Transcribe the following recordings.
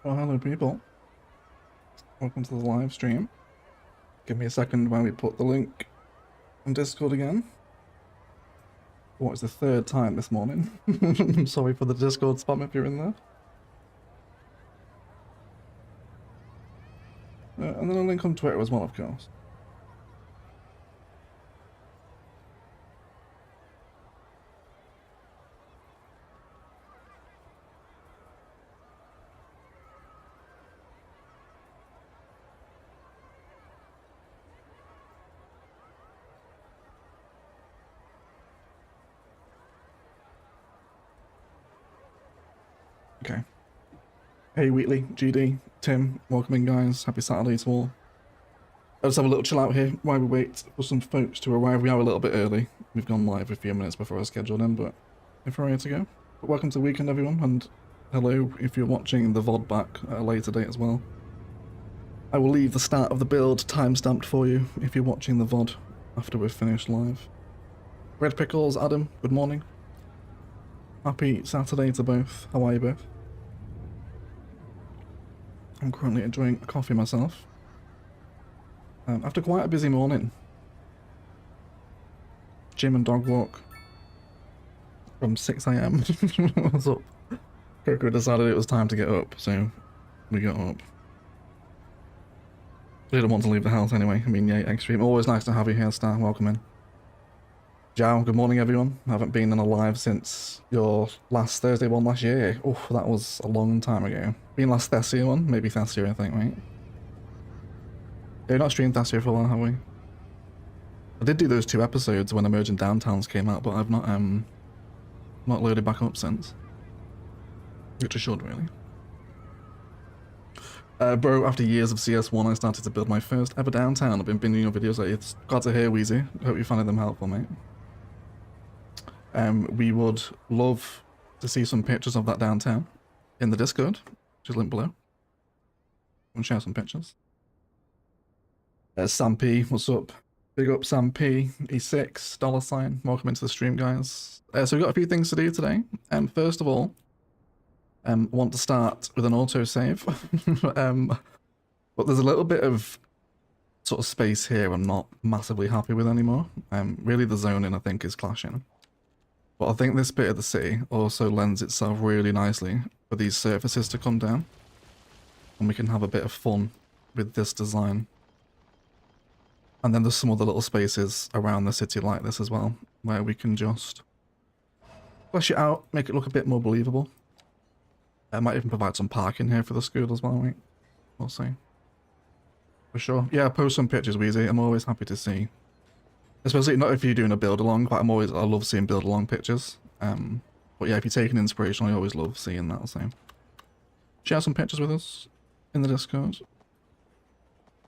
Well, hello people. Welcome to the live stream. Give me a second while we put the link on Discord again. What is the third time this morning? Sorry for the Discord spam if you're in there. And then a link on Twitter as well, of course. Okay. Hey Wheatley, GD, Tim, welcome in guys. Happy Saturday to all. I'll just have a little chill out here while we wait for some folks to arrive. We are a little bit early. We've gone live a few minutes before I scheduled in, but if we're ready to go. But welcome to the weekend everyone, and hello if you're watching the VOD back at a later date as well. I will leave the start of the build time-stamped for you if you're watching the VOD after we've finished live. Red Pickles, Adam, good morning. Happy Saturday to both. How are you both? I'm currently enjoying a coffee myself. After quite a busy morning. Gym and dog walk from 6 AM. What's up? Coco decided it was time to get up, so we got up. Didn't want to leave the house anyway. I mean, yeah, extreme. Always nice to have you here, Star. Welcome in. Jow, good morning, everyone. I haven't been in a live since your last Thursday one last year. Oh, that was a long time ago. Been last Thessia one? Maybe Thessia, I think, right? Yeah, we've not streamed Thessia for a while, have we? I did do those 2 episodes when Emerging Downtowns came out, but I've not loaded back up since. Which I should, really. Bro, after years of CS1, I started to build my first ever downtown. I've been binging your videos. It's glad to hear, Wheezy. Hope you find them helpful, mate. We would love to see some pictures of that downtown in the Discord, which is linked below. We'll share some pictures. Sam P, what's up? Big up Sam P, E6, $. Welcome into the stream, guys. So we've got a few things to do today. First of all, want to start with an autosave. But there's a little bit of sort of space here I'm not massively happy with anymore. Really the zoning I think is clashing. But I think this bit of the city also lends itself really nicely for these surfaces to come down. And we can have a bit of fun with this design. And then there's some other little spaces around the city like this as well, where we can just flesh it out, make it look a bit more believable. I might even provide some parking here for the school as well, right? We'll see. For sure. Yeah, post some pictures, Weezy. I'm always happy to see. Especially not if you're doing a build along, but I love seeing build along pictures. But yeah, if you're taking inspiration, I always love seeing that, so. Share some pictures with us in the Discord.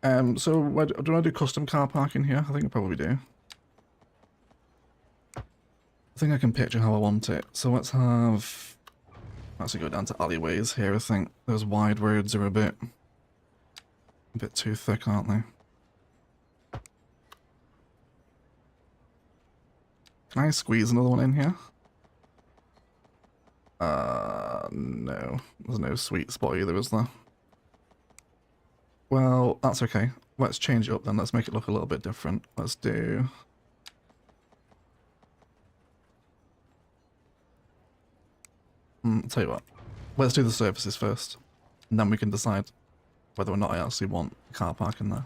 So do I do custom car parking here? I think I probably do. I think I can picture how I want it. So let's have... Actually go down to alleyways here, I think. Those wide roads are a bit too thick, aren't they? Can I squeeze another one in here? No. There's no sweet spot either, is there? Well, that's okay. Let's change it up then. Let's make it look a little bit different. Let's do... I'll tell you what. Let's do the surfaces first. And then we can decide whether or not I actually want a car park in there.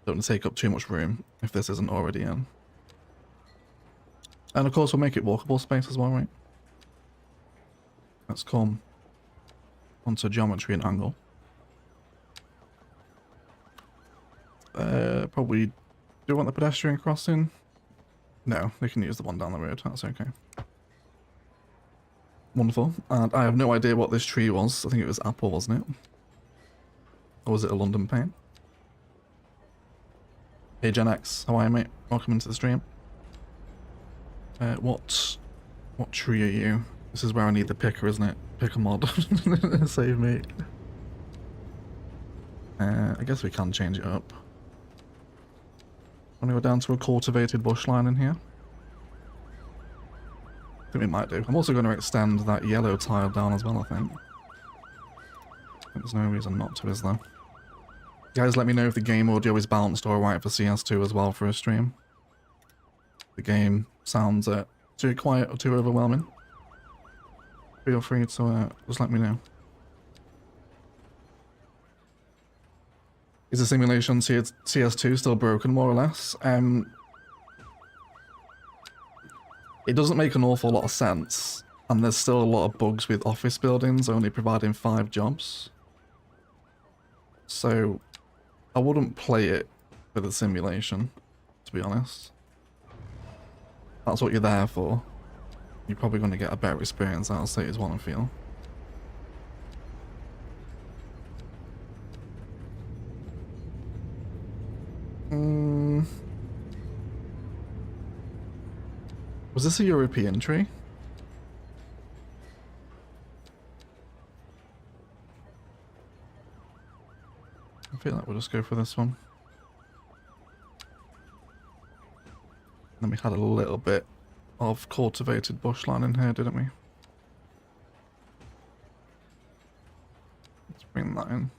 Don't want to take up too much room if this isn't already in. And of course we'll make it walkable space as well, right? Let's come onto geometry and angle. Probably... Do you want the pedestrian crossing? No, they can use the one down the road, that's okay. Wonderful. And I have no idea what this tree was. I think it was apple, wasn't it? Or was it a London paint? Hey Gen X, how are you, mate? Welcome into the stream. What tree are you? This is where I need the picker, isn't it? Pick a mod. Save me. I guess we can change it up. I'm gonna go down to a cultivated bush line in here. I think we might do. I'm also going to extend that yellow tile down as well, I think. There's no reason not to, is there? Guys, let me know if the game audio is balanced all right for CS2 as well for a stream. The game sounds too quiet or too overwhelming. Feel free to just let me know. Is the simulation CS2 still broken, more or less? It doesn't make an awful lot of sense, and there's still a lot of bugs with office buildings only providing 5 jobs. So, I wouldn't play it for the simulation, to be honest. That's what you're there for. You're probably going to get a better experience out of Cities 1, I feel. Was this a European tree? I feel like we'll just go for this one. Then we had a little bit of cultivated bushland in here, didn't we? Let's bring that in.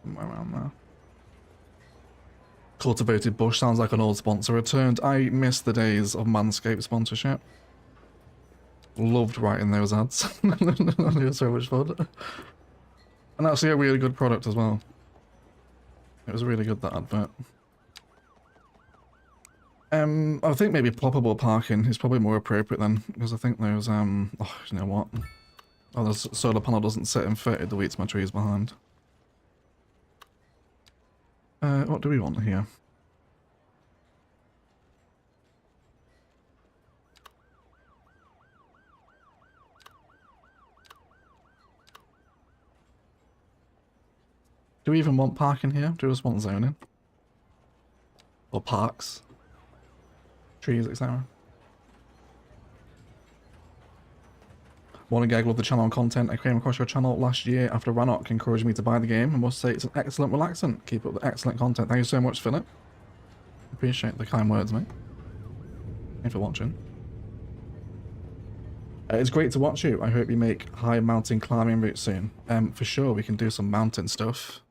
Somewhere around there. Cultivated bush sounds like an old sponsor returned. I miss the days of Manscaped sponsorship. Loved writing those ads. It was so much fun. And actually a really good product as well. It was really good, that advert. I think maybe ploppable parking is probably more appropriate then, because I think those, oh, you know what? Oh, the solar panel doesn't sit in 30 the weeds my trees behind. What do we want here? Do we even want parking here? Do we just want zoning? Or parks? Trees, etc. Morning Gag, love the channel and content. I came across your channel last year after Rannoch encouraged me to buy the game. I must say it's an excellent relaxant. Keep up the excellent content. Thank you so much, Philip. Appreciate the kind words, mate. Thanks for watching. It's great to watch you. I hope you make high mountain climbing routes soon. For sure, we can do some mountain stuff.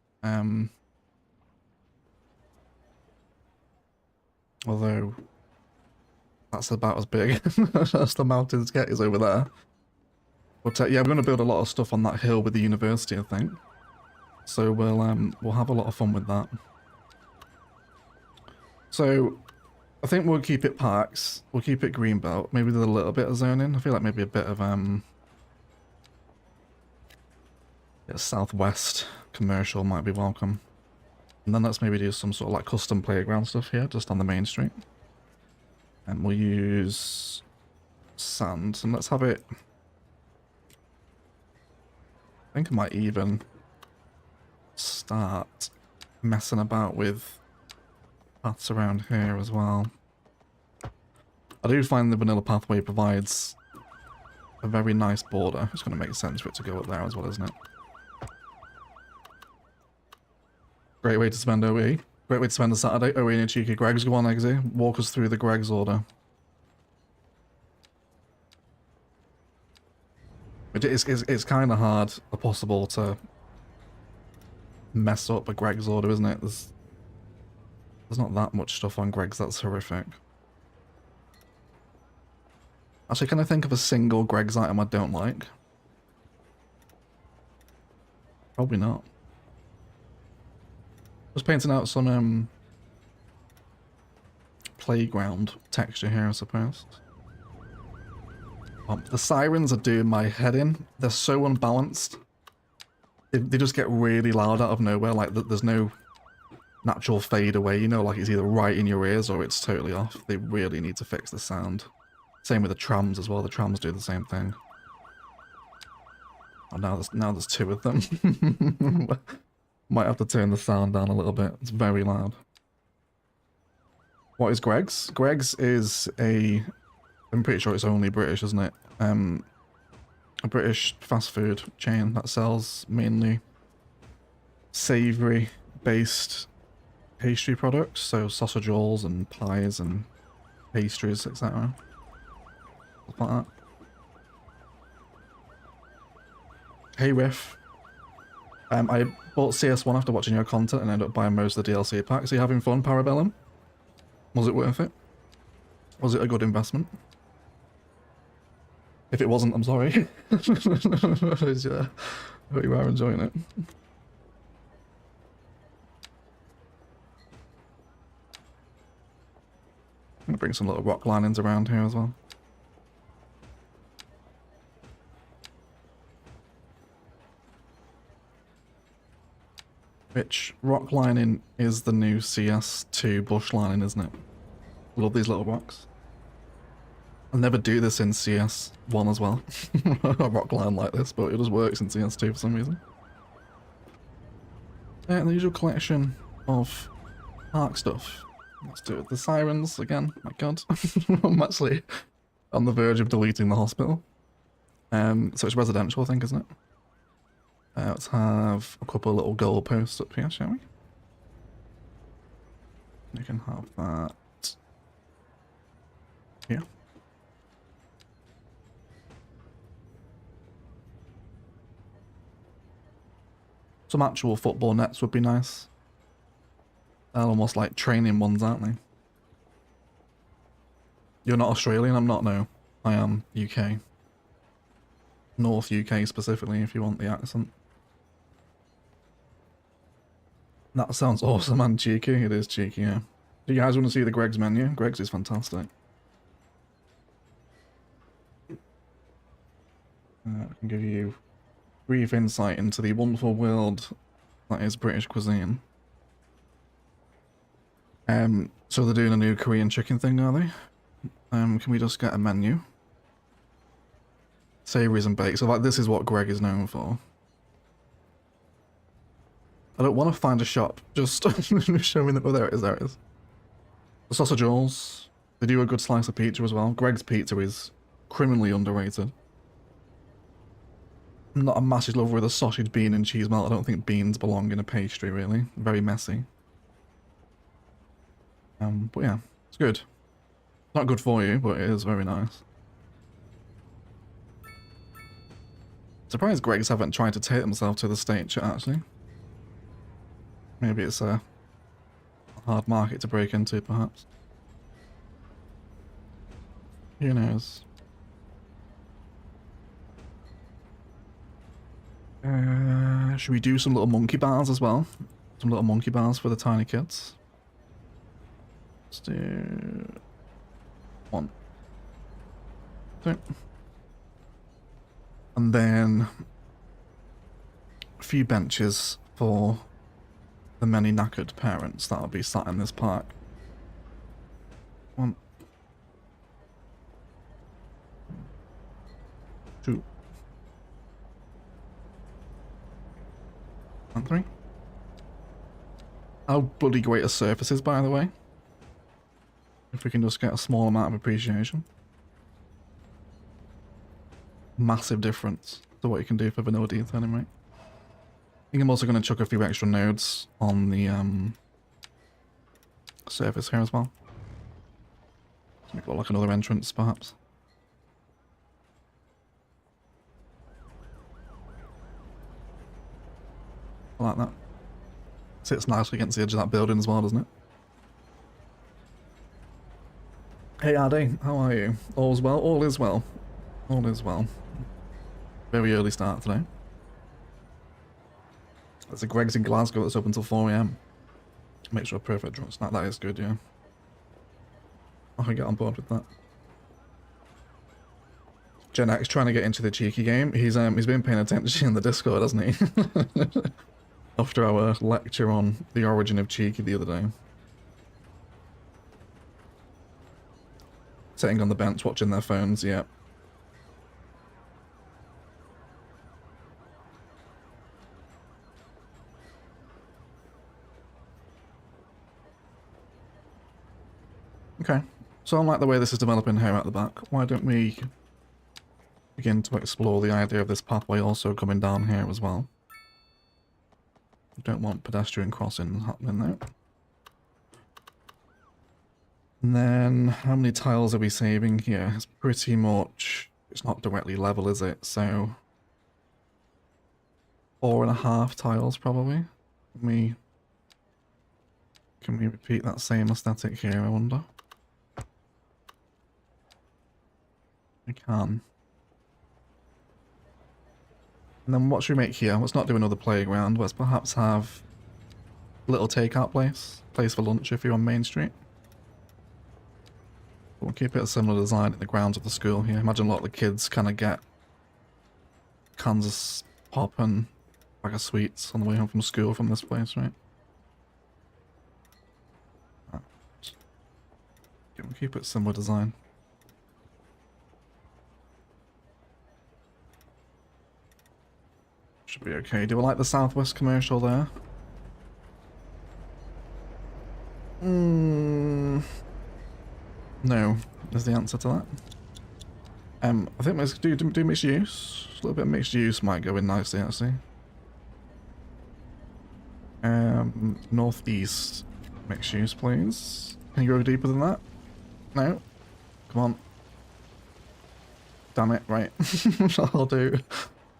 Although that's about as big as the mountains get is over there. But yeah, we're going to build a lot of stuff on that hill with the university, I think. So we'll have a lot of fun with that. So I think we'll keep it parks. We'll keep it greenbelt. Maybe there's a little bit of zoning. I feel like maybe a bit of yeah, southwest commercial might be welcome. And then let's maybe do some sort of like custom playground stuff here, just on the main street. And we'll use sand, and let's have it. I think I might even start messing about with paths around here as well. I do find the vanilla pathway provides a very nice border. It's going to make sense for it to go up there as well, isn't it? Great way to spend OE. Great way to spend a Saturday. OE and cheeky Gregs. Go on, Eggsy. Walk us through the Gregs order. It's kind of hard or possible to mess up a Greg's order, isn't it? There's not that much stuff on Greg's that's horrific. Actually, can I think of a single Greg's item I don't like? Probably not. Just painting out some playground texture here, I suppose. The sirens are doing my head in. They're so unbalanced. They just get really loud out of nowhere. Like there's no natural fade away, you know, like it's either right in your ears or it's totally off. They really need to fix the sound. Same with the trams as well. The trams do the same thing. Oh, now there's 2 of them. Might have to turn the sound down a little bit. It's very loud. What is Greg's? Greg's is a... I'm pretty sure it's only British, isn't it? A British fast food chain that sells mainly savoury based pastry products, so sausage rolls and pies and pastries, etc. stuff like that. Hey Riff. I bought CS1 after watching your content and ended up buying most of the DLC packs. Are you having fun, Parabellum? Was it worth it? Was it a good investment? If it wasn't, I'm sorry. Yeah, I hope you are enjoying it. I'm gonna bring some little rock linings around here as well. Which rock lining is the new CS2 bush lining, isn't it? Love these little rocks. I'll never do this in CS1 as well. A rock line like this, but it just works in CS2 for some reason. Yeah, the usual collection of park stuff. Let's do it. The sirens again. My god. I'm actually on the verge of deleting the hospital. So it's residential, I think, isn't it? Let's have a couple of little goalposts up here, shall we? You can have that here. Some actual football nets would be nice. They're almost like training ones, aren't they? You're not Australian? I'm not, no. I am UK. North UK specifically, if you want the accent. That sounds awesome and cheeky. It is cheeky, yeah. Do you guys want to see the Greg's menu? Greg's is fantastic. I can give you brief insight into the wonderful world that is British cuisine. So they're doing a new Korean chicken thing, are they? Can we just get a menu? Savouries and baked. So like this is what Greg is known for. I don't want to find a shop, just show me that. Oh, there it is, there it is. The sausage rolls. They do a good slice of pizza as well. Greg's pizza is criminally underrated. I'm not a massive lover of the sausage, bean and cheese melt. I don't think beans belong in a pastry, really. Very messy. But yeah, it's good. Not good for you, but it is very nice. Surprised Greg's haven't tried to take themselves to the stage yet, actually. Maybe it's a hard market to break into, perhaps. Who knows? Should we do some little monkey bars as well? Some little monkey bars for the tiny kids. Let's do 1, 2. And then a few benches for the many knackered parents that'll be sat in this park. 1, 2, and 3. How bloody great are surfaces, by the way? If we can just get a small amount of appreciation. Massive difference to what you can do for vanilla detailing, right? I think I'm also going to chuck a few extra nodes on the surface here as well. Make it look like another entrance, perhaps. I like that. Sits nicely against the edge of that building as well, doesn't it? Hey Addy, how are you? All's well? All is well. All is well. Very early start today. There's a Greg's in Glasgow that's open till 4 AM. Makes for a perfect drunk snack. That is good, yeah. I can get on board with that. Gen X trying to get into the cheeky game. He's been paying attention in the Discord, hasn't he? After our lecture on the origin of cheeky the other day. Sitting on the bench watching their phones, yeah. Okay, so I like the way this is developing here at the back. Why don't we begin to explore the idea of this pathway also coming down here as well? We don't want pedestrian crossings happening there. And then how many tiles are we saving here? It's pretty much, it's not directly level, is it? So 4.5 tiles probably. Can we repeat that same aesthetic here, I wonder? We can. And then what should we make here? Let's not do another playground. Let's perhaps have a little takeout place for lunch if you're on Main Street. We'll keep it a similar design in the grounds of the school here. Imagine a lot of the kids kind of get Kansas pop and bag of sweets on the way home from school from this place, right? We'll keep it similar design. Should be okay. Do we like the Southwest commercial there? No, is the answer to that. I think let's do mixed use. A little bit of mixed use might go in nicely, actually. Northeast mixed use, please. Can you go deeper than that? No? Come on. Damn it, right.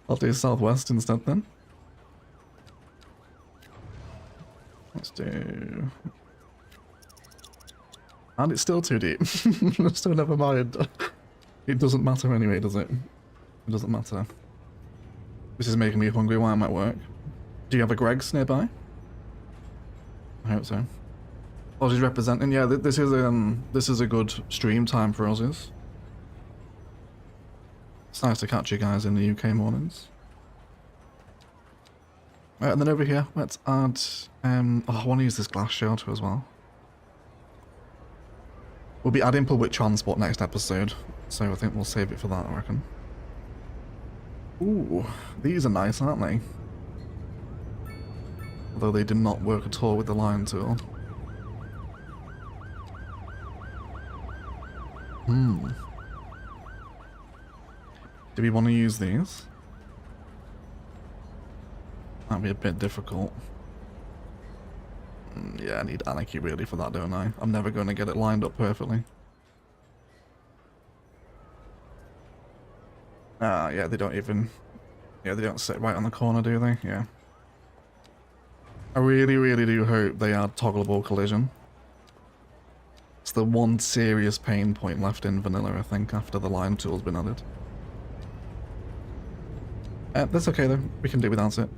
I'll do Southwest instead then. Let's do... And it's still too deep. So never mind. It doesn't matter anyway, does it? It doesn't matter. This is making me hungry. Why am I at work? Do you have a Greg's nearby? I hope so. Aussies representing. Yeah, this is a good stream time for Aussies. It's nice to catch you guys in the UK mornings. Right, and then over here, let's add... I want to use this glass shelter as well. We'll be adding public transport next episode, so I think we'll save it for that, I reckon. Ooh, these are nice, aren't they? Although they did not work at all with the line tool. Do we want to use these? That'd be a bit difficult. Yeah, I need anarchy really for that, don't I? I'm never going to get it lined up perfectly. Ah, yeah, they don't even... Yeah, they don't sit right on the corner, do they? Yeah. I really, really do hope they add toggleable collision. It's the one serious pain point left in vanilla, I think, after the line tool's been added. That's okay though, we can do without it.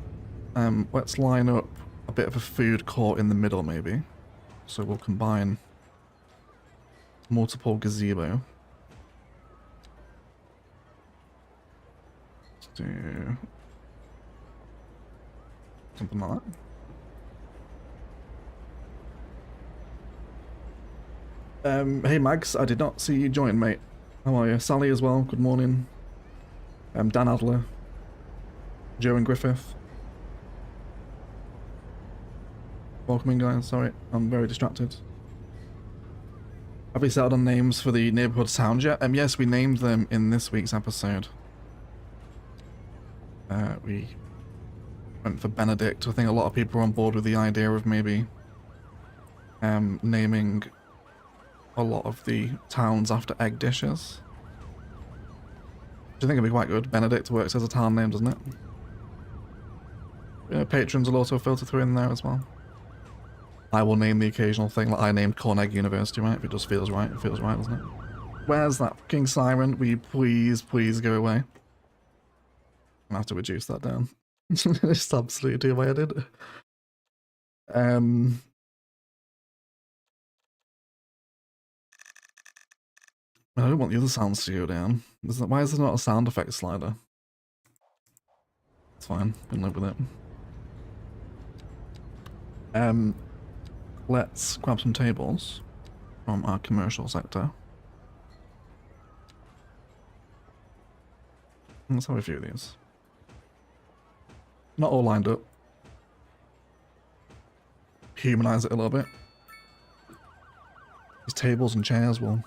Let's line up a bit of a food court in the middle, maybe. So we'll combine multiple gazebo. Let's do something like that. Hey Mags, I did not see you join, mate. How are you? Sally as well, good morning. Dan Adler, Joe and Griffith. Welcome in, guys. Sorry, I'm very distracted. Have we settled on names for the neighborhood sounds yet? Yes, we named them in this week's episode. We went for Benedict. I think a lot of people are on board with the idea of maybe naming a lot of the towns after egg dishes. Do you think it'd be quite good? Benedict works as a town name, doesn't it? Patrons will also filter through in there as well. I will name the occasional thing, like I named Corn Egg University, right? If it just feels right, it feels right, doesn't it? Where's that fucking siren? Will you please go away? I have to reduce that down. It's absolutely too way-headed. I don't want the other sounds to go down. Why is there not a sound effect slider? It's fine, we can live with it. Let's grab some tables from our commercial sector. Let's have a few of these. Not all lined up. Humanize it a little bit. These tables and chairs will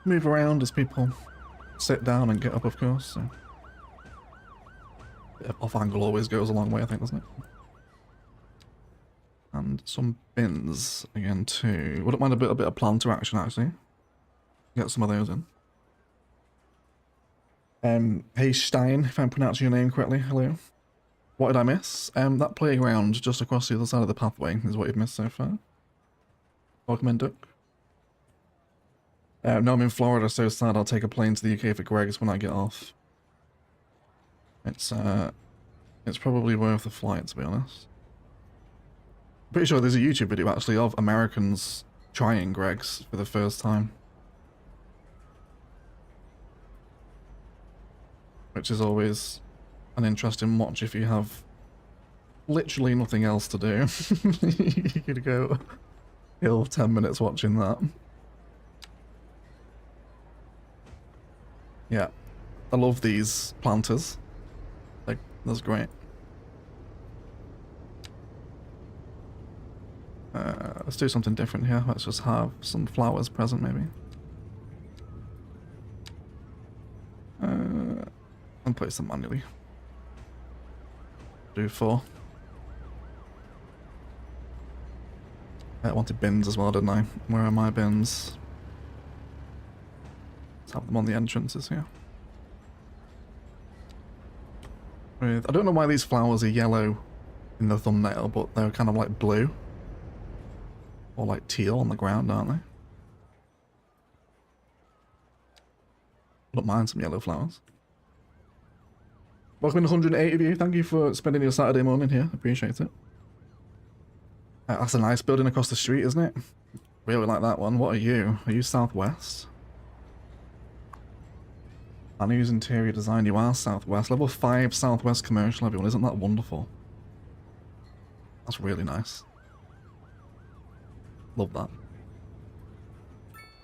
move around as people sit down and get up, of course. So. Off angle always goes a long way, I think, doesn't it? And some bins again too. Wouldn't mind a bit of planter action actually. Get some of those in. Hey Stein, if I'm pronouncing your name correctly, hello. What did I miss? That playground just across the other side of the pathway is what you've missed so far. Welcome in, Duck. No, I'm in Florida, so sad I'll take a plane to the UK for Greg's when I get off. It's probably worth the flight, to be honest. Pretty sure there's a YouTube video actually of Americans trying Greg's for the first time. Which is always an interesting watch if you have literally nothing else to do. You could go kill 10 minutes watching that. Yeah, I love these planters. Like, that's great. Let's do something different here. Let's just have some flowers present, maybe. And place them manually. Do 4. I wanted bins as well, didn't I? Where are my bins? Let's have them on the entrances here. I don't know why these flowers are yellow in the thumbnail, but they're kind of like blue. Or like teal on the ground, aren't they? Don't mind some yellow flowers. Welcome in 180 of you. Thank you for spending your Saturday morning here. Appreciate it. That's a nice building across the street, isn't it? Really like that one. What are you? Are you Southwest? I use interior design. You are Southwest. Level 5 Southwest commercial, everyone. Isn't that wonderful? That's really nice. Love that.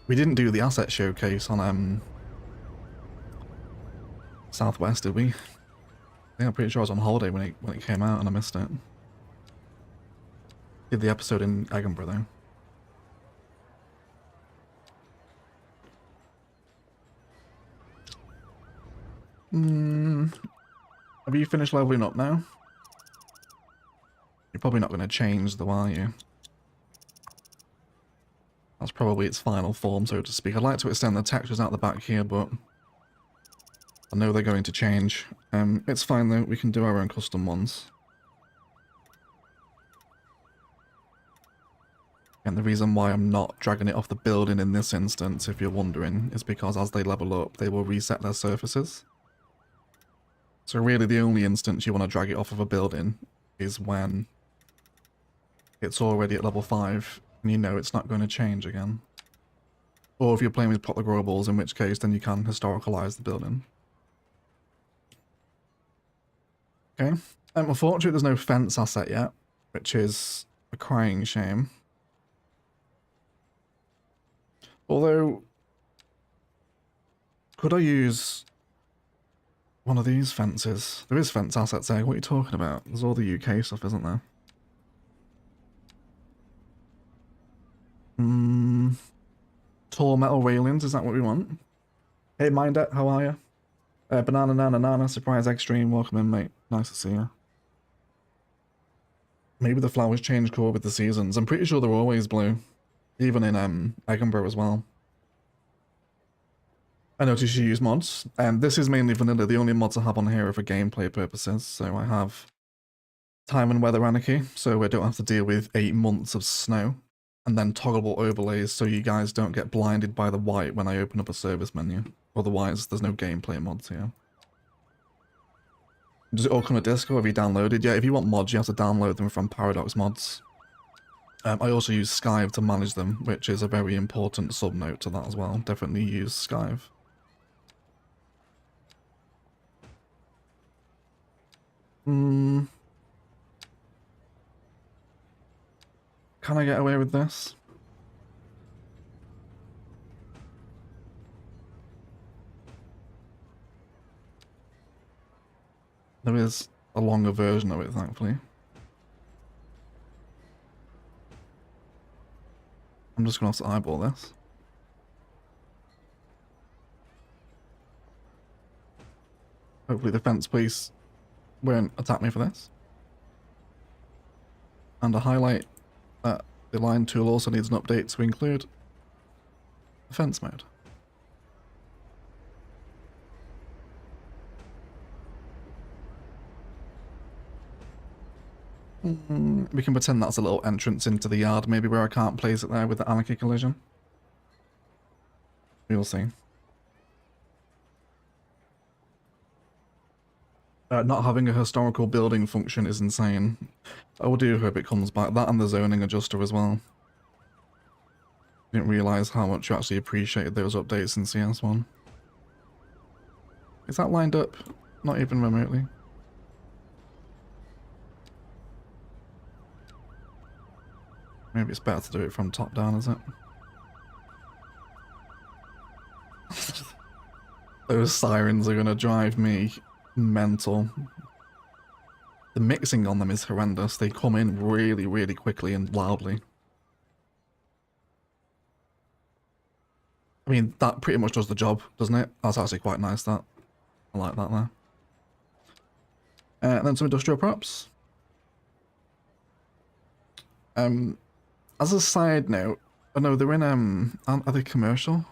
We didn't do the asset showcase on Southwest, did we? I think I'm pretty sure I was on holiday when it came out and I missed it. Did the episode in Edinburgh though. Have you finished leveling up now? You're probably not going to change though, are you? That's probably its final form, so to speak. I'd like to extend the textures out the back here, but I know they're going to change. It's fine though, we can do our own custom ones. And the reason why I'm not dragging it off the building in this instance, if you're wondering, is because as they level up, they will reset their surfaces. So really the only instance you want to drag it off of a building is when it's already at level 5 and you know it's not going to change again. Or if you're playing with Plot the Grow Balls, in which case then you can historicalize the building. Okay. Unfortunately there's no fence asset yet, which is a crying shame. Although, could I use one of these fences? There is fence assets there. What are you talking about? There's all the UK stuff, isn't there? Tall metal railings, is that what we want? Hey Mindet, how are you? Banana Nana Nana, surprise extreme, welcome in mate. Nice to see you. Maybe the flowers change colour with the seasons. I'm pretty sure they're always blue. Even in Edinburgh as well. I noticed you use mods. This is mainly vanilla. The only mods I have on here are for gameplay purposes. So I have Time and Weather Anarchy, so I don't have to deal with 8 months of snow. And then toggleable overlays so you guys don't get blinded by the white when I open up a service menu. Otherwise, there's no gameplay mods here. Does it all come to Discord? Have you downloaded? Yeah, if you want mods, you have to download them from Paradox Mods. I also use Skive to manage them, which is a very important sub-note to that as well. Definitely use Skive. Can I get away with this? There is a longer version of it, thankfully. I'm just going to have to eyeball this. Hopefully the fence police won't attack me for this. And a highlight The line tool also needs an update to include fence mode. We can pretend that's a little entrance into the yard, maybe where I can't place it there with the anarchy collision. We'll see. Not having a historical building function is insane. I do hope it comes back. That and the zoning adjuster as well. Didn't realise how much you actually appreciated those updates in CS1. Is that lined up? Not even remotely. Maybe it's better to do it from top down, is it? Those sirens are gonna drive me mental. The mixing on them is horrendous. They come in really, really quickly and loudly. I mean, that pretty much does the job, doesn't it? That's actually quite nice, that. I like that there. And then some industrial props. As a side note, oh no, they're in, are they commercial?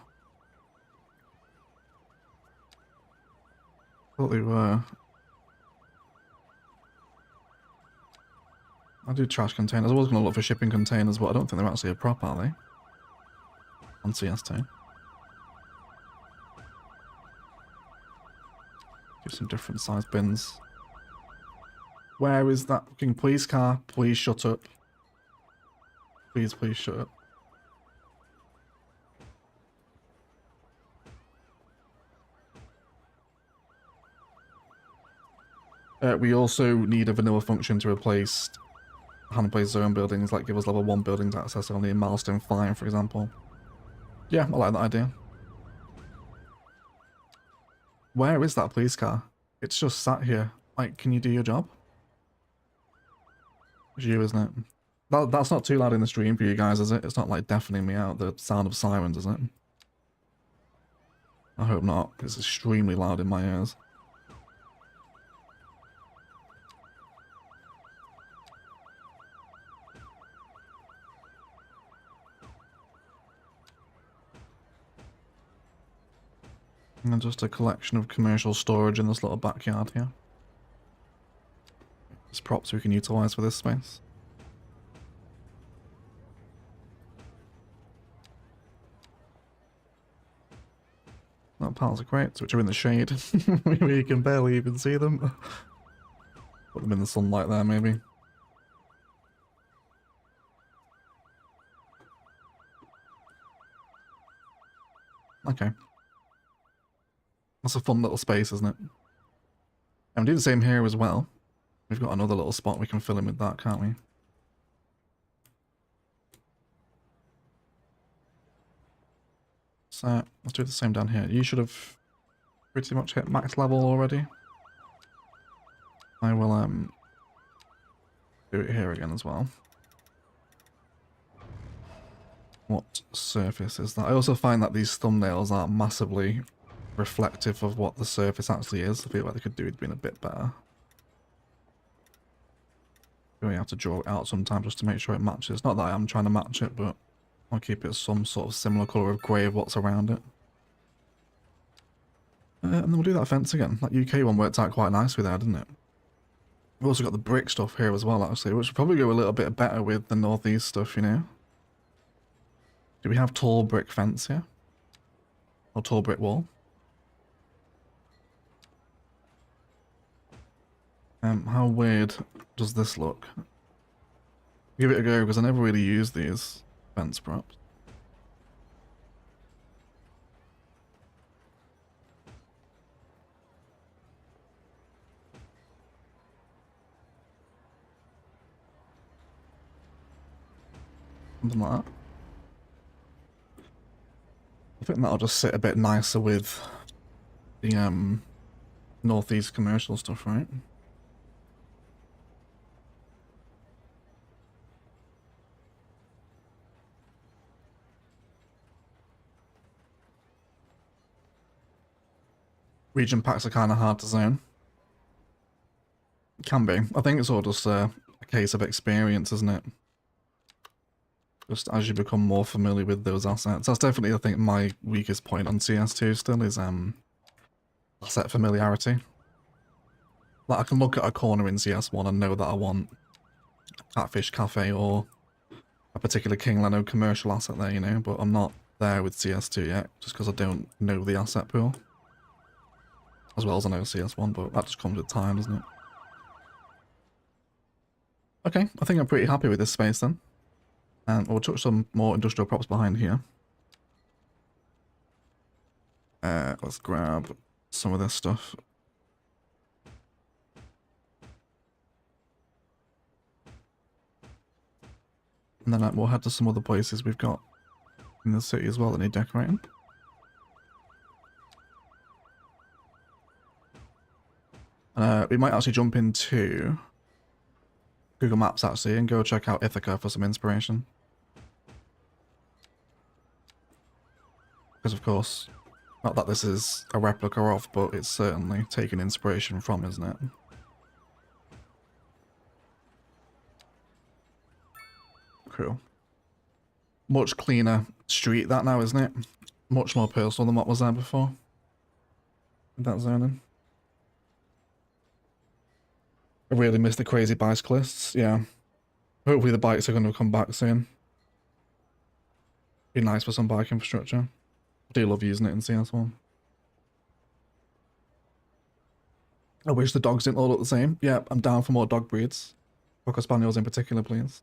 I thought they were. I do trash containers. I was going to look for shipping containers, but I don't think they're actually a prop, are they? On CS2. Give some different size bins. Where is that fucking police car? Please shut up. Please shut up. We also need a vanilla function to replace hand-placed zone buildings, like give us level 1 buildings access only in milestone 5, for example. Yeah, I like that idea. Where is that police car? It's just sat here. Like, can you do your job? It's you, isn't it? That's not too loud in the stream for you guys, is it? It's not like deafening me out, the sound of sirens, is it? I hope not. It's extremely loud in my ears. And then just a collection of commercial storage in this little backyard here. There's props we can utilize for this space. That piles of crates, which are in the shade. You can barely even see them. Put them in the sunlight there, maybe. Okay. That's a fun little space, isn't it? And do the same here as well. We've got another little spot we can fill in with that, can't we? So, let's do the same down here. You should have pretty much hit max level already. I will, do it here again as well. What surface is that? I also find that these thumbnails aren't massively reflective of what the surface actually is. I feel like they could do it being a bit better. We have to draw it out sometimes just to make sure it matches. Not that I am trying to match it, but I'll keep it some sort of similar colour of grey of what's around it. And then we'll do that fence again. That UK one worked out quite nicely there, didn't it? We've also got the brick stuff here as well, actually, which would probably go a little bit better with the northeast stuff, you know? Do we have tall brick fence here? Or tall brick wall? How weird does this look? Give it a go, because I never really use these fence props. Something like that. I think that'll just sit a bit nicer with the northeast commercial stuff, right? Region packs are kind of hard to zone. Can be. I think it's all just a case of experience, isn't it? just as you become more familiar with those assets. That's definitely, I think, my weakest point on CS2 still is asset familiarity. Like, I can look at a corner in CS1 and know that I want Catfish Cafe or a particular King Leno commercial asset there, you know, but I'm not there with CS2 yet, just because I don't know the asset pool. As well as I know CS1, but that just comes with time, doesn't it? Okay, I think I'm pretty happy with this space then. And we'll touch some more industrial props behind here. Let's grab some of this stuff. And then we'll head to some other places we've got in the city as well that need decorating. We might actually jump into Google Maps actually and go check out Ithaca for some inspiration. Because of course, not that this is a replica of, but it's certainly taken inspiration from, isn't it? Cool. Much cleaner street that now, isn't it? Much more personal than what was there before. With that zoning. I really miss the crazy bicyclists, yeah. Hopefully the bikes are going to come back soon. Be nice for some bike infrastructure. I do love using it in CS1. I wish the dogs didn't all look the same. Yeah, I'm down for more dog breeds. Cocker Spaniels in particular, please.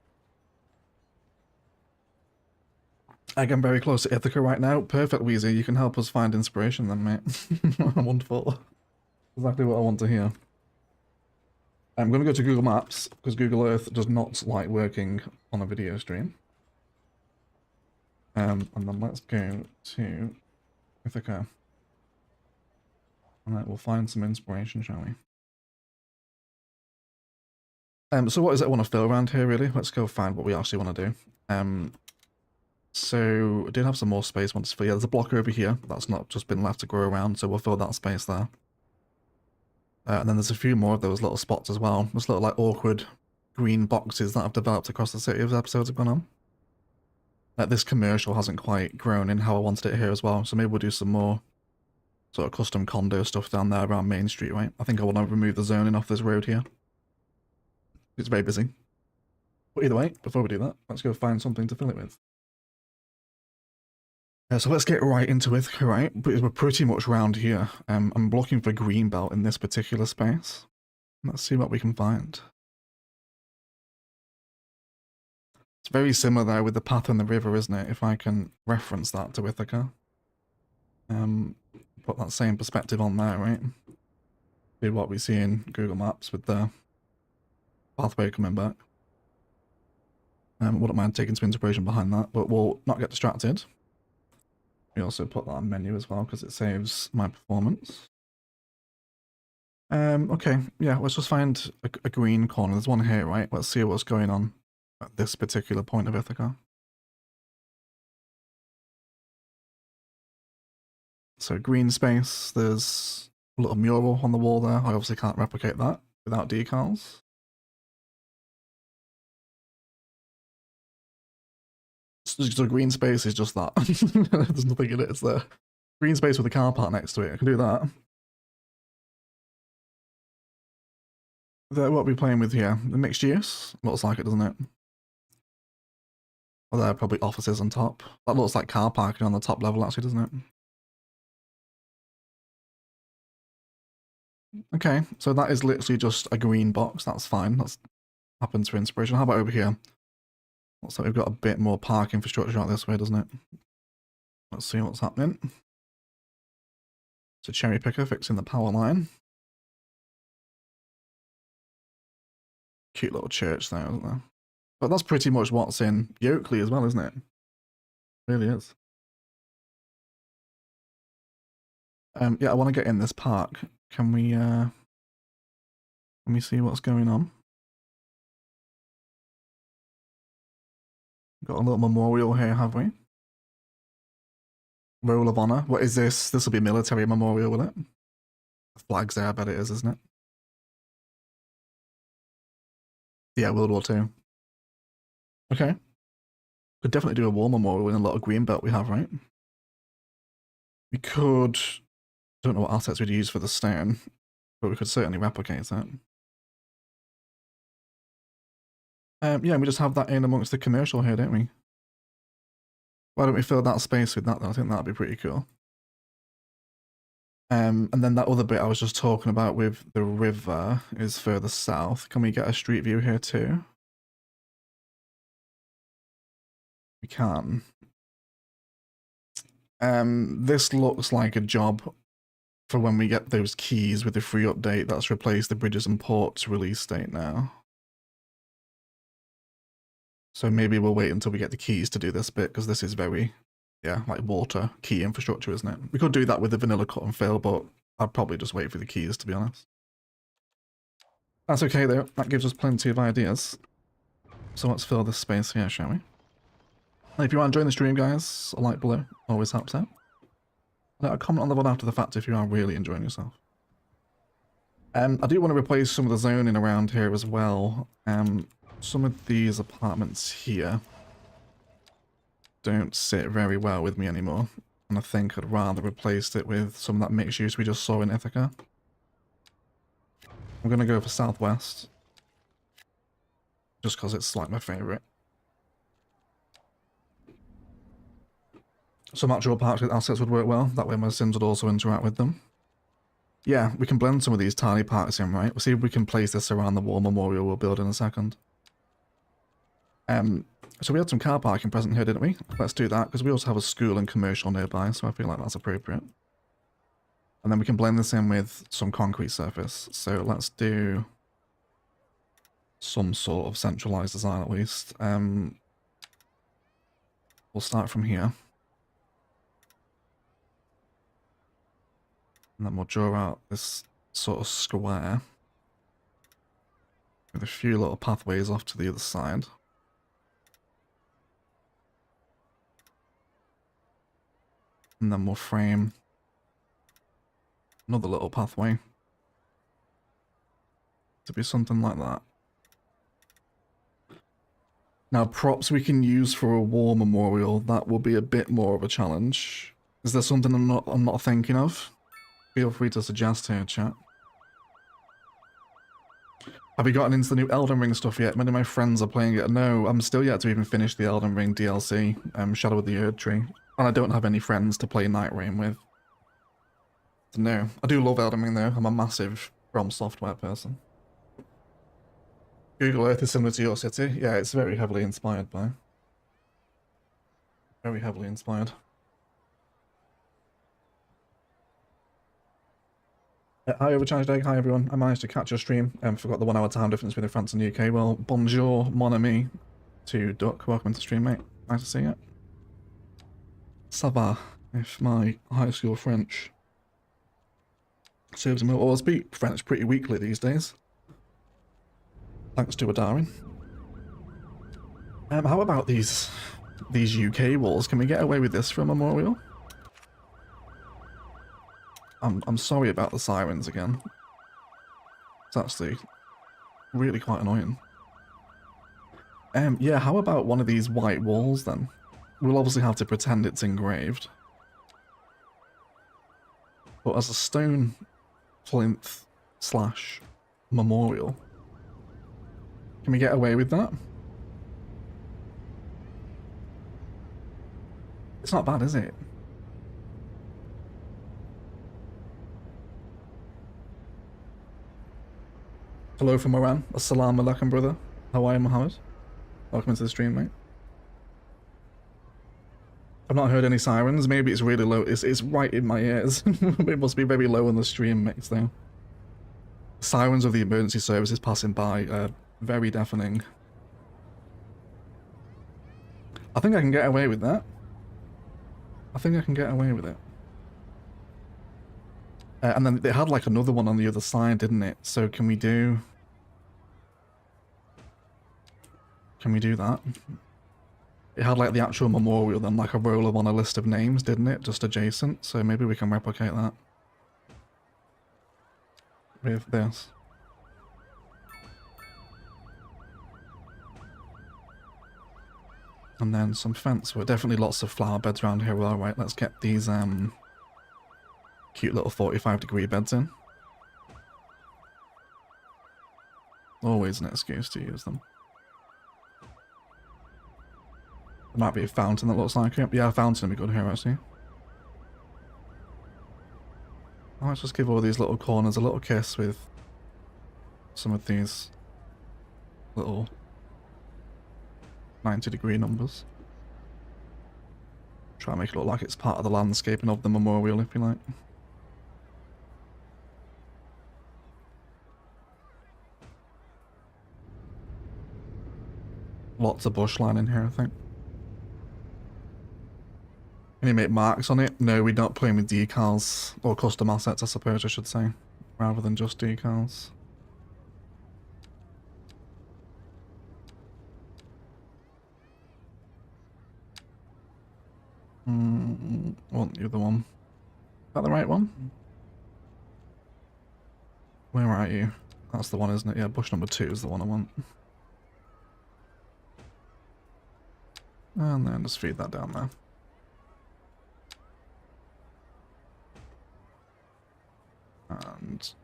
I am very close to Ithaca right now. Perfect, Wheezy. You can help us find inspiration then, mate. Wonderful. Exactly what I want to hear. I'm going to go to Google Maps, because Google Earth does not like working on a video stream. And then let's go to Ithaca. Alright, we'll find some inspiration, shall we? So what is it I want to fill around here, really? Let's go find what we actually want to do. So I did have some more space once to fill. Yeah, there's a block over here that's not just been left to grow around, so we'll fill that space there. And then there's a few more of those little spots as well. Those little like awkward green boxes that have developed across the city as episodes have gone on. Like this commercial hasn't quite grown in how I wanted it here as well, so maybe we'll do some more sort of custom condo stuff down there around Main Street, right? I think I want to remove the zoning off this road here. It's very busy. But either way, before we do that, let's go find something to fill it with. So let's get right into it, right? But we're pretty much round here. I'm looking for green belt in this particular space. Let's see what we can find. It's very similar there with the path and the river, isn't it? If I can reference that to Ithaca. Put that same perspective on there, right? Do what we see in Google Maps with the pathway coming back. Wouldn't mind taking some inspiration behind that, but we'll not get distracted. We also put that on menu as well because it saves my performance. Okay, yeah, let's just find a green corner. There's one here, right? Let's see what's going on at this particular point of Ithaca. So green space, there's a little mural on the wall there. I obviously can't replicate that without decals. So green space is just that. There's nothing in it, it's there. Green space with a car park next to it, I can do that. What are we playing with here? The mixed use? Looks like it, doesn't it? Well, there are probably offices on top. That looks like car parking on the top level, actually, doesn't it? Okay, so that is literally just a green box. That's fine. That happens for inspiration. How about over here? Looks like we've got a bit more park infrastructure out this way, doesn't it? Let's see what's happening. It's a cherry picker fixing the power line. Cute little church there, isn't there? But that's pretty much what's in Yoakley as well, isn't it? It really is. Yeah, I want to get in this park. Can we see what's going on? Got a little memorial here, have we? Roll of Honor. What is this? This will be military memorial, will it? The flag's there, I bet it is, isn't it? Yeah, World War II. Okay. Could definitely do a war memorial in a lot of green belt we have, right? We could... Don't know what assets we'd use for the stone, but we could certainly replicate that. Yeah, we just have that in amongst the commercial here, don't we? Why don't we fill that space with that then? I think that'd be pretty cool. And then that other bit I was just talking about with the river is further south. Can we get a street view here too? We can. This looks like a job for when we get those keys with the free update that's replaced the Bridges and Ports release date now. So maybe we'll wait until we get the keys to do this bit, because this is very, yeah, like water key infrastructure, isn't it? We could do that with the vanilla cut and fill, but I'd probably just wait for the keys, to be honest. That's okay though, that gives us plenty of ideas. So let's fill this space here, shall we? And if you are enjoying the stream, guys, a like below always helps out. A comment on the one after the fact if you are really enjoying yourself. I do want to replace some of the zoning around here as well. Some of these apartments here don't sit very well with me anymore, and I think I'd rather replace it with some of that mixed use we just saw in Ithaca. I'm going to go for Southwest, just because it's like my favourite. Some actual parks with assets would work well, that way my Sims would also interact with them. Yeah, we can blend some of these tiny parks in, right? We'll see if we can place this around the war memorial we'll build in a second. So we had some car parking present here, didn't we? Let's do that, because we also have a school and commercial nearby, so I feel like that's appropriate. And then we can blend this in with some concrete surface. So let's do some sort of centralized design at least. We'll start from here. And then we'll draw out this sort of square with a few little pathways off to the other side. And then we'll frame another little pathway to be something like that. Now, props we can use for a war memorial, that will be a bit more of a challenge. Is there something I'm not thinking of? Feel free to suggest here, chat. Have you gotten into the new Elden Ring stuff yet? Many of my friends are playing it. No, I'm still yet to even finish the Elden Ring DLC, Shadow of the Erdtree. And I don't have any friends to play Night Rain with. So no, I do love Elden Ring though. I'm a massive From Software person. Google Earth is similar to your city. Yeah, it's very heavily inspired by. Very heavily inspired. Hi Overcharged Egg, hi everyone. I managed to catch your stream and forgot the 1 hour time difference between France and the UK. Well, bonjour, mon ami, to Duck. Welcome to the stream, mate. Nice to see you. Ça va, if my high school French serves me well. I speak French pretty weakly these days. Thanks to a Darwin. How about these UK walls? Can we get away with this for a memorial? I'm sorry about the sirens again. It's actually really quite annoying. Yeah, how about one of these white walls then? We'll obviously have to pretend it's engraved. But as a stone plinth slash memorial, can we get away with that? It's not bad, is it? Hello from Iran. Assalamu alaikum, brother. How are you, Mohammed? Welcome into the stream, mate. I've not heard any sirens. Maybe it's really low. It's right in my ears. It must be very low on the stream mix, though. Sirens of the emergency services passing by. Very deafening. I think I can get away with that. I think I can get away with it. And then they had like another one on the other side, didn't it? So can we do... Can we do that? It had like the actual memorial, then like a roller on a list of names, didn't it? Just adjacent. So maybe we can replicate that with this. And then some fence. Well, definitely lots of flower beds around here. Well, alright, let's get these cute little 45-degree beds in. Always an excuse to use them. There might be a fountain that looks like it. Yeah, a fountain would be good here, actually. Let's just give all these little corners a little kiss with some of these little 90-degree numbers. Try and make it look like it's part of the landscaping of the memorial, if you like. Lots of bush line in here, I think. Can you make marks on it? No, we're not playing with decals, or custom assets, I suppose I should say, rather than just decals. Want the other one. Is that the right one? Where are you? That's the one, isn't it? Yeah, bush number 2 is the one I want. And then just feed that down there. And...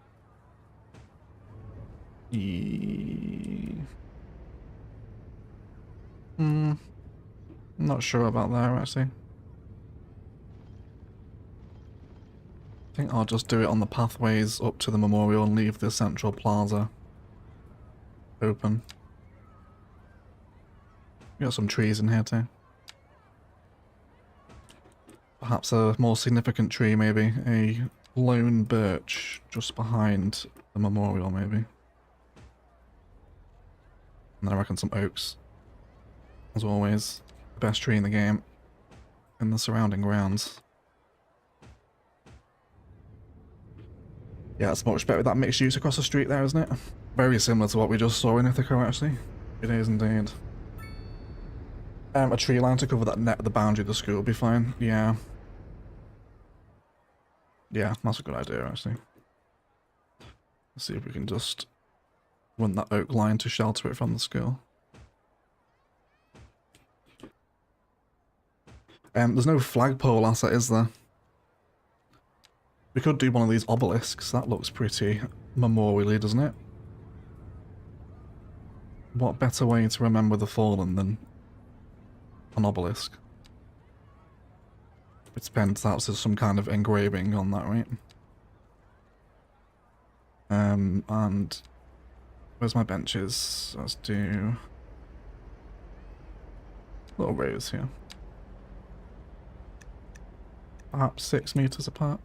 not sure about there, actually. I think I'll just do it on the pathways up to the memorial and leave the central plaza open. We got some trees in here too. Perhaps a more significant tree, maybe. A lone birch just behind the memorial, maybe. And then I reckon some oaks. As always, the best tree in the game. In the surrounding grounds. Yeah, it's much better with that mixed use across the street there, isn't it? Very similar to what we just saw in Ithaca, actually. It is indeed. A tree line to cover that net at the boundary of the school would be fine. Yeah. Yeah, that's a good idea, actually. Let's see if we can just run that oak line to shelter it from the school. There's no flagpole asset, is there? We could do one of these obelisks. That looks pretty memorially, doesn't it? What better way to remember the fallen than an obelisk? It depends, that's some kind of engraving on that, right? And where's my benches? Let's do little rows here. Perhaps 6 meters apart.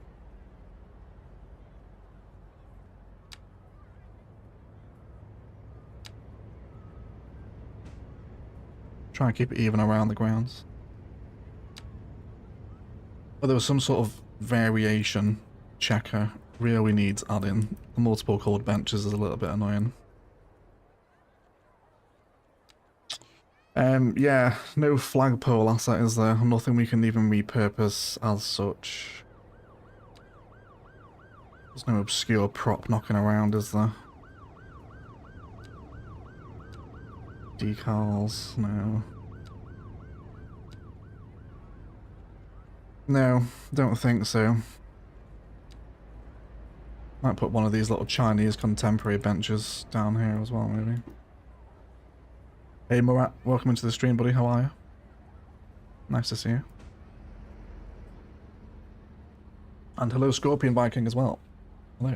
Try and keep it even around the grounds. But there was some sort of variation checker really needs adding. The multiple colored benches is a little bit annoying. Yeah, no flagpole asset is there. Nothing we can even repurpose as such. There's no obscure prop knocking around, is there? Decals, no. No, don't think so. Might put one of these little Chinese contemporary benches down here as well, maybe. Hey Murat, welcome into the stream, buddy. How are you? Nice to see you. And hello, Scorpion Viking as well. Hello.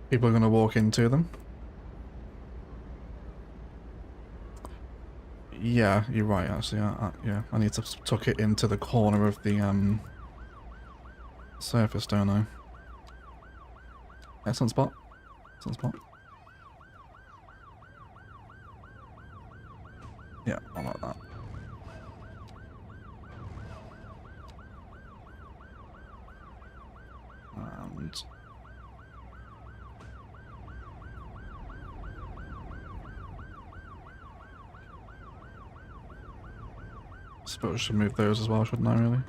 People are going to walk into them. Yeah, you're right, actually. Yeah, I need to tuck it into the corner of the surface, don't I? Excellent spot. Excellent spot. Yeah, I like that. And I suppose I should move those as well, shouldn't I, really?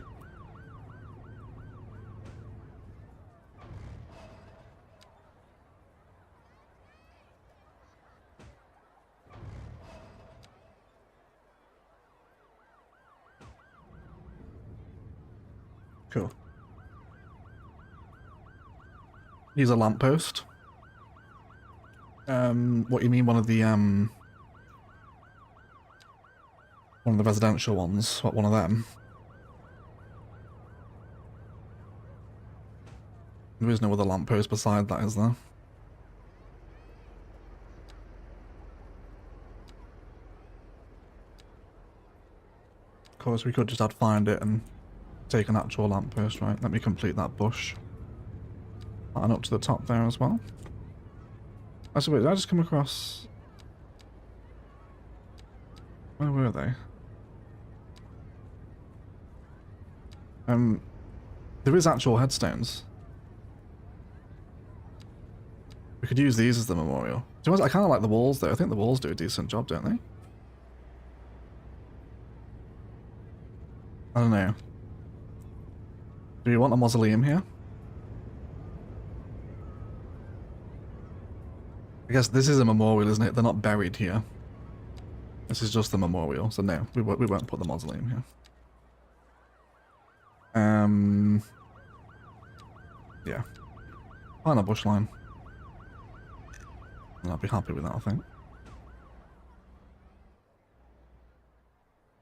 Cool. Use a lamppost. What you mean? One of the residential ones? What, one of them? There is no other lamppost beside that, is there? Of course, we could just find it and take an actual lamppost, right? Let me complete that bush. And up to the top there as well. Actually, wait, did I just come across... Where were they? There is actual headstones. We could use these as the memorial. To be honest, I kind of like the walls though. I think the walls do a decent job, don't they? I don't know. Do you want a mausoleum here? I guess this is a memorial, isn't it? They're not buried here. This is just the memorial, so no, we won't put the mausoleum here. Yeah. Find a bush line. And I'll be happy with that, I think.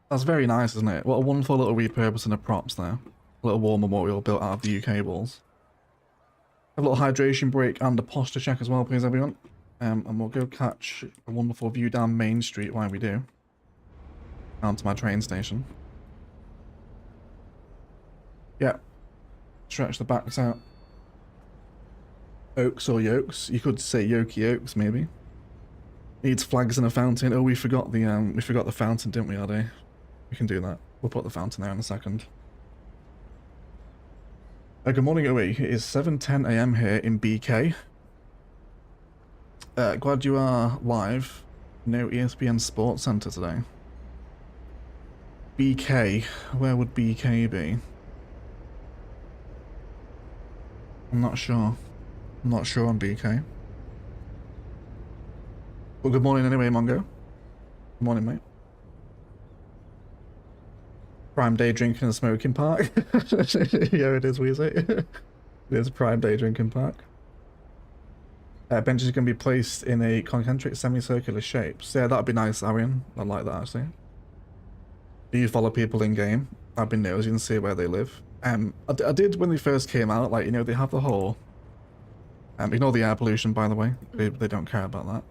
That's very nice, isn't it? What a wonderful little repurposing of props there. A little war memorial built out of the UK walls. A little hydration break and a posture check as well, please, everyone. And we'll go catch a wonderful view down Main Street while we do. Down to my train station. Yeah. Stretch the backs out. Oaks or yolks. You could say yolky oaks, maybe. Needs flags and a fountain. Oh, we forgot the fountain, didn't we, Ade? We can do that. We'll put the fountain there in a second. Good morning, OE. It is 7:10 AM here in BK. Glad you are live. No ESPN Sports Centre today. BK. Where would BK be? I'm not sure. I'm not sure on BK. Well, good morning anyway, Mongo. Good morning, mate. Prime day drinking and smoking park. Yeah, it is, Weezy. It is a prime day drinking park. Benches are going to be placed in a concentric semicircular shape. So yeah, that'd be nice, Arian. I'd like that, actually. Do you follow people in game? I've been nosy and see where they live. I did when they first came out, like, you know, they have the whole... ignore the air pollution, by the way. They don't care about that.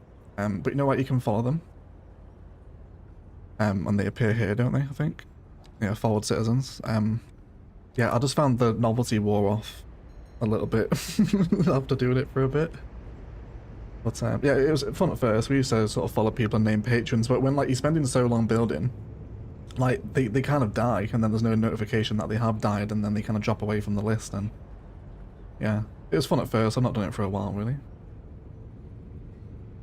But you know what, you can follow them. And they appear here, don't they, I think? Yeah, forward citizens. Yeah, I just found the novelty wore off a little bit after doing it for a bit. But yeah, it was fun at first. We used to sort of follow people and name patrons, but when like you're spending so long building, like they kind of die, and then there's no notification that they have died, and then they kind of drop away from the list. And yeah, it was fun at first. I've not done it for a while, really.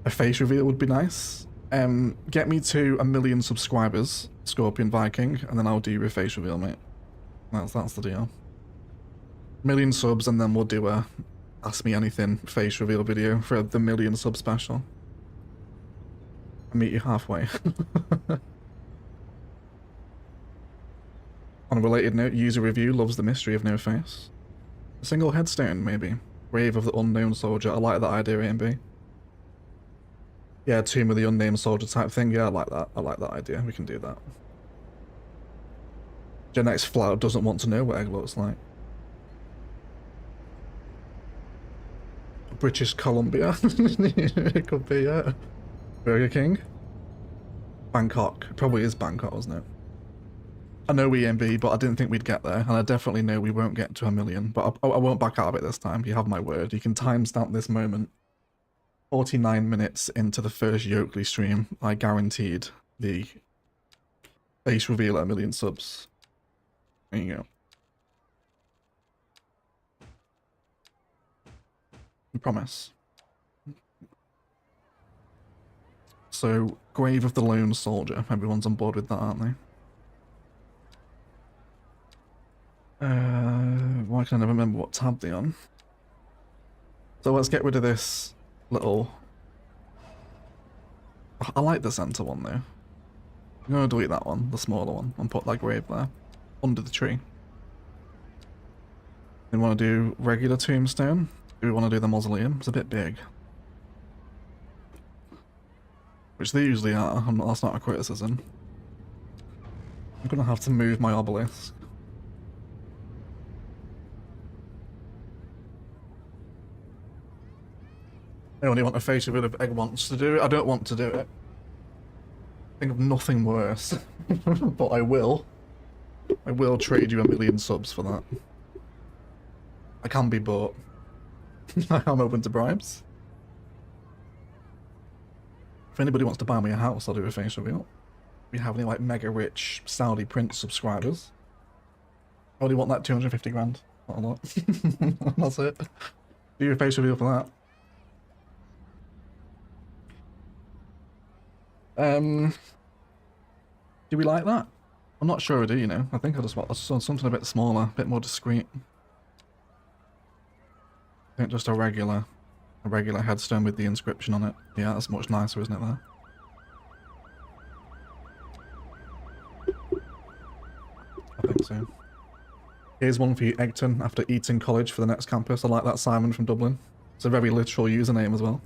A face reveal would be nice. Get me to 1 million subscribers, Scorpion Viking, and then I'll do your face reveal, mate. That's the deal. 1 million subs, and then we'll do a Ask Me Anything face reveal video for the 1 million sub special. I'll meet you halfway. On a related note, user review loves the mystery of no face. A single headstone, maybe. Grave of the Unknown Soldier. I like that idea, A and B. Yeah, Tomb of the Unnamed Soldier type thing. Yeah, I like that. I like that idea. We can do that. Gen X Flout doesn't want to know what egg looks like. British Columbia. It could be, yeah. Burger King. Bangkok. It probably is Bangkok, wasn't it? I know EMB, but I didn't think we'd get there, and I definitely know we won't get to 1 million, but I won't back out of it this time. You have my word. You can timestamp this moment. 49 minutes into the first Yoakley stream, I guaranteed the face reveal at 1 million subs. There you go. I promise. So, Grave of the Lone Soldier. Everyone's on board with that, aren't they? Why can I never remember what tab they're on? So let's get rid of this little... I like the center one though. I'm gonna delete that one, the smaller one, and put that grave there. Under the tree. We want to do regular tombstone. Do we want to do the mausoleum? It's a bit big. Which they usually are. That's not a criticism. I'm gonna have to move my obelisk. I only want a face reveal if Egg wants to do it. I don't want to do it. Think of nothing worse. But I will. I will trade you 1,000,000 subs for that. I can be bought. I'm open to bribes. If anybody wants to buy me a house, I'll do a face reveal. If you have any like mega rich Saudi Prince subscribers, I only want that 250 grand. Not a lot. That's it. Do your face reveal for that. Do we like that? I'm not sure I do, you know. I think I just want something a bit smaller, a bit more discreet. I think just a regular headstone with the inscription on it. Yeah, that's much nicer, isn't it, there? I think so. Here's one for you, Eggton, after Eaton College for the next campus. I like that, Simon from Dublin. It's a very literal username as well.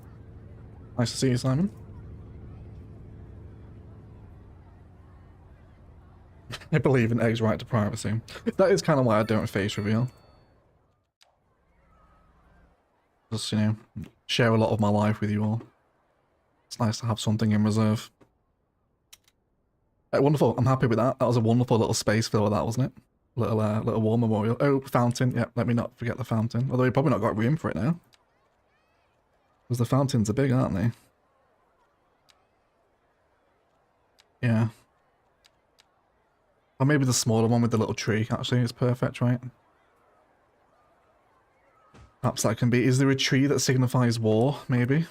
Nice to see you, Simon. I believe in Egg's right to privacy. That is kind of why I don't face reveal. Just, you know, share a lot of my life with you all. It's nice to have something in reserve. Wonderful, I'm happy with that. That was a wonderful little space filler, that, wasn't it? Little war memorial. Oh, fountain. Yeah, let me not forget the fountain. Although we've probably not got room for it now. Because the fountains are big, aren't they? Yeah. Or maybe the smaller one with the little tree, actually, is perfect, right? Perhaps that can be... Is there a tree that signifies war, maybe?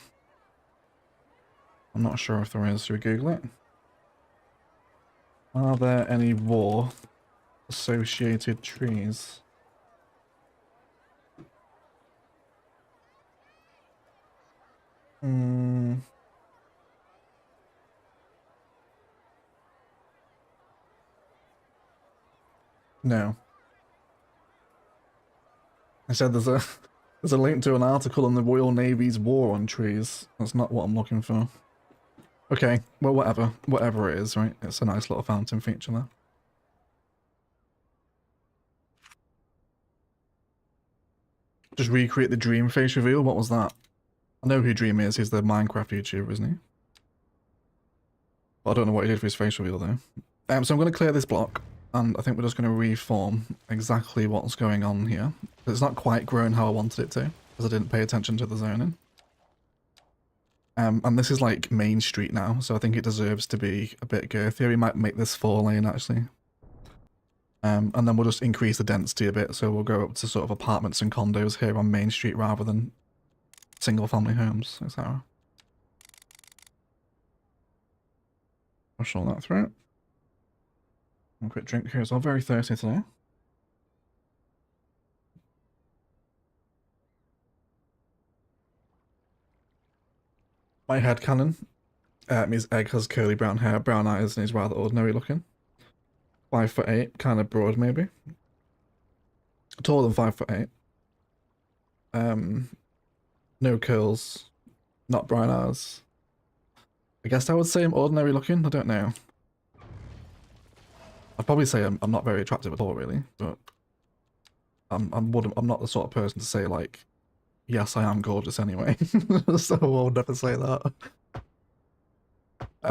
I'm not sure if there is. Should we Google it? Are there any war-associated trees? No. I said there's a link to an article on the Royal Navy's war on trees. That's not what I'm looking for. Okay, well, whatever it is, right? It's a nice little fountain feature there. Just recreate the Dream face reveal. What was that? I know who Dream is. He's the Minecraft YouTuber, isn't he? But I don't know what he did for his face reveal though. So I'm going to clear this block. And I think we're just going to reform exactly what's going on here. It's not quite grown how I wanted it to, because I didn't pay attention to the zoning. And this is like Main Street now, so I think it deserves to be a bit girthier. We might make this 4-lane actually. And then we'll just increase the density a bit, so we'll go up to sort of apartments and condos here on Main Street rather than single family homes, etc. Push all that through. A quick drink here as well. Very thirsty today. My headcanon means Egg has curly brown hair, brown eyes, and he's rather ordinary looking. 5'8", kind of broad maybe. Taller than 5'8". No curls, not brown eyes. I guess I would say I'm ordinary looking. I don't know. I'd probably say I'm not very attractive at all, really, but I'm not the sort of person to say like, yes, I am gorgeous anyway. So I'll never say that.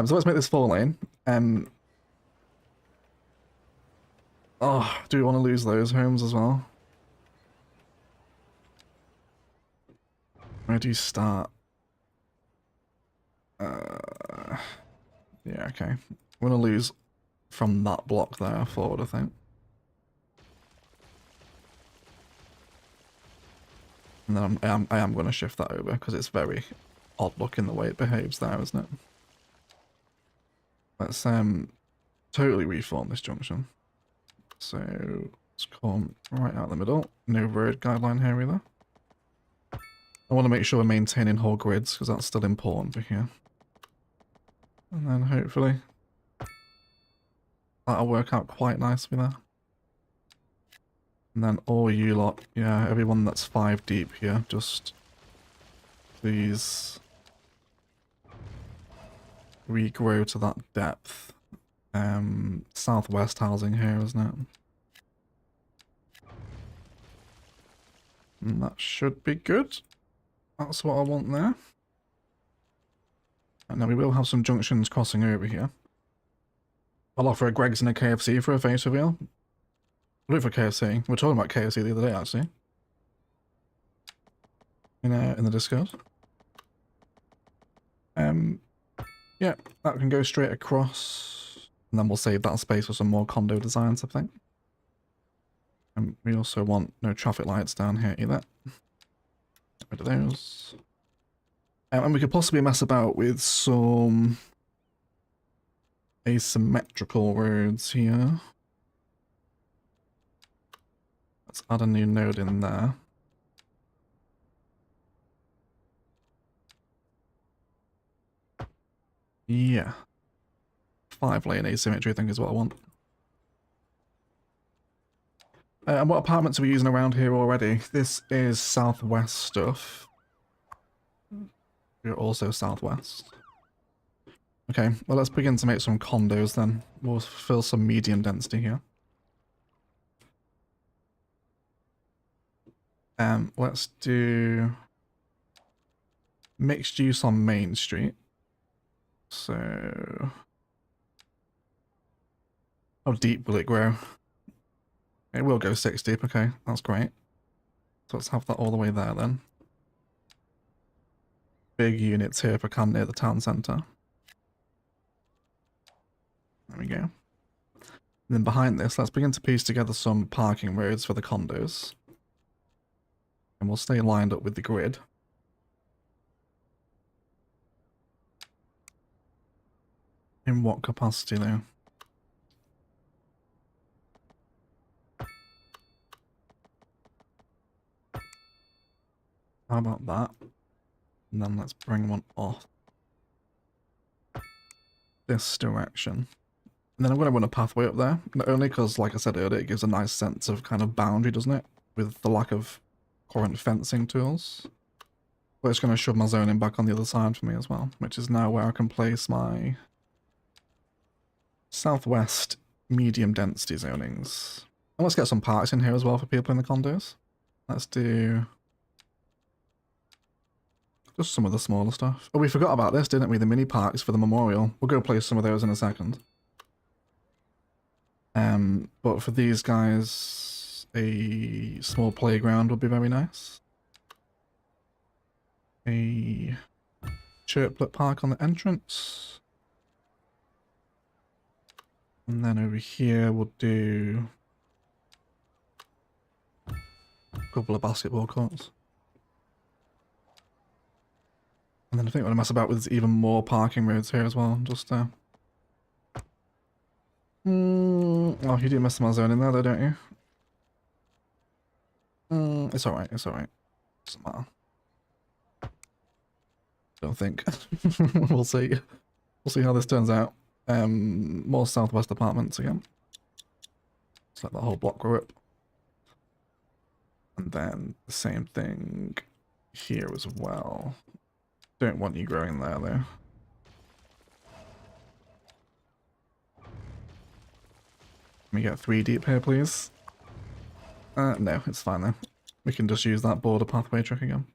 So let's make this 4-lane. Oh, do we want to lose those homes as well? Where do you start? Yeah, okay. We're gonna lose from that block there forward, I think. And then I am going to shift that over because it's very odd looking the way it behaves there, isn't it? Let's totally reform this junction. So let's come right out the middle. No road guideline here either. I want to make sure we're maintaining whole grids because that's still important for here. And then hopefully that'll work out quite nicely there. And then all you lot, yeah, everyone that's 5 deep here, just please regrow to that depth. Southwest housing here, isn't it? And that should be good. That's what I want there. And now we will have some junctions crossing over here. I'll offer a Greg's and a KFC for a face reveal. We'll do it for KFC. We were talking about KFC the other day, actually. In the Discord. Yeah, that can go straight across. And then we'll save that space for some more condo designs, I think. And we also want no traffic lights down here either. Get rid of those. And we could possibly mess about with some asymmetrical roads here. Let's add a new node in there. Yeah. 5-lane asymmetry, I think, is what I want. And what apartments are we using around here already? This is southwest stuff. You're also southwest. Okay, well, let's begin to make some condos then. We'll fill some medium density here. Let's do mixed use on Main Street. So, how deep will it grow? It will go 6 deep, okay, that's great. So let's have that all the way there then. Big units here for camp near the town centre. There we go. And then behind this, let's begin to piece together some parking roads for the condos. And we'll stay lined up with the grid. In what capacity though? How about that? And then let's bring one off this direction. And then I'm going to run a pathway up there. Not only because, like I said earlier, it gives a nice sense of kind of boundary, doesn't it? With the lack of current fencing tools. But it's going to shove my zoning back on the other side for me as well. Which is now where I can place my southwest medium density zonings. And let's get some parks in here as well for people in the condos. Let's do just some of the smaller stuff. Oh, we forgot about this, didn't we? The mini parks for the memorial. We'll go place some of those in a second. But for these guys, a small playground would be very nice. A chirplet park on the entrance. And then over here we'll do a couple of basketball courts. And then I think what I mess about with is even more parking roads here as well. Just oh, you do mess my zone in there though, don't you? It's alright, it's alright. Doesn't matter. Don't think. We'll see. We'll see how this turns out. More southwest apartments again. Let's let that whole block grow up. And then the same thing here as well. Don't want you growing there though. Let me get 3 deep here, please. No, it's fine though. We can just use that border pathway trick again.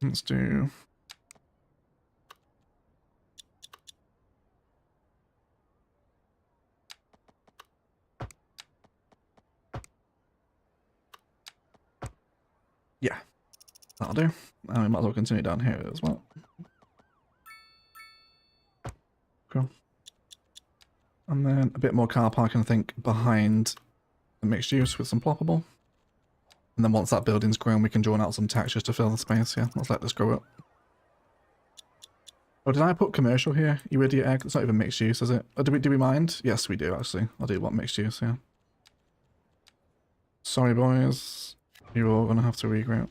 Let's do... yeah, that'll do. And we might as well continue down here as well. Cool. And then a bit more car parking, I think, behind the mixed use with some ploppable. And then once that building's grown, we can draw out some textures to fill the space. Yeah, let's let this grow up. Oh, did I put commercial here? You idiot egg. It's not even mixed use, is it? Oh, do we mind? Yes, we do, actually. I do want mixed use, yeah. Sorry, boys. You're all going to have to regrow.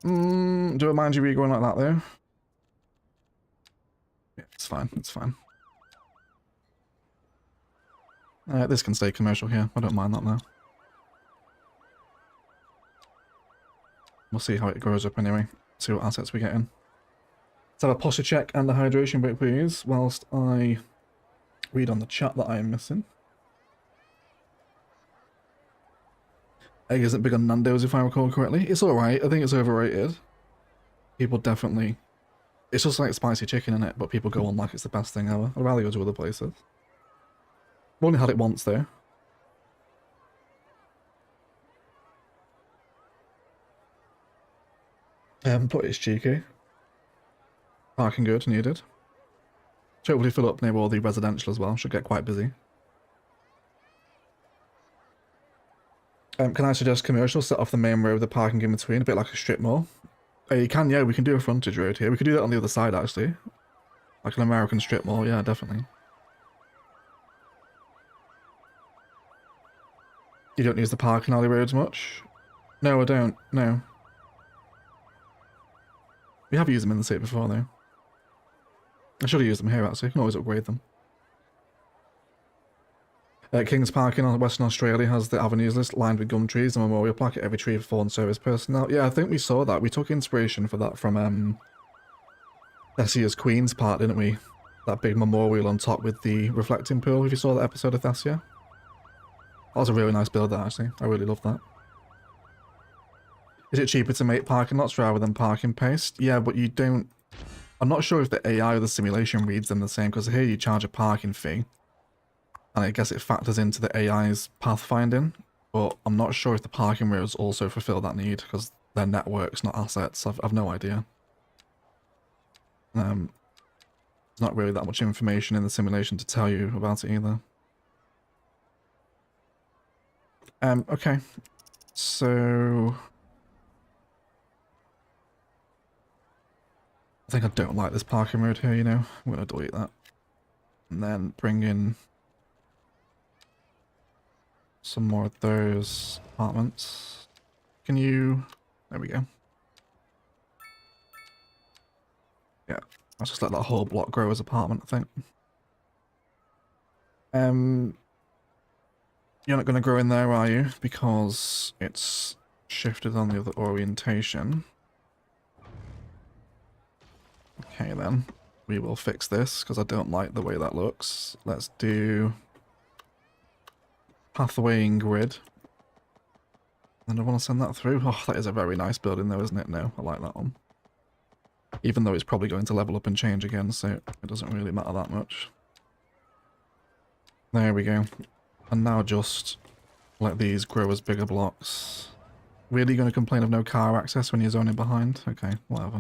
Do I mind you regrowing like that, though? Yeah, it's fine. It's fine. This can stay commercial here. I don't mind that now. We'll see how it grows up anyway. See what assets we get in. Let's have a posture check and a hydration break, please, whilst I read on the chat that I am missing. Egg isn't big on Nando's, if I recall correctly. It's alright. I think it's overrated. People definitely... It's just like spicy chicken in it, but people go on like it's the best thing ever. I'd rather go to other places. I've only had it once, though. But it's cheeky. Parking good, needed. Should hopefully fill up near all the residential as well. Should get quite busy. Can I suggest commercial? Set off the main road with the parking in between, a bit like a strip mall. You can, yeah, we can do a frontage road here. We could do that on the other side, actually. Like an American strip mall, yeah, definitely. You don't use the parking alley roads much? No, I don't, no. We have used them in the city before, though. I should have used them here, actually. You can always upgrade them. King's Parking on Western Australia has the avenues list lined with gum trees and memorial plaque at every tree for fallen service personnel. Yeah, I think we saw that. We took inspiration for that from Thessia's Queen's part, didn't we? That big memorial on top with the reflecting pool, if you saw that episode of Thessia. That was a really nice build, that, actually. I really love that. Is it cheaper to make parking lots rather than parking paste? Yeah, but you don't... I'm not sure if the AI or the simulation reads them the same, because here you charge a parking fee. And I guess it factors into the AI's pathfinding, but I'm not sure if the parking roads also fulfill that need, because they're networks, not assets. I've no idea. There's not really that much information in the simulation to tell you about it either. Okay. So... I think I don't like this parking road here, you know. I'm going to delete that. And then bring in... some more of those apartments. Can you... There we go. Yeah, I'll just let that whole block grow as apartment, I think. You're not going to grow in there, are you? Because it's shifted on the other orientation. Okay then, we will fix this because I don't like the way that looks. Let's do... pathway and grid. And I want to send that through. Oh, that is a very nice building though, isn't it? No, I like that one. Even though it's probably going to level up and change again, so it doesn't really matter that much. There we go. And now just let these grow as bigger blocks. Really going to complain of no car access when you're zoning behind? Okay, whatever.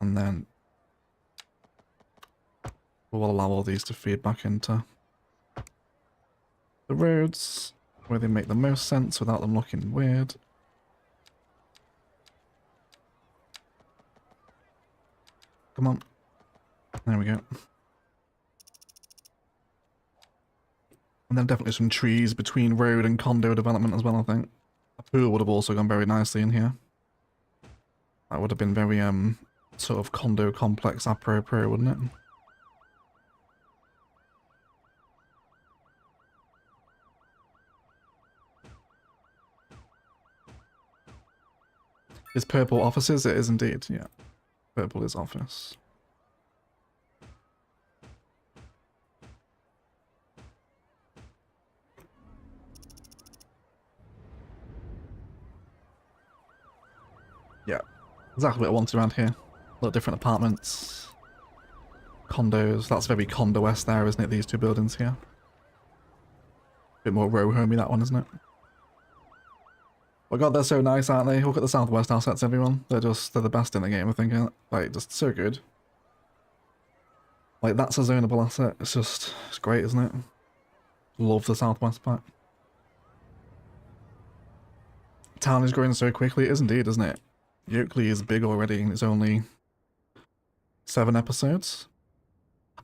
And then we'll allow all these to feed back into the roads where they make the most sense without them looking weird. Come on. There we go. And then definitely some trees between road and condo development as well, I think. A pool would have also gone very nicely in here. That would have been very, sort of condo complex apropos, wouldn't it? Is purple offices? It is indeed, yeah. Purple is office. Yeah, exactly what I wanted around here. A lot different apartments, condos. That's very condo-esque there, isn't it? These two buildings here. Bit more row homey, that one, isn't it? Oh god, they're so nice, aren't they? Look at the Southwest assets, everyone. They're the best in the game, I think. Like, just so good. Like, that's a zonable asset. It's great, isn't it? Love the Southwest pack. Town is growing so quickly. It is indeed, isn't it? Yoakley is big already, and it's only 7 episodes.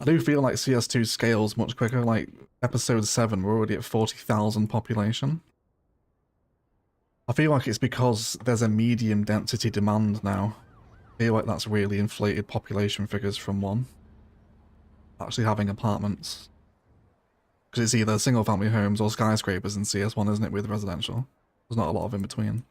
I do feel like CS2 scales much quicker. Like, episode 7, we're already at 40,000 population. I feel like it's because there's a medium density demand now. I feel like that's really inflated population figures from 1. Actually having apartments. Because it's either single family homes or skyscrapers in CS1, isn't it, with residential? There's not a lot of in between.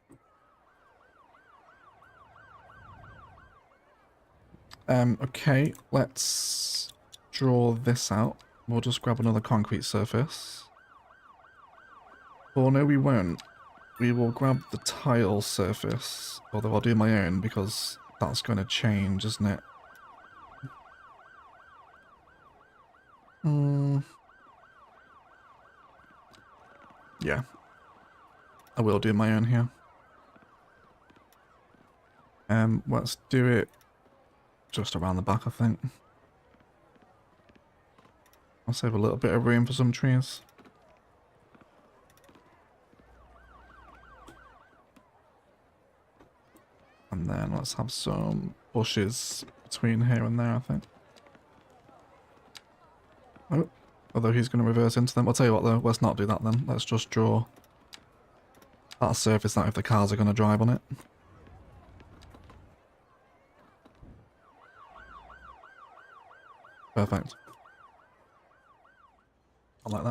Okay, let's draw this out. We'll just grab another concrete surface. Oh no, we won't. We will grab the tile surface, although I'll do my own because that's going to change, isn't it? Yeah. I will do my own here. Let's do it just around the back, I think. I'll save a little bit of room for some trees. And then let's have some bushes between here and there, I think. Oh, although he's going to reverse into them. I'll tell you what though, let's not do that then. Let's just draw that surface out if the cars are going to drive on it. Perfect. I like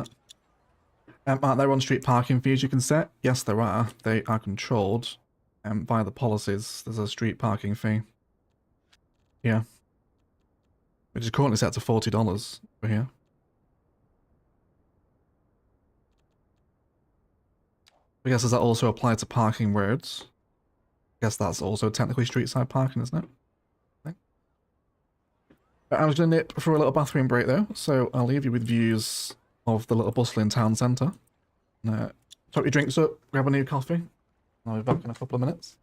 that. Are there on-street parking fees you can set? Yes, there are. They are controlled by the policies. There's a street parking fee. Yeah. Which is currently set to $40 for here. I guess does that also apply to parking roads? I guess that's also technically street side parking, isn't it? I was going to nip for a little bathroom break though, so I'll leave you with views of the little bustling town centre. Top your drinks up, grab a new coffee. I'll be back in a couple of minutes.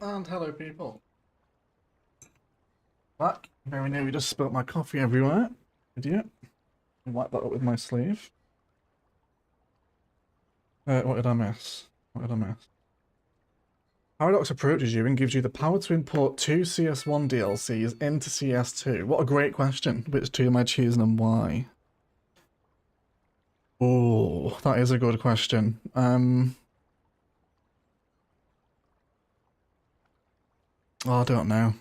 And hello people. Back. Very nearly just spilt my coffee everywhere. Idiot. I'll wipe that up with my sleeve. What did I miss? What did I miss? Paradox approaches you and gives you the power to import 2 CS1 DLCs into CS2. What a great question. Which two am I choosing and why? Oh, that is a good question. I don't know.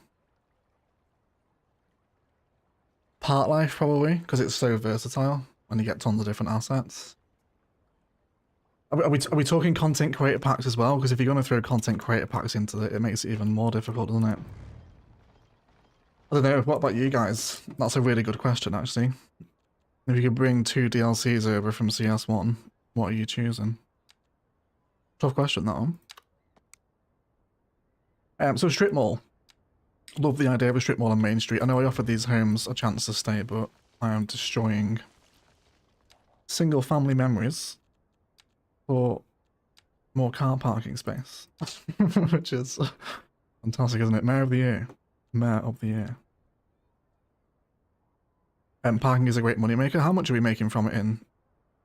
Part Life, probably, because it's so versatile and you get tons of different assets. Are we talking content creator packs as well? Because if you're going to throw content creator packs into it, it makes it even more difficult, doesn't it? I don't know. What about you guys? That's a really good question, actually. If you could bring 2 DLCs over from CS1, what are you choosing? Tough question, that one. So Strip Mall. Love the idea of a strip mall on Main Street. I know I offered these homes a chance to stay, but I am destroying single family memories for more car parking space. Which is fantastic, isn't it? Mayor of the Year. Mayor of the Year. Parking is a great moneymaker. How much are we making from it in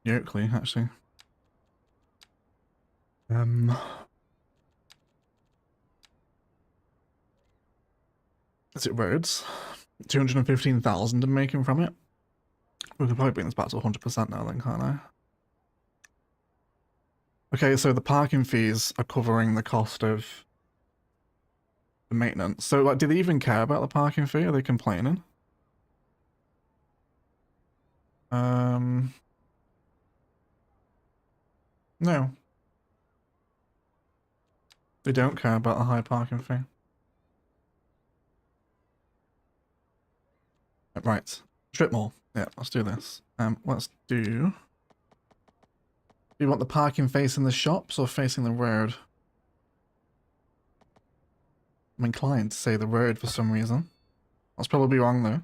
Yoakley, actually? Is it roads? 215,000 I'm making from it. We could probably bring this back to 100% now then, can't I? Okay, so the parking fees are covering the cost of the maintenance. So, like, do they even care about the parking fee? Are they complaining? No. They don't care about a high parking fee. Right. Strip mall. Yeah, let's do this. Let's do... Do you want the parking facing the shops or facing the road? I'm inclined to say the road for some reason. That's probably wrong though.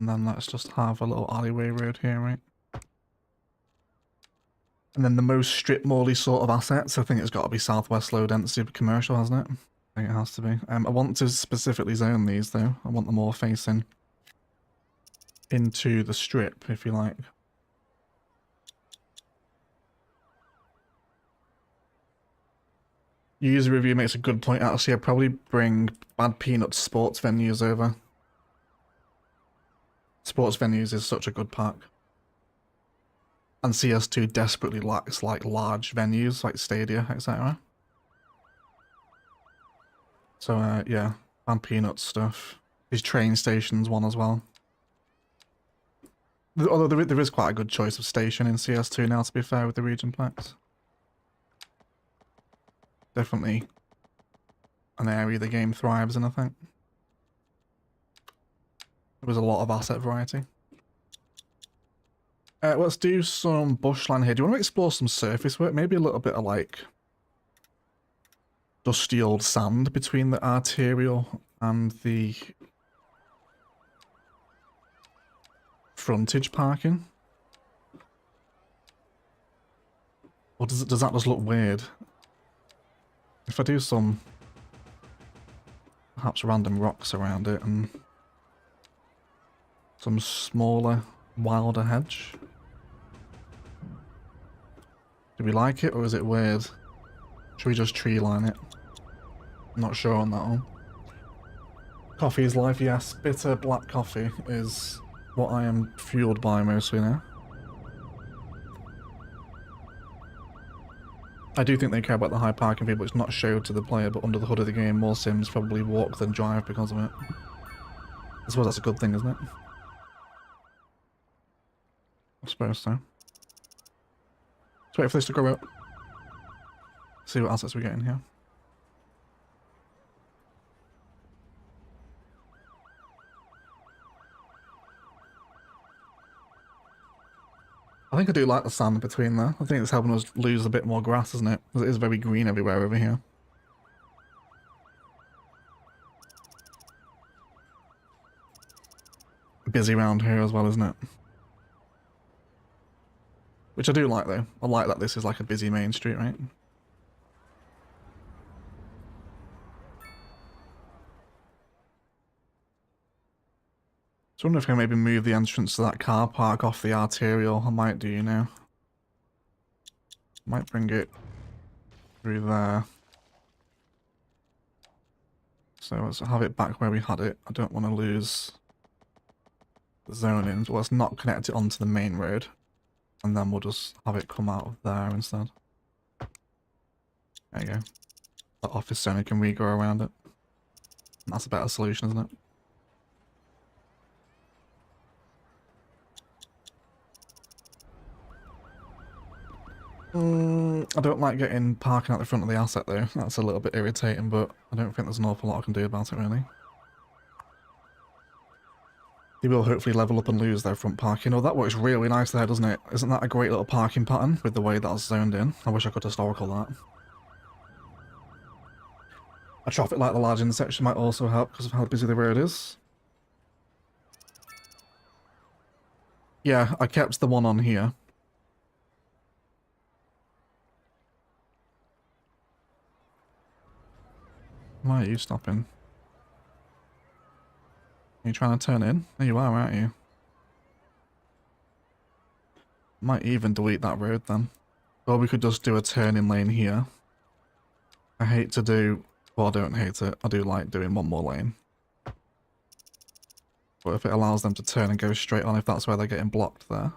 And then let's just have a little alleyway road here, right? And then the most strip mall-y sort of assets, I think it's got to be Southwest Low Density Commercial, hasn't it? I think it has to be. I want to specifically zone these though. I want them all facing into the strip, if you like. User review makes a good point. Actually, I'd probably bring Bad Peanut sports venues over. Sports venues is such a good pack. And CS2 desperately lacks like large venues like Stadia, etc. So yeah, Bad Peanut stuff. These train stations one as well. Although there is quite a good choice of station in CS2 now, to be fair, with the region packs. Definitely an area the game thrives in, I think. There was a lot of asset variety. Let's do some bushland here. Do you want to explore some surface work? Maybe a little bit of like dusty old sand between the arterial and the frontage parking. Or does that just look weird? If I do some perhaps random rocks around it and some smaller, wilder hedge. Do we like it or is it weird? Should we just tree line it? I'm not sure on that one. Coffee is life, yes. Bitter black coffee is what I am fueled by mostly now. I do think they care about the high parking fee, but it's not showed to the player, but under the hood of the game, more Sims probably walk than drive because of it. I suppose that's a good thing, isn't it? I suppose so. Let's wait for this to grow up. See what assets we get in here. I think I do like the sand between there. I think it's helping us lose a bit more grass, isn't it? Because it is very green everywhere over here. Busy around here as well, isn't it? Which I do like though. I like that this is like a busy main street, right? So I wonder if I can maybe move the entrance to that car park off the arterial. I might do, you know. Might bring it through there. So let's have it back where we had it. I don't want to lose the zoning. So let's not connect it onto the main road. And then we'll just have it come out of there instead. There you go. The office zone can re-go around it. That's a better solution, isn't it? I don't like getting parking at the front of the asset though. That's a little bit irritating, but I don't think there's an awful lot I can do about it really. They will hopefully level up and lose their front parking. Oh, that works really nice there, doesn't it? Isn't that a great little parking pattern with the way that's zoned in? I wish I could historical that. A traffic light at the large intersection might also help because of how busy the road is. Yeah, I kept the one on here. Why are you stopping? Are you trying to turn in? There you are, aren't you? Might even delete that road then. Or we could just do a turning lane here. I hate to do... Well, I don't hate it. I do like doing one more lane. But if it allows them to turn and go straight on, if that's where they're getting blocked there.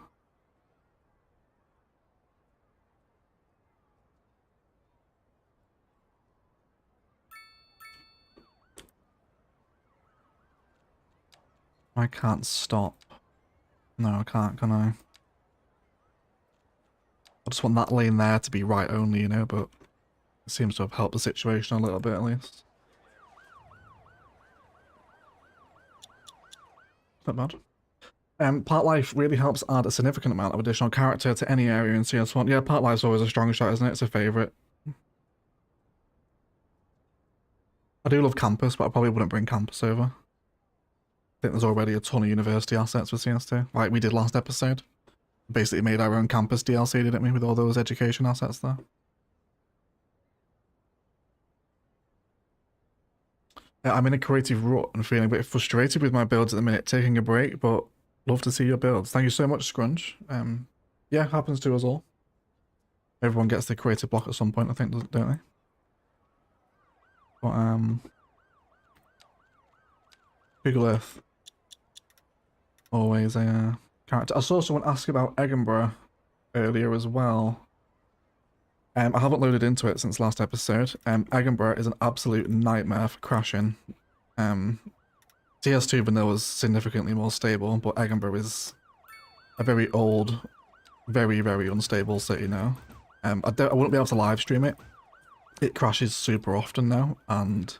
I can't stop. No, I can't, can I? I just want that lane there to be right only, you know, but it seems to have helped the situation a little bit at least. Not bad. Part life really helps add a significant amount of additional character to any area in CS1. Yeah, part life's always a strong shot, isn't it? It's a favourite. I do love campus, but I probably wouldn't bring campus over. I think there's already a ton of university assets with CS2, like we did last episode. Basically made our own campus DLC, didn't we, with all those education assets there. I'm in a creative rut and feeling a bit frustrated with my builds at the minute, taking a break, but love to see your builds. Thank you so much, Scrunch. Yeah, happens to us all. Everyone gets the creative block at some point, I think, don't they? But, Google Earth. Always a character. I saw someone ask about Edinburgh earlier as well. I haven't loaded into it since last episode. Edinburgh is an absolute nightmare for crashing. CS2 vanilla is significantly more stable, but Edinburgh is a very old, very, very unstable city now. I wouldn't be able to live stream it. It crashes super often now, and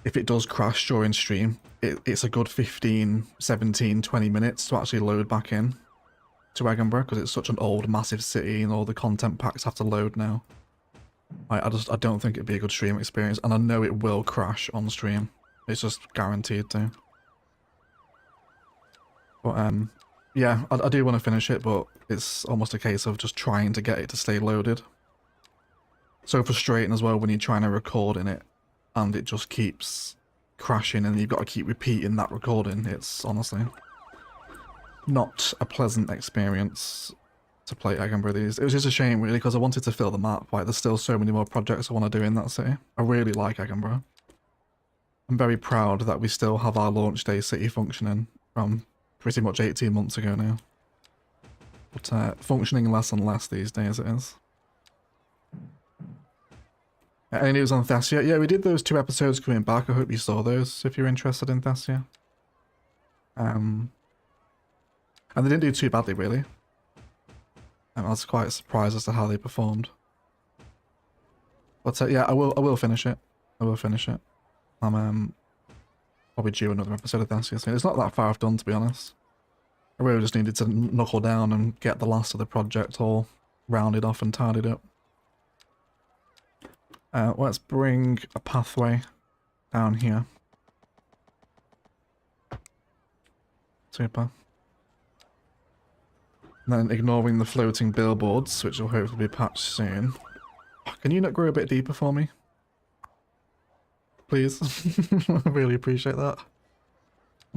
if it does crash during stream, it's a good 15, 17, 20 minutes to actually load back in to Edinburgh, because it's such an old, massive city and all the content packs have to load now. I don't think it'd be a good stream experience, and I know it will crash on stream. It's just guaranteed to. But yeah, I do want to finish it, but it's almost a case of just trying to get it to stay loaded. So frustrating as well when you're trying to record in it, and it just keeps crashing, and you've got to keep repeating that recording. It's honestly not a pleasant experience to play Edinburgh these. It was just a shame really, because I wanted to fill the map. Like, there's still so many more projects I want to do in that city. I really like Edinburgh. I'm very proud that we still have our launch day city functioning from pretty much 18 months ago now. But functioning less and less these days it is. Any news on Thessia? Yeah, we did those 2 episodes coming back. I hope you saw those if you're interested in Thessia. And they didn't do too badly, really. I was quite surprised as to how they performed. But yeah, I will finish it. I will finish it. I'm probably due another episode of Thessia soon. It's not that far I've done, to be honest. I really just needed to knuckle down and get the last of the project all rounded off and tidied up. Let's bring a pathway down here. Super. And then ignoring the floating billboards, which will hopefully be patched soon. Can you not grow a bit deeper for me? Please? I really appreciate that.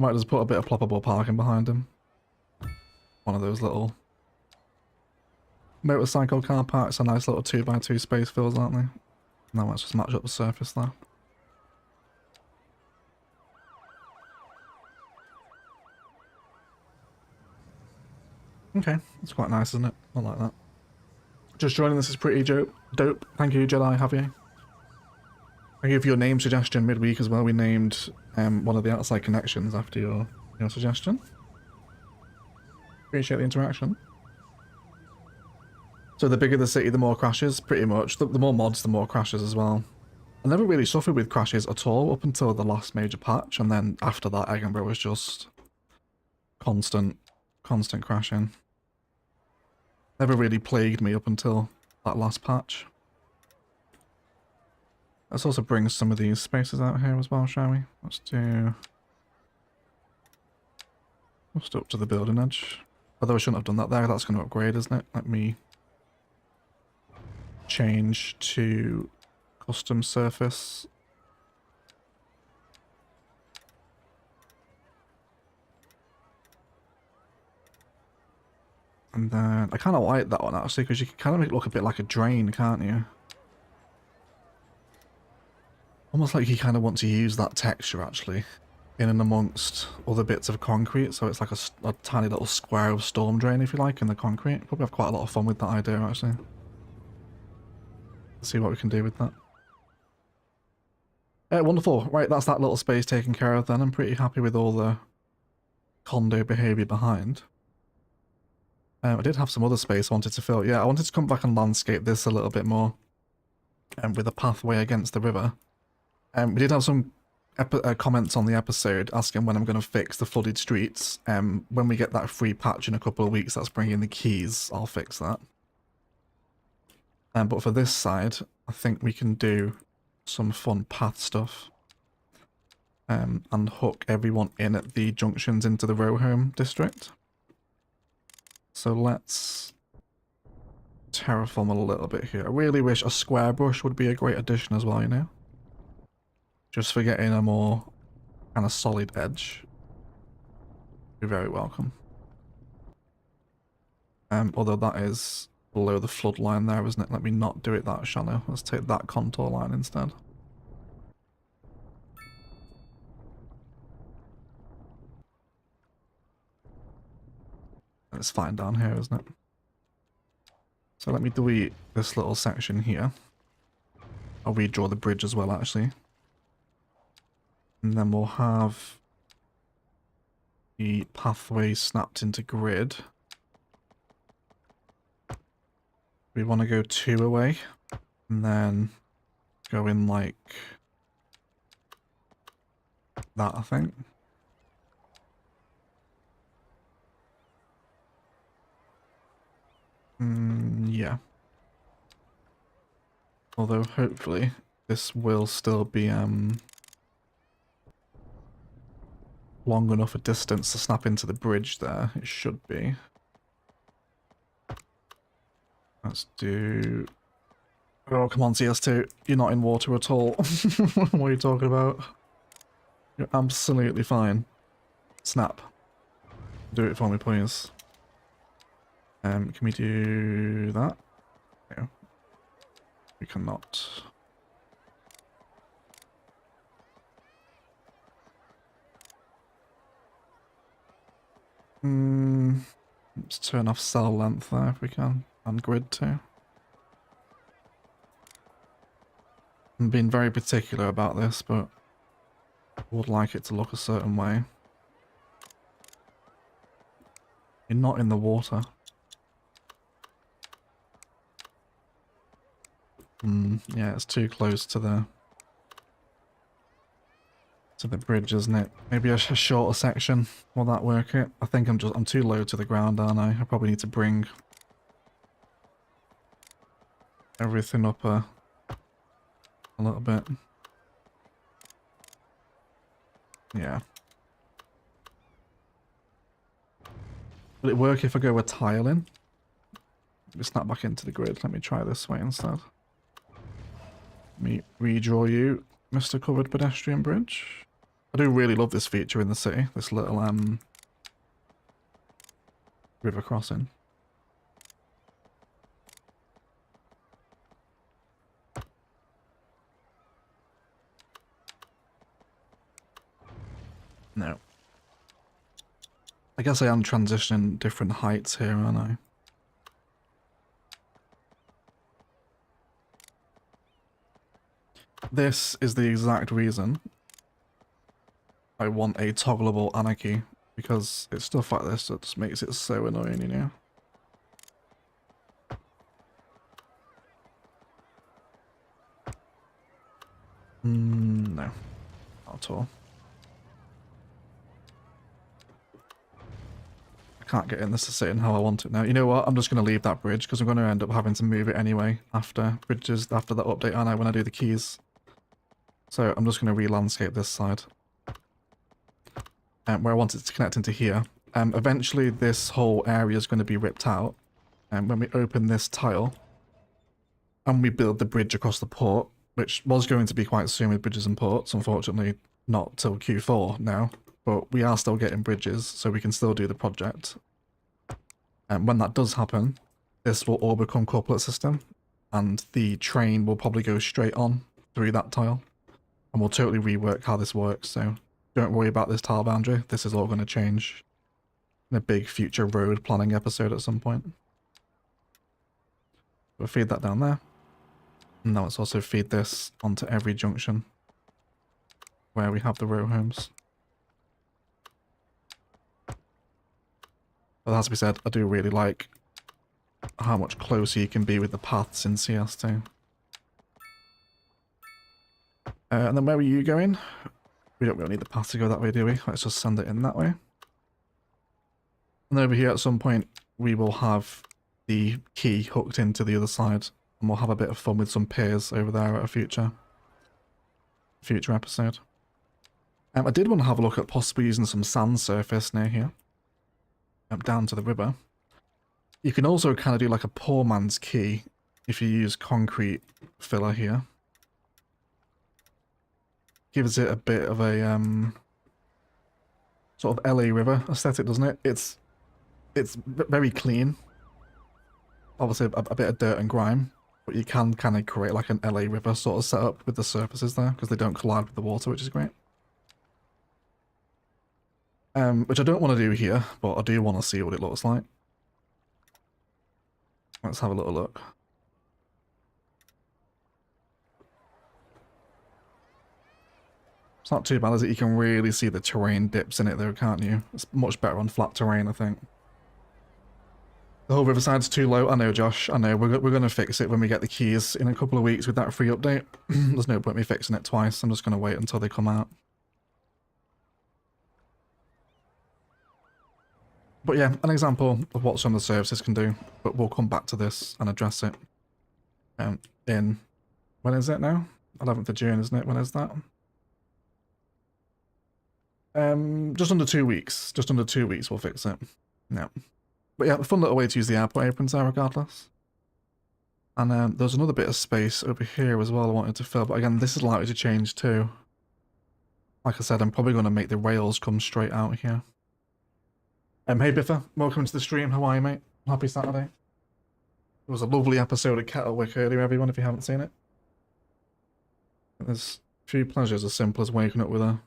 Might just put a bit of ploppable parking behind him. One of those little motorcycle car parks, a nice little 2x2 space fills, aren't they? Now let's just match up the surface there. Okay, that's quite nice, isn't it? I like that. Just joining, this is pretty dope. Thank you, Jedi, have you? I gave you a name suggestion midweek as well. We named one of the outside connections after your suggestion. Appreciate the interaction. So the bigger the city, the more crashes, pretty much. The more mods, the more crashes as well. I never really suffered with crashes at all up until the last major patch, and then after that, Edinburgh was just constant crashing. Never really plagued me up until that last patch. Let's also bring some of these spaces out here as well, shall we? Let's do... just up to the building edge. Although I shouldn't have done that there, that's going to upgrade, isn't it? Let me change to custom surface. And then, I kind of like that one actually, because you can kind of make it look a bit like a drain, can't you? Almost like you kind of want to use that texture actually, in and amongst other bits of concrete, so it's like a tiny little square of storm drain, if you like, in the concrete. Probably have quite a lot of fun with that idea actually. Let's see what we can do with that. Wonderful. Right, that's that little space taken care of then. I'm pretty happy with all the condo behaviour behind. I did have some other space I wanted to fill. Yeah, I wanted to come back and landscape this a little bit more with a pathway against the river. We did have some comments on the episode asking when I'm going to fix the flooded streets. When we get that free patch in a couple of weeks that's bringing the keys, I'll fix that. But for this side, I think we can do some fun path stuff. And hook everyone in at the junctions into the row home district. So let's terraform a little bit here. I really wish a square brush would be a great addition as well, you know? Just for getting a more kind of solid edge. You're very welcome. Although that is below the flood line there, isn't it? Let me not do it that shallow. Let's take that contour line instead. It's fine down here, isn't it? So let me delete this little section here. I'll redraw the bridge as well, actually. And then we'll have the pathway snapped into grid. We want to go 2 away, and then go in like that, I think. Yeah. Although hopefully this will still be long enough a distance to snap into the bridge there. It should be. Let's do... oh, come on, CS2. You're not in water at all. What are you talking about? You're absolutely fine. Snap. Do it for me, please. Can we do that? No. We cannot. Let's turn off cell length there if we can, and grid too. I'm being very particular about this, but I would like it to look a certain way. You're not in the water. Yeah, it's too close to the bridge, isn't it? Maybe a shorter section. Will that work it? I think I'm too low to the ground, aren't I? I probably need to bring everything up a little bit. Yeah. Will it work if I go with tiling? Snap back into the grid. Let me try this way instead. Let me redraw you, Mr. Covered Pedestrian Bridge. I do really love this feature in the city, this little river crossing. No. I guess I am transitioning different heights here, aren't I? This is the exact reason I want a toggleable anarchy, because it's stuff like this that just makes it so annoying, you know? No, not at all. I can't get in this to sit in how I want it now. You know what? I'm just going to leave that bridge because I'm going to end up having to move it anyway after bridges, after that update, aren't I, when I do the keys. So I'm just going to re-landscape this side. Where I want it to connect into here. Eventually this whole area is going to be ripped out. And when we open this tile and we build the bridge across the port, which was going to be quite soon with bridges and ports, unfortunately not till Q4 now. But we are still getting bridges, so we can still do the project. And when that does happen, this will all become couplet system, and the train will probably go straight on through that tile. And we'll totally rework how this works, so don't worry about this tile boundary. This is all going to change in a big future road planning episode at some point. We'll feed that down there. And now let's also feed this onto every junction where we have the row homes. But that has to be said, I do really like how much closer you can be with the paths in CS2. And then where are you going? We don't really need the path to go that way, do we? Let's just send it in that way. And over here at some point, we will have the key hooked into the other side. And we'll have a bit of fun with some piers over there at a future episode. I did want to have a look at possibly using some sand surface near here. Down to the river. You can also kind of do like a poor man's key if you use concrete filler here. Gives it a bit of a sort of LA River aesthetic, doesn't it? It's very clean. Obviously a bit of dirt and grime, but you can kind of create like an LA River sort of setup with the surfaces there because they don't collide with the water, which is great. Which I don't want to do here, but I do want to see what it looks like. Let's have a little look. It's not too bad, is it? You can really see the terrain dips in it though, can't you? It's much better on flat terrain, I think. The whole riverside's too low. I know, Josh. I know. We're going to fix it when we get the keys in a couple of weeks with that free update. There's no point me fixing it twice. I'm just going to wait until they come out. But yeah, an example of what some of the services can do, but we'll come back to this and address it in, when is it now? 11th of June, isn't it? When is that? Just under 2 weeks. Just under 2 weeks we'll fix it. Yeah. But yeah, a fun little way to use the airport aprons there regardless. And there's another bit of space over here as well I wanted to fill, but again, this is likely to change too. Like I said, I'm probably going to make the rails come straight out here. Hey Biffa, welcome to the stream. How are you, mate? Happy Saturday. It was a lovely episode of Kettlewick earlier, everyone, if you haven't seen it. There's a few pleasures as simple as waking up with an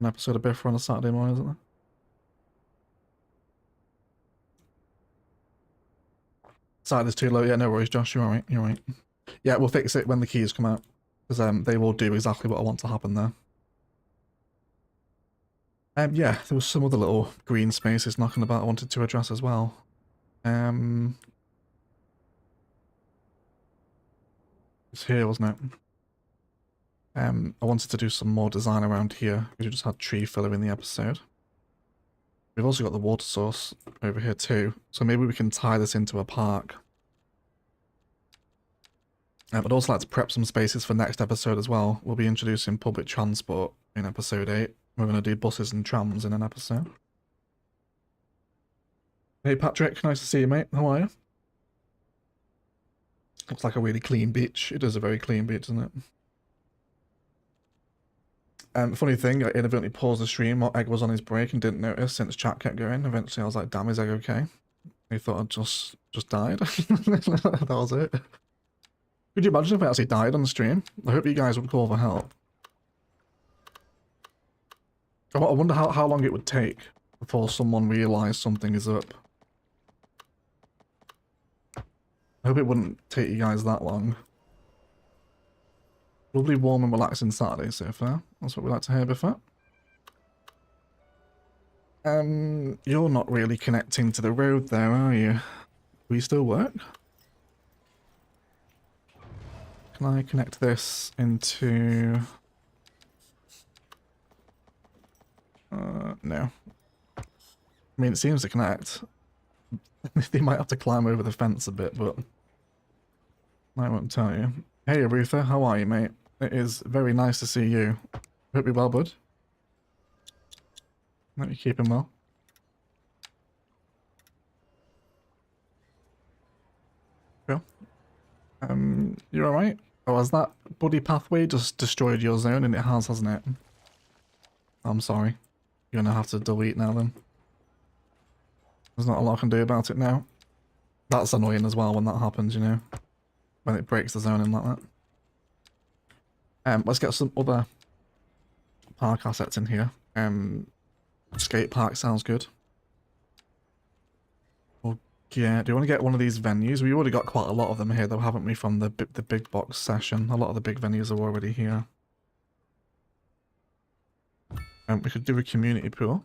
episode of Biffa on a Saturday morning, isn't there? Side is too low. Yeah, no worries, Josh. You're alright. You're alright. Yeah, we'll fix it when the keys come out. Because they will do exactly what I want to happen there. Yeah, there was some other little green spaces knocking about I wanted to address as well. It's here, wasn't it? I wanted to do some more design around here. We just had tree filler in the episode. We've also got the water source over here too, so maybe we can tie this into a park. I'd also like to prep some spaces for next episode as well. We'll be introducing public transport in episode 8. We're going to do buses and trams in an episode. Hey Patrick, nice to see you, mate. How are you? Looks like a really clean beach. It is a very clean beach, isn't it? Funny thing, I inadvertently paused the stream while Egg was on his break and didn't notice since chat kept going. Eventually I was like, damn, is Egg okay? He thought I'd just died. That was it. Could you imagine if I actually died on the stream? I hope you guys would call for help. I wonder how long it would take before someone realised something is up. I hope it wouldn't take you guys that long. Lovely, warm and relaxing Saturday so far. That's what we like to hear before. You're not really connecting to the road there, are you? Will you still work? Can I connect this into... no. I mean, it seems to connect. They might have to climb over the fence a bit, but I won't tell you. Hey, Aretha, how are you, mate? It is very nice to see you. Hope you're well, bud. Hope you're keeping well. Cool. You're alright? Oh, has that buddy pathway just destroyed your zone? And it has, hasn't it? I'm sorry. You're gonna have to delete now then. There's not a lot I can do about it now. That's annoying as well when that happens, you know. When it breaks the zoning like that. Let's get some other park assets in here. Skate park sounds good. Well, yeah, do you want to get one of these venues? We already got quite a lot of them here though, haven't we, from the big box session? A lot of the big venues are already here. We could do a community pool.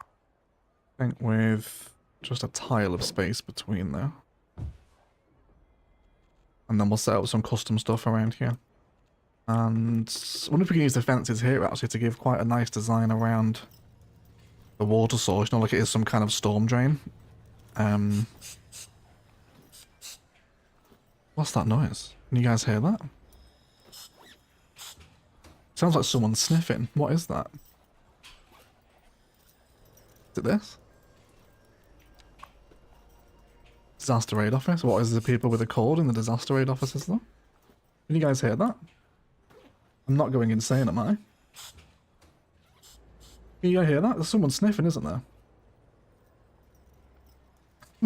I think with just a tile of space between there. And then we'll set up some custom stuff around here. And I wonder if we can use the fences here actually to give quite a nice design around the water source. You know, like it is some kind of storm drain. What's that noise? Can you guys hear that? Sounds like someone sniffing. What is that? Is it this? Disaster aid office? What is the people with a cold in the disaster aid offices though? Can you guys hear that? I'm not going insane, am I? Can you hear that? There's someone sniffing, isn't there?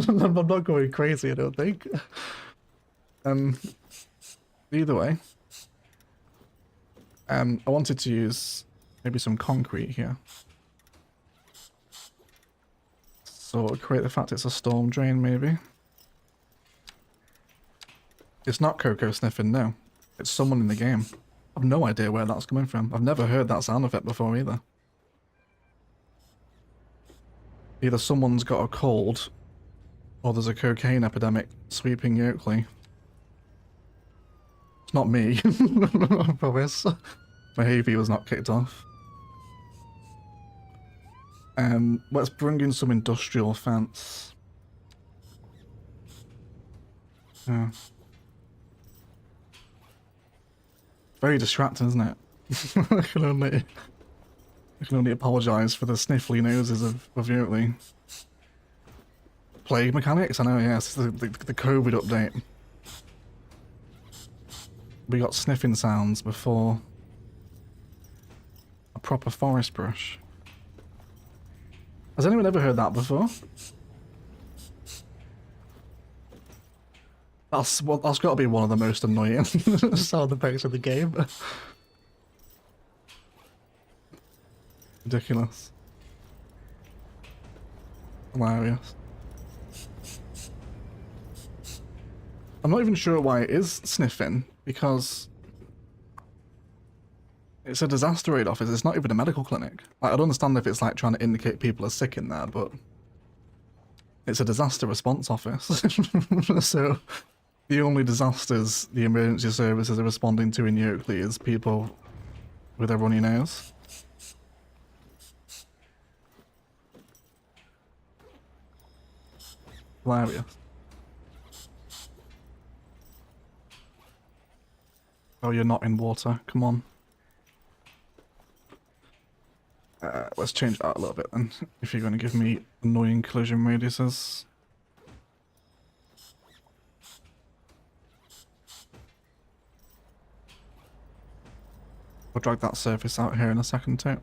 I'm not going crazy, I don't think. Either way. I wanted to use maybe some concrete here. So create the fact it's a storm drain, maybe. It's not Coco sniffing, no. It's someone in the game. I've no idea where that's coming from. I've never heard that sound effect before either. Either someone's got a cold, or there's a cocaine epidemic sweeping Yoakley. It's not me, I promise. My hay fever's not kicked off. Let's bring in some industrial fence. Yeah. Very distracting, isn't it? I can only apologise for the sniffly noses of Yoakley. Plague mechanics? I know, yes, the COVID update. We got sniffing sounds before a proper forest brush. Has anyone ever heard that before? That's got to be one of the most annoying sound effects of the game. Ridiculous. Hilarious. I'm not even sure why it is sniffing, because it's a disaster aid office, it's not even a medical clinic. Like, I don't understand if it's like trying to indicate people are sick in there, but it's a disaster response office. So the only disasters the emergency services are responding to in Yoakley is people with a runny nose. Hilarious. Oh, you're not in water. Come on. Let's change that a little bit then, if you're going to give me annoying collision radiuses. I'll drag that surface out here in a second too.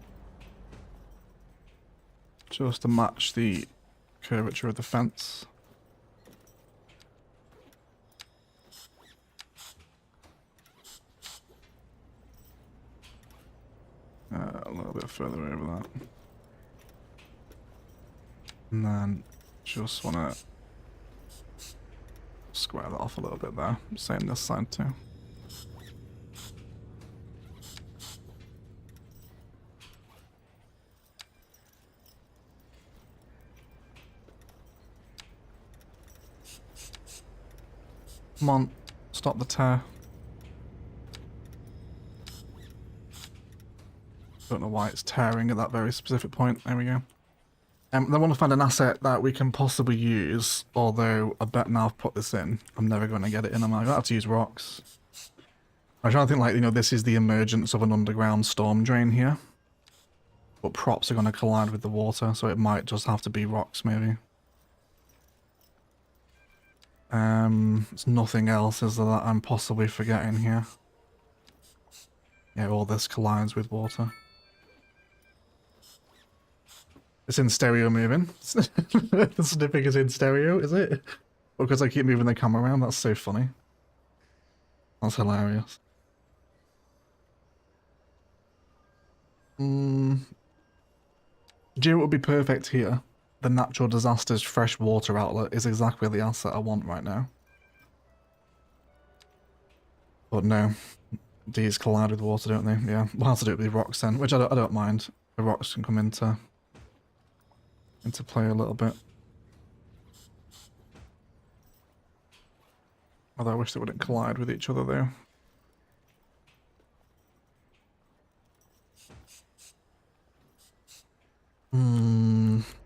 Just to match the curvature of the fence. A little bit further over that. And then just want to square that off a little bit there. Same this side too. Come on, stop the tear. Don't know why it's tearing at that very specific point. There we go. They want to find an asset that we can possibly use, although I bet now I've put this in, I'm never going to get it in. I'm going to have to use rocks. I'm trying to think like, you know, this is the emergence of an underground storm drain here. But props are going to collide with the water, so it might just have to be rocks maybe. There's nothing else, is there, that I'm possibly forgetting here? Yeah, all this collides with water. It's in stereo moving. The snipping is in stereo, is it? Because I keep moving the camera around, that's so funny. That's hilarious. Do you know what would be perfect here? The natural disasters fresh water outlet is exactly the asset I want right now. But no. These collide with water, don't they? Yeah, we'll have to do it with rocks then, which I don't mind. The rocks can come into play a little bit. Although I wish they wouldn't collide with each other though.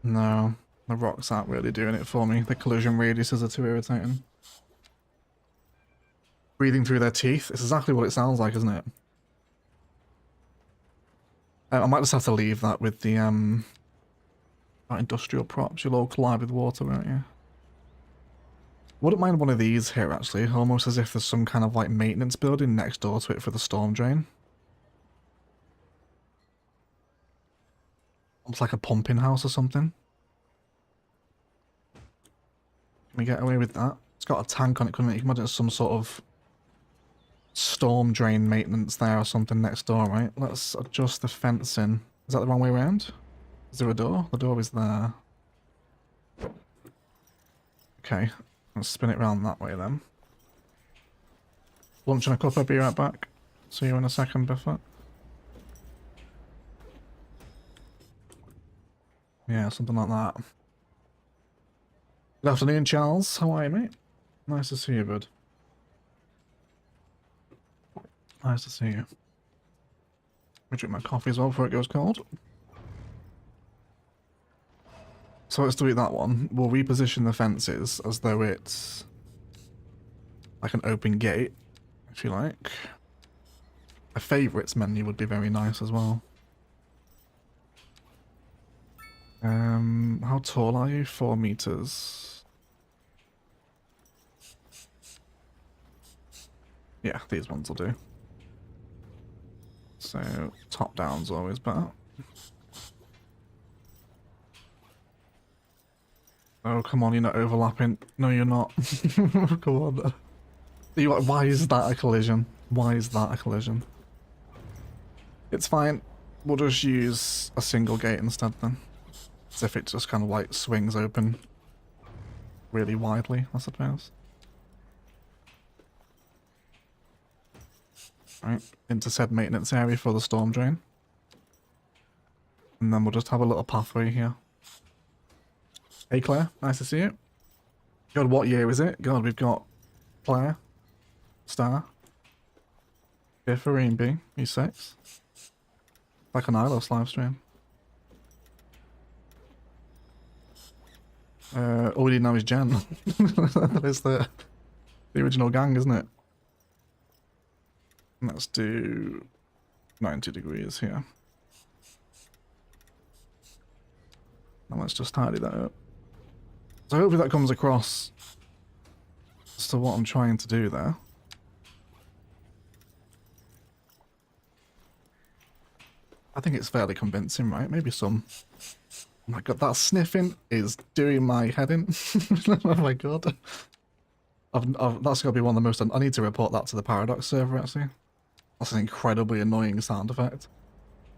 No. The rocks aren't really doing it for me. The collision radiuses are too irritating. Breathing through their teeth. It's exactly what it sounds like, isn't it? I might just have to leave that with the industrial props. You'll all collide with water, won't you? Wouldn't mind one of these here, actually. Almost as if there's some kind of like maintenance building next door to it for the storm drain. Almost like a pumping house or something. Can we get away with that? It's got a tank on it, couldn't it? You can imagine it's some sort of storm drain maintenance there or something next door, right? Let's adjust the fencing. Is that the wrong way around? Is there a door? The door is there. Okay, let's spin it around that way then. Lunch and a cup, I'll be right back. See you in a second, Biffett. Yeah, something like that. Good afternoon, Charles. How are you, mate? Nice to see you, bud. Nice to see you. Let me drink my coffee as well before it goes cold. So let's delete that one. We'll reposition the fences as though it's like an open gate, if you like. A favourites menu would be very nice as well. How tall are you? 4 meters. Yeah, these ones will do. So, top down's always better. Oh, come on, you're not overlapping. No, you're not. Come on. Why is that a collision? Why is that a collision? It's fine. We'll just use a single gate instead then. As if it just kind of like swings open really widely, I suppose. Right, into said maintenance area for the storm drain. And then we'll just have a little pathway here. Hey Claire, nice to see you. God, what year is it? God, we've got Claire, Star, Biffarine B, E6. Like an ILOS livestream. All we need now is Jen. That is the original gang, isn't it? Let's do 90 degrees here. And let's just tidy that up. So hopefully that comes across as to what I'm trying to do there. I think it's fairly convincing, right? Maybe some... Oh my god, that sniffing is doing my head in. Oh my god. That's got to be one of the most... I need to report that to the Paradox server, actually. That's an incredibly annoying sound effect.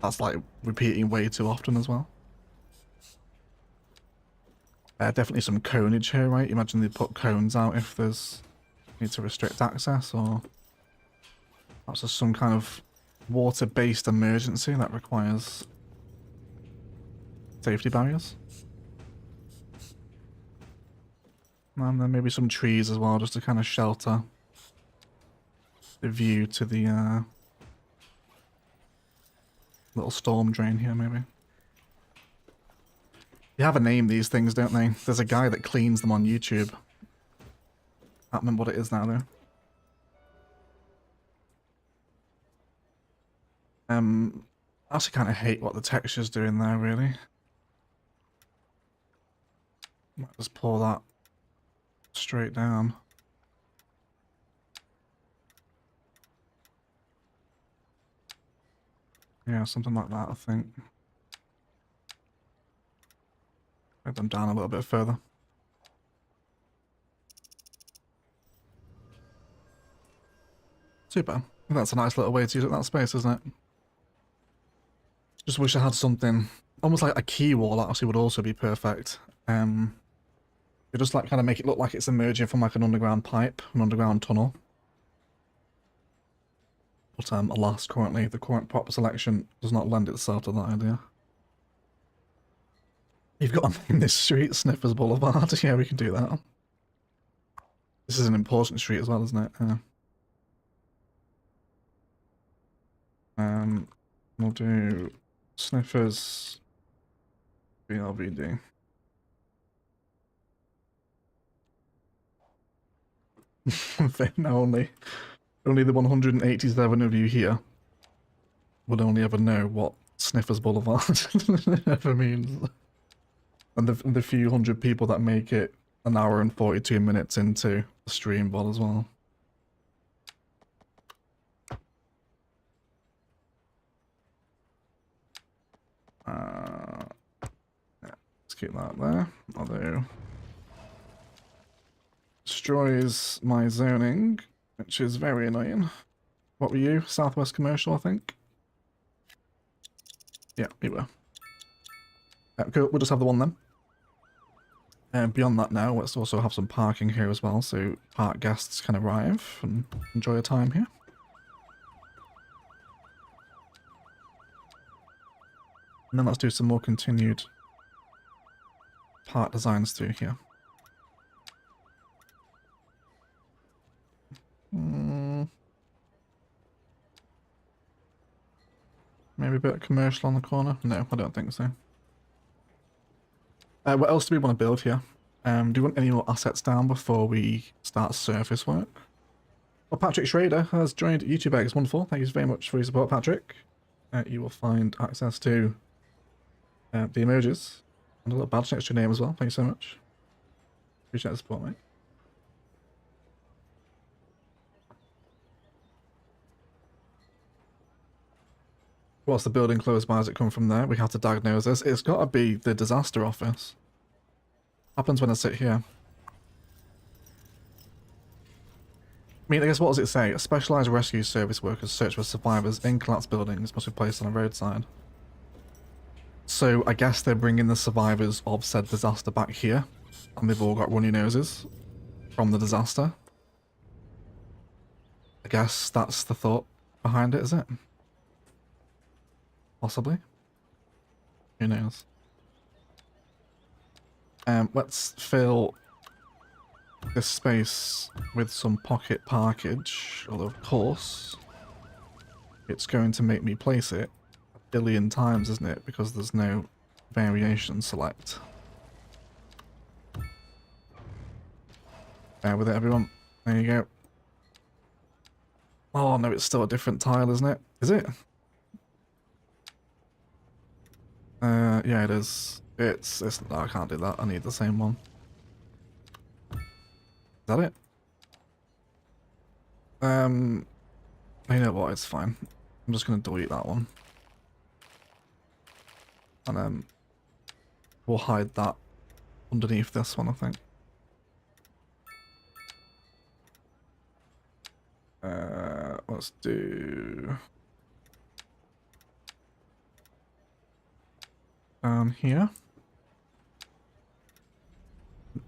That's like repeating way too often as well. Definitely some coneage here, right? Imagine they put cones out if there's... need to restrict access, or... perhaps there's some kind of water-based emergency that requires safety barriers. And then maybe some trees as well, just to kind of shelter the view to the little storm drain here, maybe. They have a name, these things, don't they? There's a guy that cleans them on YouTube. I can't remember what it is now, though. I actually kind of hate what the texture's doing there, really. Might just pull that straight down. Yeah, something like that, I think. Make them down a little bit further. Super. I think that's a nice little way to use that space, isn't it? Just wish I had something, almost like a key wall actually would also be perfect. You just like kind of make it look like it's emerging from like an underground pipe, an underground tunnel. But alas, currently the current prop selection does not lend itself to that idea. You've got to name this street Sniffers Boulevard. Yeah, we can do that. This is an important street as well, isn't it? We'll do Sniffers BLBD. Now only the 187 of you here would only ever know what Sniffers Boulevard ever means. And the few hundred people that make it an hour and 42 minutes into the stream ball as well. Yeah, let's keep that there. Although destroys my zoning, which is very annoying. What were you? Southwest Commercial, I think? Yeah, you were. Cool, we'll just have the one then. And beyond that now, let's also have some parking here as well, so park guests can arrive and enjoy a time here. And then let's do some more continued park designs through here. Maybe a bit of commercial on the corner? No, I don't think so. What else do we want to build here? Do you want any more assets down before we start surface work? Well, Patrick Schrader has joined YouTube Eggs. Wonderful. Thank you very much for your support, Patrick. You will find access to the emojis and a little badge next to your name as well. Thank you so much. Appreciate the support, mate. What's the building close by? Does it come from there? We have to diagnose this. It's got to be the disaster office. Happens when I sit here. I mean, I guess what does it say? Specialized rescue service workers search for survivors in collapsed buildings must be placed on a roadside. So I guess they're bringing the survivors of said disaster back here, and they've all got runny noses from the disaster. I guess that's the thought behind it, is it? Possibly. Who knows? Let's fill this space with some pocket parkage, although of course it's going to make me place it a billion times, isn't it? Because there's no variation select. Bear with it, everyone. There you go. Oh no, it's still a different tile, isn't it? Is it? Yeah, it is. It's no, I can't do that. I need the same one. Is that it? You know what? It's fine. I'm just gonna delete that one. And then we'll hide that underneath this one, I think. Let's do down here.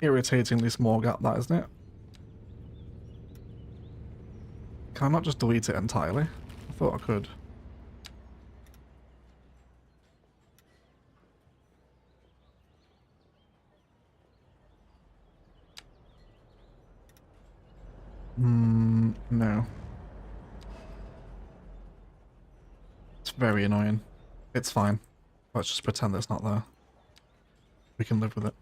Irritatingly small gap, that, isn't it? Can I not just delete it entirely? I thought I could. No. It's very annoying. It's fine. Let's just pretend it's not there. We can live with it.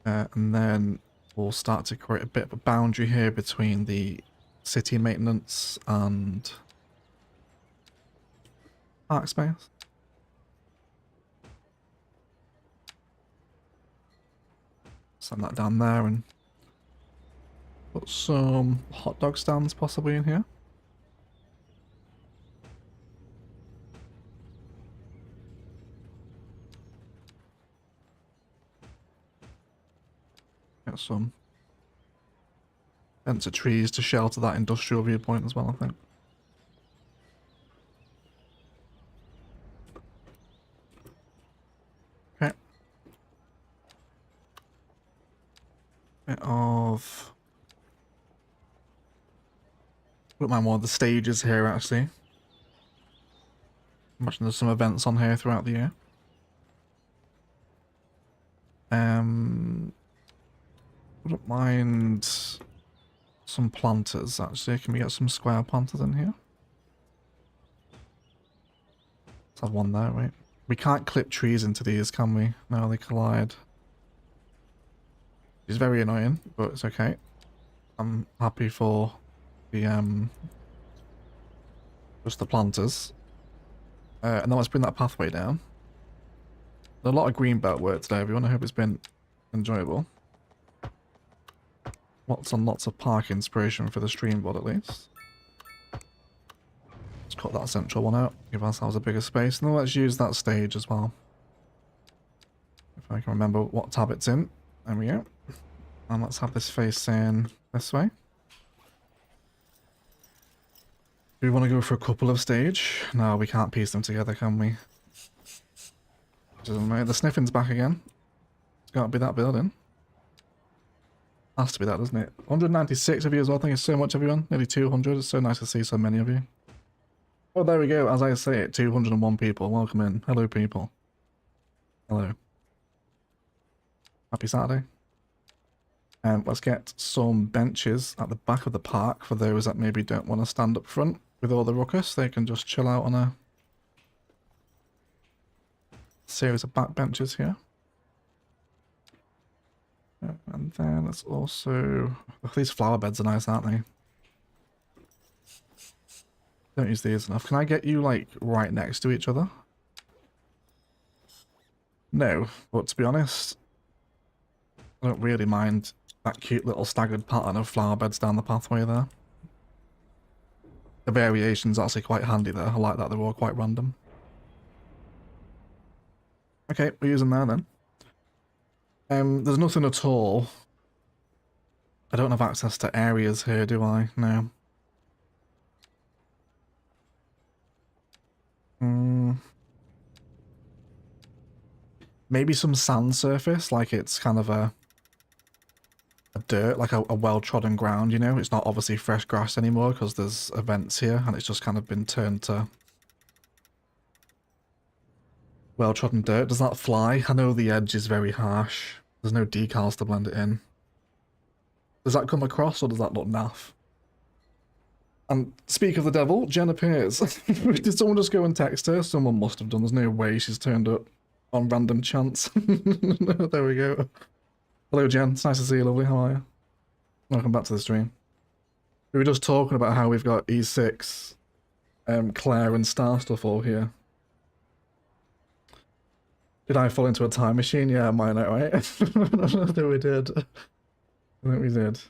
And then we'll start to create a bit of a boundary here between the city maintenance and park space. Send that down there and put some hot dog stands possibly in here. Get some fence of trees to shelter that industrial viewpoint as well, I think. Okay. Bit of... Put my more of the stages here actually. Imagine there's some events on here throughout the year. Wouldn't mind some planters actually. Can we get some square planters in here? Let's have one there, right? We can't clip trees into these, can we? No, they collide. It's very annoying, but it's okay. I'm happy for the just the planters. And then let's bring that pathway down. There's a lot of green belt work today, everyone. I hope it's been enjoyable. Lots and lots of park inspiration for the stream board at least. Let's cut that central one out, give ourselves a bigger space, and then let's use that stage as well. If I can remember what tab it's in. There we go. And let's have this facing this way. Do we want to go for a couple of stage? No, we can't piece them together, can we? The sniffing's back again. It's got to be that building. Has to be that, doesn't it? 196 of you as well. Thank you so much, everyone. Nearly 200. It's so nice to see so many of you. Oh, there we go. As I say it, 201 people. Welcome in. Hello, people. Hello. Happy Saturday. Let's get some benches at the back of the park for those that maybe don't want to stand up front with all the ruckus. They can just chill out on a series of back benches here. And then let's also... Oh, these flower beds are nice, aren't they? Don't use these enough. Can I get you, like, right next to each other? No, but to be honest, I don't really mind that cute little staggered pattern of flower beds down the pathway there. The variation's actually quite handy there. I like that they're all quite random. Okay, we're using that then. There's nothing at all. I don't have access to areas here, do I? No. Maybe some sand surface, like it's kind of a dirt, like a well-trodden ground, you know? It's not obviously fresh grass anymore because there's events here and it's just kind of been turned to well-trodden dirt. Does that fly? I know the edge is very harsh. There's no decals to blend it in. Does that come across or does that look naff? And speak of the devil, Jen appears. Did someone just go and text her? Someone must have done. There's no way she's turned up on random chance. There we go. Hello, Jen. It's nice to see you, lovely. How are you? Welcome back to the stream. We were just talking about how we've got E6, Claire and Star stuff all here. Did I fall into a time machine? Yeah, mine, right? I think we did. I think we did.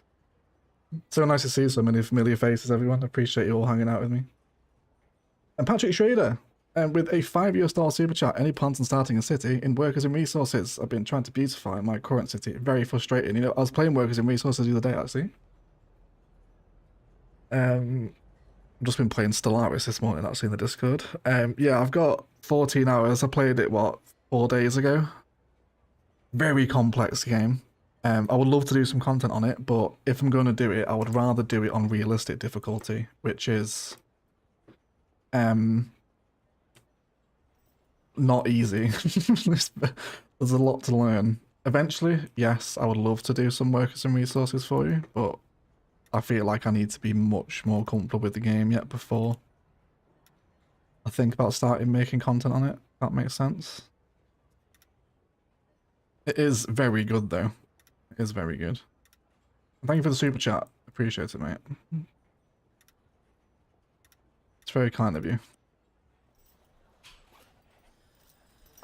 So nice to see so many familiar faces, everyone. I appreciate you all hanging out with me. And Patrick Schrader. And with a $5 super chat, any plans on starting a city in workers and resources? I've been trying to beautify my current city. Very frustrating. You know, I was playing workers and resources the other day, actually. I've just been playing Stellaris this morning, actually, in the Discord. Yeah, I've got 14 hours. I played it, what, 4 days ago? Very complex game. I would love to do some content on it, but if I'm going to do it, I would rather do it on realistic difficulty, which is not easy. There's a lot to learn. Eventually, yes, I would love to do some workers and resources for you, but I feel like I need to be much more comfortable with the game yet before I think about starting making content on it. That makes sense. It is very good, though. It is very good. Thank you for the super chat. Appreciate it, mate. It's very kind of you.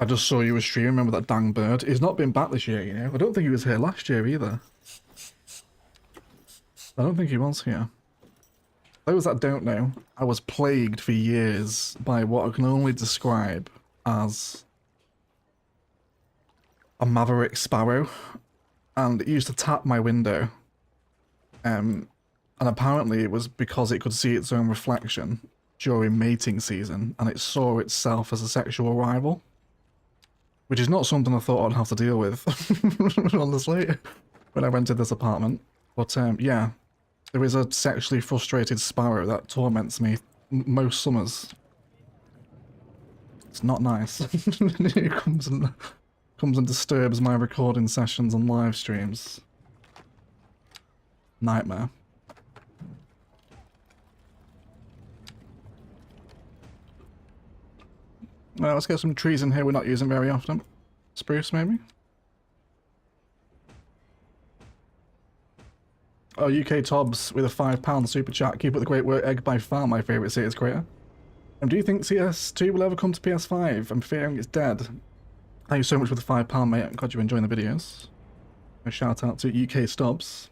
I just saw you were streaming. Remember that dang bird? He's not been back this year, you know. I don't think he was here last year either. I don't think he was here. Those that don't know, I was plagued for years by what I can only describe as a maverick sparrow, and it used to tap my window. And apparently it was because it could see its own reflection during mating season, and it saw itself as a sexual rival. Which is not something I thought I'd have to deal with, honestly, when I rented this apartment. But yeah, there is a sexually frustrated sparrow that torments me most summers. It's not nice. It comes and disturbs my recording sessions and live streams. Nightmare. Well, let's get some trees in here we're not using very often. Spruce, maybe? Oh, UK Tobbs with a £5 super chat. Keep up the great work. Egg by far my favourite Cities creator. Do you think CS2 will ever come to PS5? I'm fearing it's dead. Thank you so much for the £5, mate. I'm glad you're enjoying the videos. A shout out to UK Stubbs.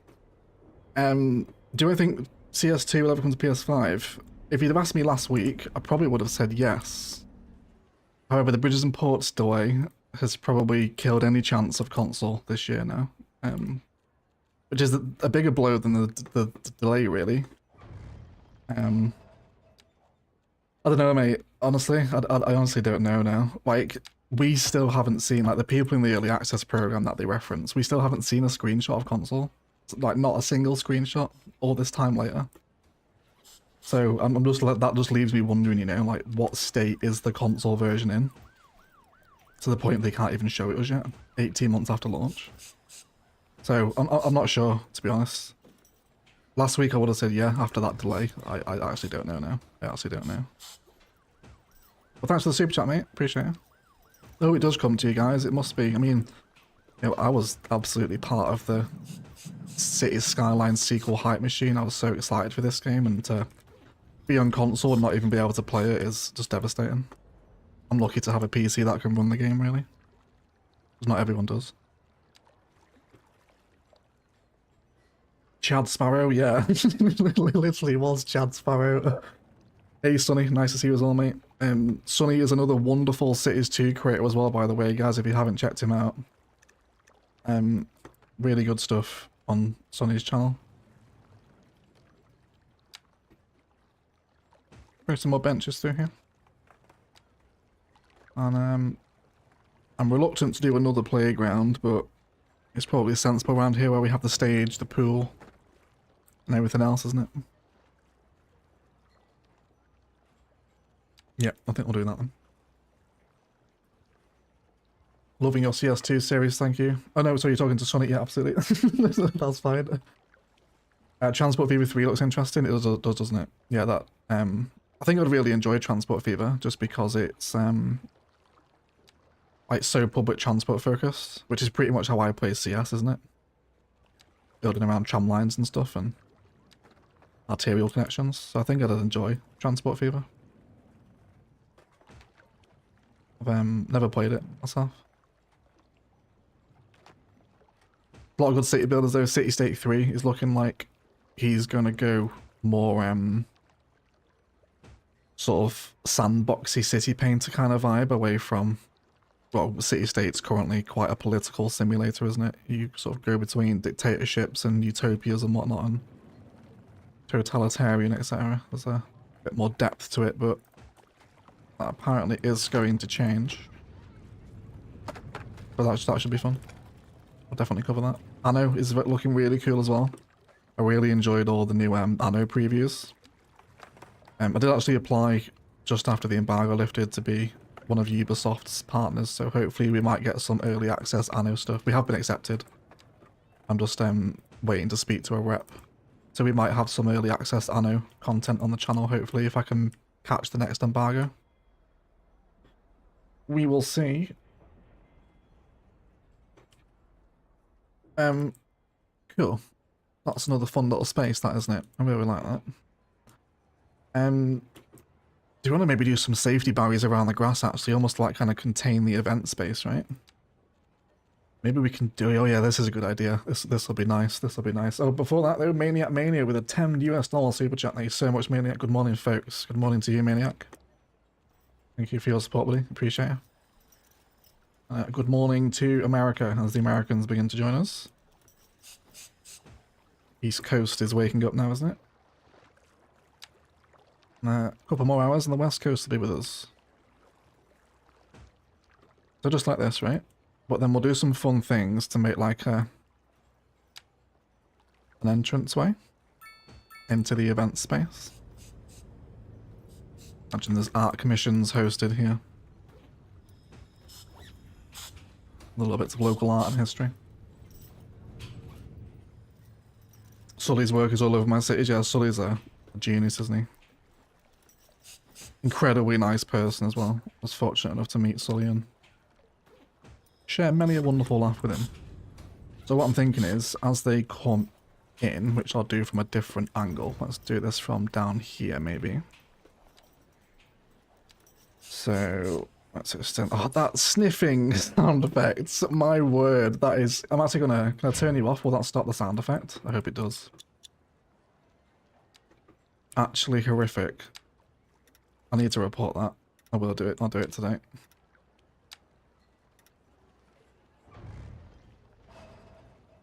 Do I think CS2 will ever come to PS5? If you'd have asked me last week, I probably would have said yes. However, the Bridges and Ports delay has probably killed any chance of console this year now. Which is a bigger blow than the delay, really. I don't know, mate. Honestly, I honestly don't know now. Like, we still haven't seen, like, the people in the early access program that they reference, we still haven't seen a screenshot of console. Like, not a single screenshot all this time later. So I'm just like, that just leaves me wondering, you know, like, what state is the console version in? To the point they can't even show it us yet, 18 months after launch. So I'm not sure, to be honest. Last week I would have said yeah after that delay. I actually don't know now. I actually don't know. Well, thanks for the super chat, mate. Appreciate it. Oh, it does come to you guys. It must be. I mean, you know, I was absolutely part of the Cities Skylines sequel hype machine. I was so excited for this game, and to be on console and not even be able to play it is just devastating. I'm lucky to have a PC that can run the game, really. Because not everyone does. Chad Sparrow, yeah. Literally was Chad Sparrow. Hey Sonny, nice to see you as well, mate. Sonny is another wonderful Cities 2 creator as well, by the way, guys, if you haven't checked him out. Really good stuff on Sonny's channel. Bring some more benches through here. And I'm reluctant to do another playground, but it's probably sensible around here where we have the stage, the pool, and everything else, isn't it? Yeah, I think we'll do that then. Loving your CS2 series, thank you. Oh no, so you're talking to Sonic? Yeah, absolutely. That's fine. Transport Fever 3 looks interesting. It does, doesn't it? Yeah, that. I think I'd really enjoy Transport Fever just because it's like so public transport focused, which is pretty much how I play CS, isn't it? Building around tram lines and stuff and arterial connections. So I think I'd enjoy Transport Fever. I've never played it myself. A lot of good city builders though. City State 3 is looking like he's gonna go more sort of sandboxy city painter kind of vibe away from, well, City State's currently quite a political simulator, isn't it? You sort of go between dictatorships and utopias and whatnot, and totalitarian, etc. There's a bit more depth to it, but that apparently is going to change. But that should be fun. I'll definitely cover that. Anno is looking really cool as well. I really enjoyed all the new Anno previews. I did actually apply just after the embargo lifted to be one of Ubisoft's partners, so hopefully we might get some early access Anno stuff. We have been accepted. I'm just waiting to speak to a rep. So we might have some early access Anno content on the channel, hopefully, if I can catch the next embargo. We will see. Cool. That's another fun little space, that, isn't it? I really like that. Do you want to maybe do some safety barriers around the grass, actually? Almost like kind of contain the event space, right? Maybe we can do... Oh yeah, this is a good idea. This will be nice. This will be nice. Oh, before that, though, Maniac Mania with a $10 super chat. Thank you so much, Maniac. Good morning, folks. Good morning to you, Maniac. Thank you for your support, buddy. Appreciate it. Good morning to America, as the Americans begin to join us. East Coast is waking up now, isn't it? A couple more hours and the West Coast will be with us. So just like this, right? But then we'll do some fun things to make like an entranceway into the event space. Imagine there's art commissions hosted here. Little bits of local art and history. Sully's work is all over my cities. Yeah, Sully's a genius, isn't he? Incredibly nice person as well. I was fortunate enough to meet Sully and share many a wonderful laugh with him. So what I'm thinking is, as they come in, which I'll do from a different angle, let's do this from down here maybe. So let's extend... Oh, that sniffing sound effect, my word, that is... I'm actually gonna... Can I turn you off? Will that stop the sound effect? I hope it does. Actually horrific. I need to report that. I will do it. I'll do it today.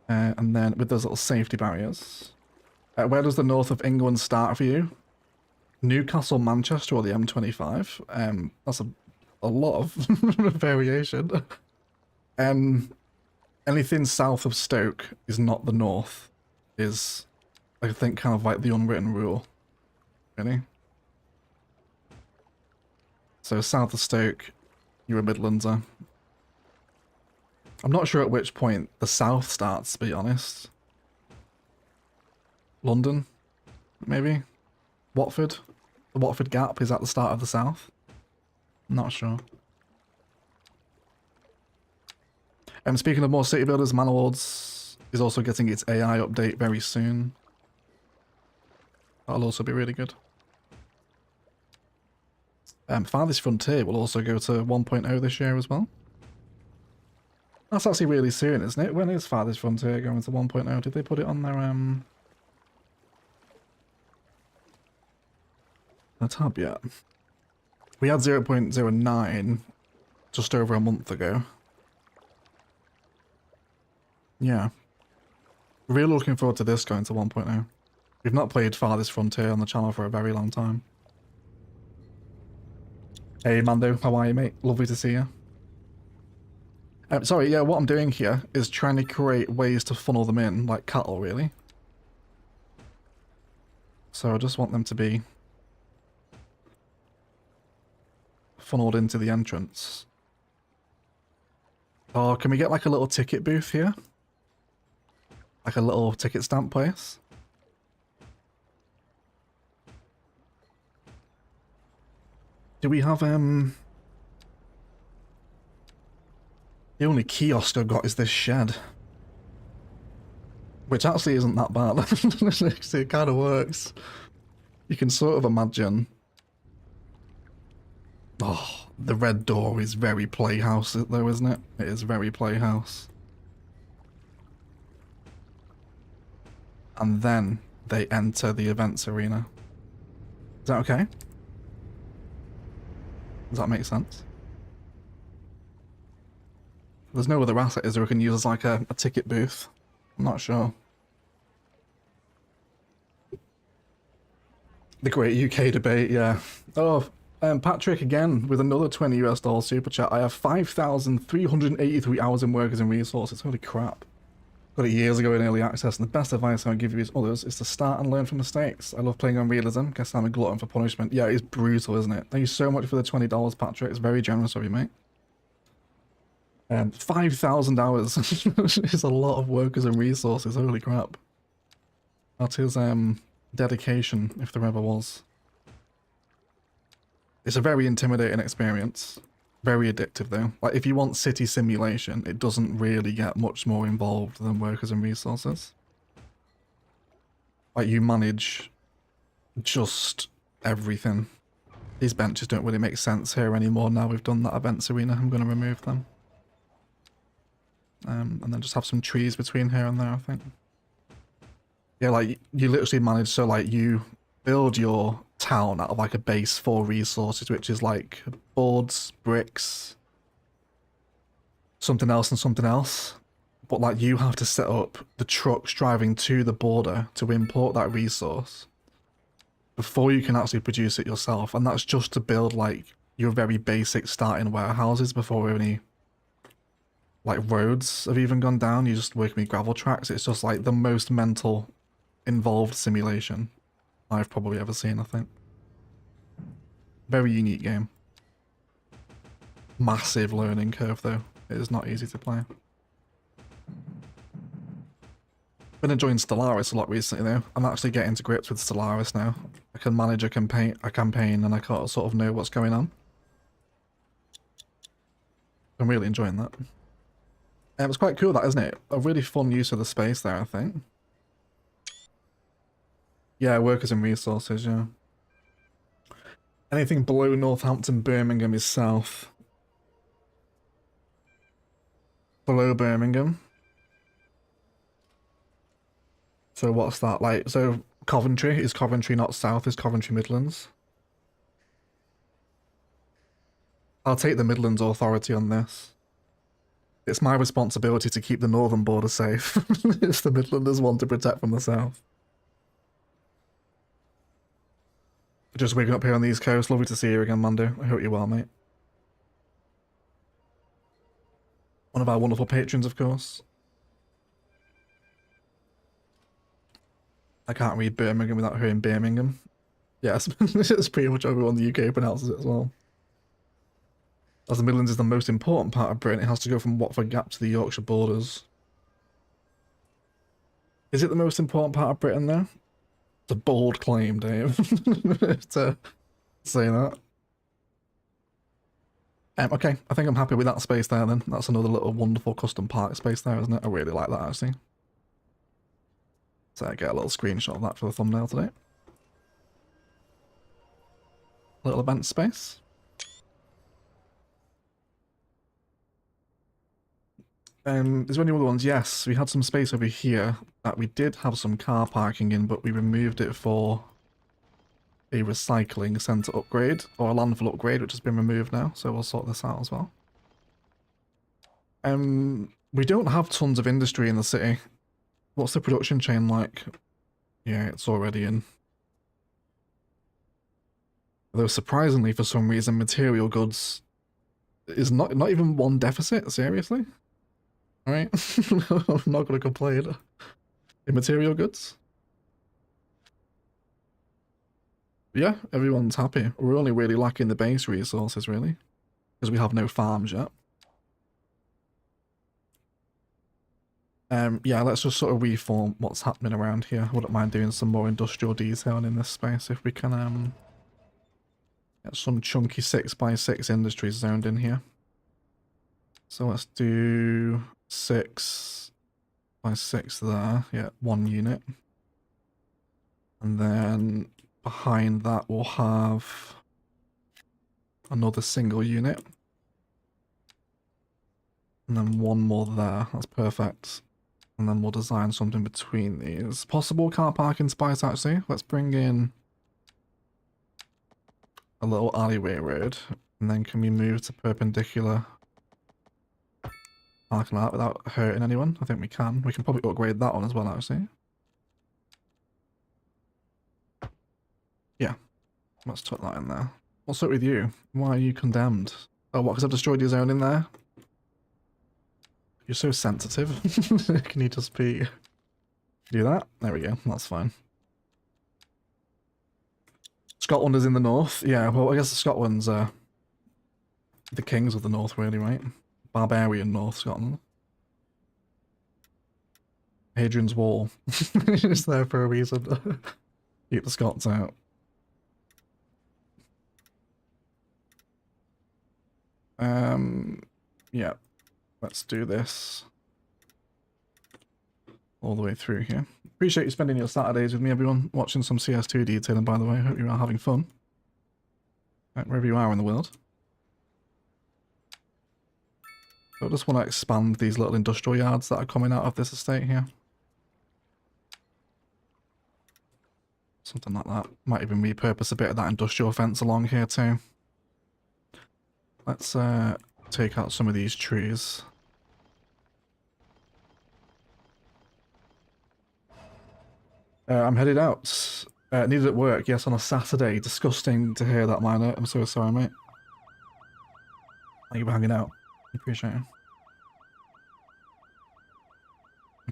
And then with those little safety barriers. Where does the north of England start for you? Newcastle, Manchester, or the M25? That's a lot of variation. Anything south of Stoke is not the north. Is, I think, kind of like the unwritten rule. Really? So south of Stoke, you're a Midlander. I'm not sure at which point the south starts, to be honest. London, maybe? Watford? The Watford Gap is at the start of the south? Not sure. Speaking of more city builders, Manor-Lords is also getting its AI update very soon. That'll also be really good. Farthest Frontier will also go to 1.0 this year as well. That's actually really soon, isn't it? When is Farthest Frontier going to 1.0? Did they put it on their tab yet? We had 0.09 just over a month ago. Yeah. Really looking forward to this going to 1.0. We've not played Farthest Frontier on the channel for a very long time. Hey Mando, how are you, mate? Lovely to see you. Sorry, yeah, what I'm doing here is trying to create ways to funnel them in, like cattle, really. So I just want them to be funneled into the entrance. Oh, can we get like a little ticket booth here? Like a little ticket stamp place? Do we have, the only kiosk I've got is this shed. Which actually isn't that bad. Actually, it kind of works. You can sort of imagine... Oh, the red door is very Playhouse though, isn't it? It is very Playhouse. And then they enter the events arena. Is that okay? Does that make sense? There's no other asset, is there, we can use as like a ticket booth? I'm not sure. The great UK debate, yeah. Oh, Patrick again with another $20 US super chat. I have 5,383 hours in workers and resources. Holy crap. Got it years ago in early access, and the best advice I would give you as others is to start and learn from mistakes. I love playing on realism. Guess I'm a glutton for punishment. Yeah, it's brutal, isn't it? Thank you so much for the $20, Patrick. It's very generous of you, mate. 5,000 hours is a lot of workers and resources. Holy crap. That is dedication, if there ever was. It's a very intimidating experience. Very addictive though. Like if you want city simulation, it doesn't really get much more involved than workers and resources. Like you manage just everything. These benches don't really make sense here anymore now we've done that events arena. I'm going to remove them. And then just have some trees between here and there, I think. Yeah, like you literally manage, so like you build your town out of like a base for resources, which is like boards, bricks, something else and something else. But like you have to set up the trucks driving to the border to import that resource before you can actually produce it yourself. And that's just to build like your very basic starting warehouses before any like roads have even gone down. You're just working with gravel tracks. It's just like the most mental involved simulation I've probably ever seen, I think. Very unique game. Massive learning curve though. It is not easy to play. Been enjoying Stellaris a lot recently though. I'm actually getting to grips with Stellaris now. I can manage a campaign and I can't sort of know what's going on. I'm really enjoying that. It was quite cool, that, isn't it? A really fun use of the space there, I think. Yeah, workers and resources, yeah. Anything below Northampton, Birmingham is south. Below Birmingham. So what's that like? So Coventry, is Coventry not south? Is Coventry Midlands? I'll take the Midlands authority on this. It's my responsibility to keep the northern border safe. It's the Midlanders want to protect from the south. Just waking up here on the East Coast. Lovely to see you again, Mando. I hope you're well, mate. One of our wonderful patrons, of course. I can't read Birmingham without hearing Birmingham. Yes, it's pretty much everyone in the UK pronounces it as well. As the Midlands is the most important part of Britain, it has to go from Watford Gap to the Yorkshire borders. Is it the most important part of Britain, though? It's a bold claim, Dave, to say that. Okay, I think I'm happy with that space there then. That's another little wonderful custom park space there, isn't it? I really like that, actually. So I get a little screenshot of that for the thumbnail today. Little event space. Is there any other ones? Yes, we had some space over here that we did have some car parking in, but we removed it for a recycling centre upgrade, or a landfill upgrade, which has been removed now, so we'll sort this out as well. We don't have tons of industry in the city. What's the production chain like? Yeah, it's already in. Though surprisingly, for some reason, material goods is not even one deficit, seriously? Alright, I'm not going to complain. In material goods? Yeah, everyone's happy. We're only really lacking the base resources, really. Because we have no farms yet. Yeah, let's just sort of reform what's happening around here. I wouldn't mind doing some more industrial detailing in this space if we can get some chunky 6x6 industries zoned in here. So let's do 6x6 there. Yeah, 1 unit. And then behind that we'll have another single unit. And then 1 more there. That's perfect. And then we'll design something between these. Possible car parking space, actually. Let's bring in a little alleyway road. And then can we move to perpendicular parking lot without hurting anyone? I think we can. We can probably upgrade that one as well, actually. Yeah, let's put that in there. What's up with you? Why are you condemned? Oh, what, because I've destroyed your zone in there? You're so sensitive. Can you just be... Do that? There we go, that's fine. Scotland is in the north. Yeah, well, I guess Scotland's the kings of the north, really, right? Barbarian North Scotland. Hadrian's Wall. It's there for a reason. Keep the Scots out. Yeah. Let's do this. All the way through here. Appreciate you spending your Saturdays with me, everyone. Watching some CS2 detailing, by the way. Hope you are having fun. Wherever you are in the world. I just want to expand these little industrial yards that are coming out of this estate here. Something like that. Might even repurpose a bit of that industrial fence along here too. Let's take out some of these trees. I'm headed out. Needed at work, yes, on a Saturday. Disgusting to hear that, Miner. I'm so sorry, mate. Thank you for hanging out. Appreciate it.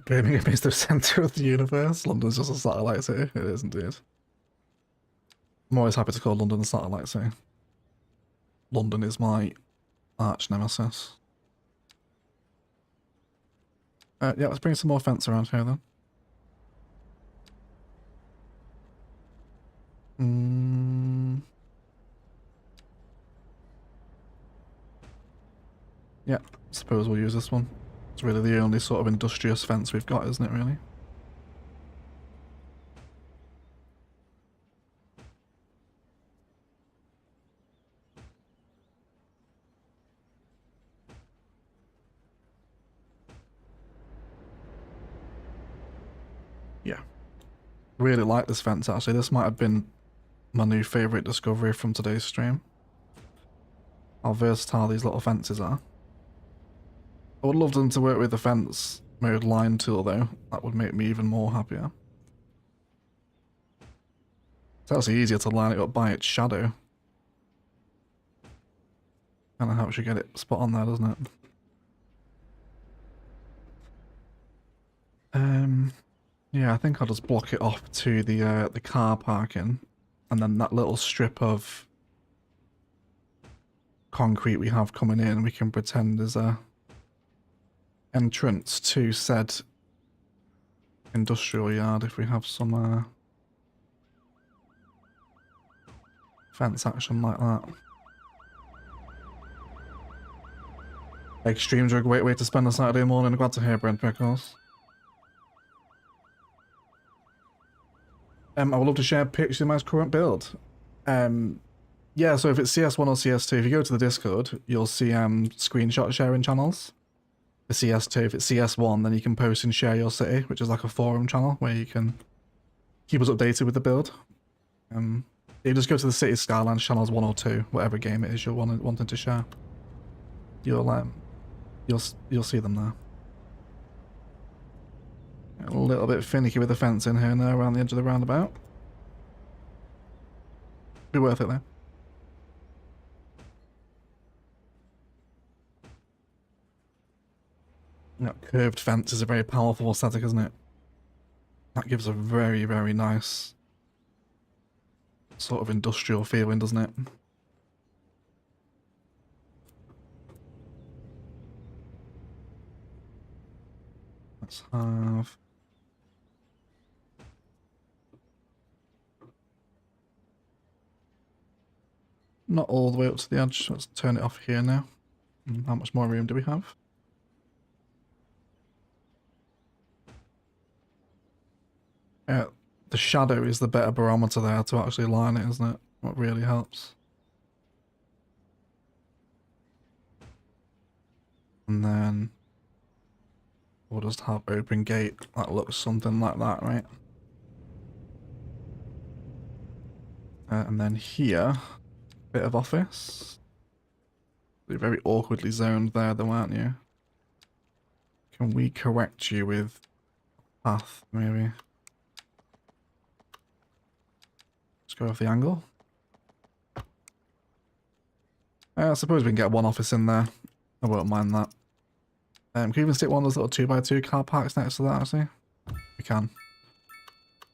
Birmingham is the centre of the universe. London's just a satellite city. It is indeed. I'm always happy to call London a satellite city. London is my arch nemesis. Yeah, let's bring some more fence around here then. Yeah, I suppose we'll use this one. It's really the only sort of industrious fence we've got, isn't it, really? Yeah. Really like this fence, actually. This might have been my new favourite discovery from today's stream. How versatile these little fences are. I would love them to work with the fence mode line tool though. That would make me even more happier. It's actually easier to line it up by its shadow. Kinda helps you get it spot on there, doesn't it? Yeah, I think I'll just block it off to the car parking, and then that little strip of concrete we have coming in, we can pretend is a entrance to said industrial yard if we have some fence action like that. Extremes are a great way to spend a Saturday morning. Glad to hear, Brent Pickles. I would love to share pictures of my current build. Yeah, so if it's CS1 or CS2, if you go to the Discord, you'll see screenshot sharing channels. For CS2, if it's CS1, then you can post and share your city, which is like a forum channel where you can keep us updated with the build. You just go to the Cities Skylines channels 1 or 2, whatever game it is you're wanting to share. You'll see them there. A little bit finicky with the fence in here now around the edge of the roundabout. Be worth it though. That curved fence is a very powerful aesthetic, isn't it? That gives a very, very nice sort of industrial feeling, doesn't it? Let's have... Not all the way up to the edge. Let's turn it off here now. How much more room do we have? The shadow is the better barometer there to actually line it, isn't it? What really helps. And then we'll just have open gate that looks something like that, right? And then here, bit of office. You're very awkwardly zoned there, though, aren't you? Can we correct you with path, maybe? Let's go off the angle. I suppose we can get one office in there. I won't mind that. Can we even stick one of those little 2x2 car parks next to that, actually? We can.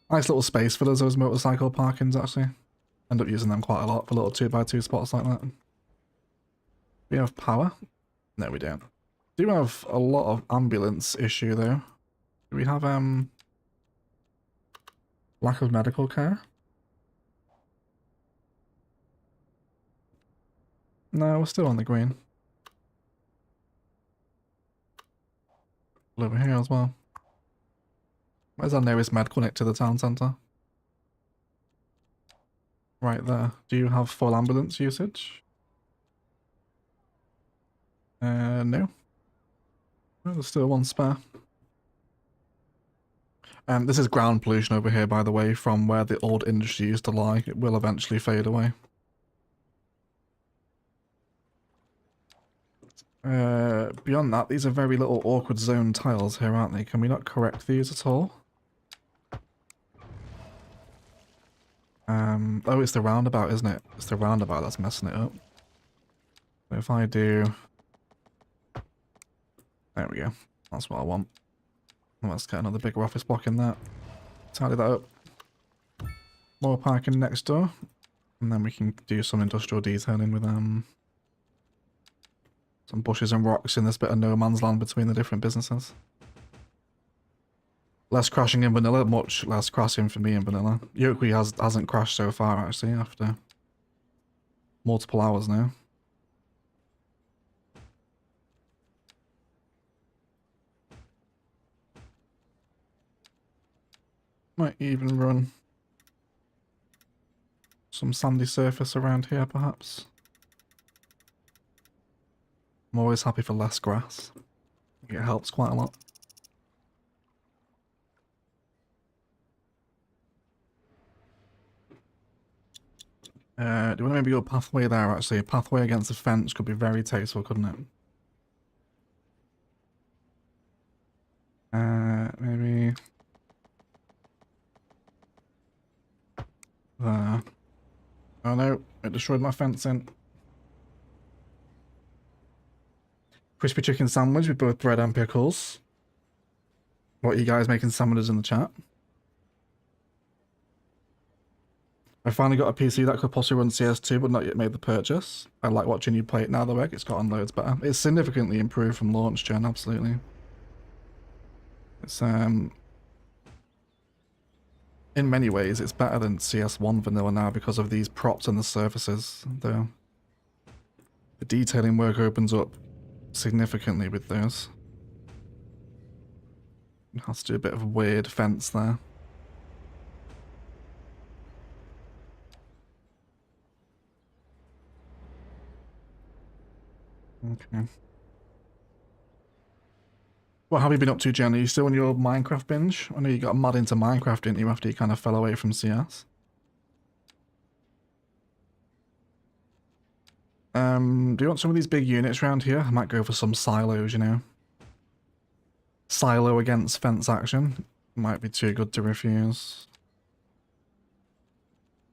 Nice little space for those motorcycle parkings, actually. End up using them quite a lot for little 2x2 spots like that. We have power? No, we don't. Do have a lot of ambulance issue, though. Do we have, lack of medical care? No, we're still on the green. Over here as well. Where's our nearest med clinic to the town centre? Right there. Do you have full ambulance usage? No. Oh, there's still one spare. This is ground pollution over here, by the way, from where the old industry used to lie. It will eventually fade away. Beyond that, these are very little awkward zone tiles here, aren't they? Can we not correct these at all? Oh, it's the roundabout, isn't it? It's the roundabout that's messing it up. So if I do... There we go. That's what I want. Let's get another bigger office block in there. Tidy that up. More parking next door. And then we can do some industrial detailing with some bushes and rocks in this bit of no man's land between the different businesses. Less crashing in vanilla, much less crashing for me in vanilla. Yoakley hasn't crashed so far, actually, after multiple hours now. Might even run some sandy surface around here, perhaps. I'm always happy for less grass. It helps quite a lot. Do you want to maybe go a pathway there, actually? A pathway against the fence could be very tasteful, couldn't it? Maybe... there. Oh no, it destroyed my fencing. Crispy chicken sandwich with both bread and pickles. What are you guys making sandwiches in the chat? I finally got a PC that could possibly run CS2, but not yet made the purchase. I like watching you play it now, though. It's gotten loads better. It's significantly improved from launch gen, absolutely. It's in many ways, it's better than CS1 vanilla now because of these props and the surfaces. The detailing work opens up significantly with those. It has to do a bit of a weird fence there. Okay. What have you been up to, Jen? Are you still on your Minecraft binge? I know you got mad into Minecraft, didn't you, after you kind of fell away from CS? Do you want some of these big units around here? I might go for some silos, you know. Silo against fence action. Might be too good to refuse.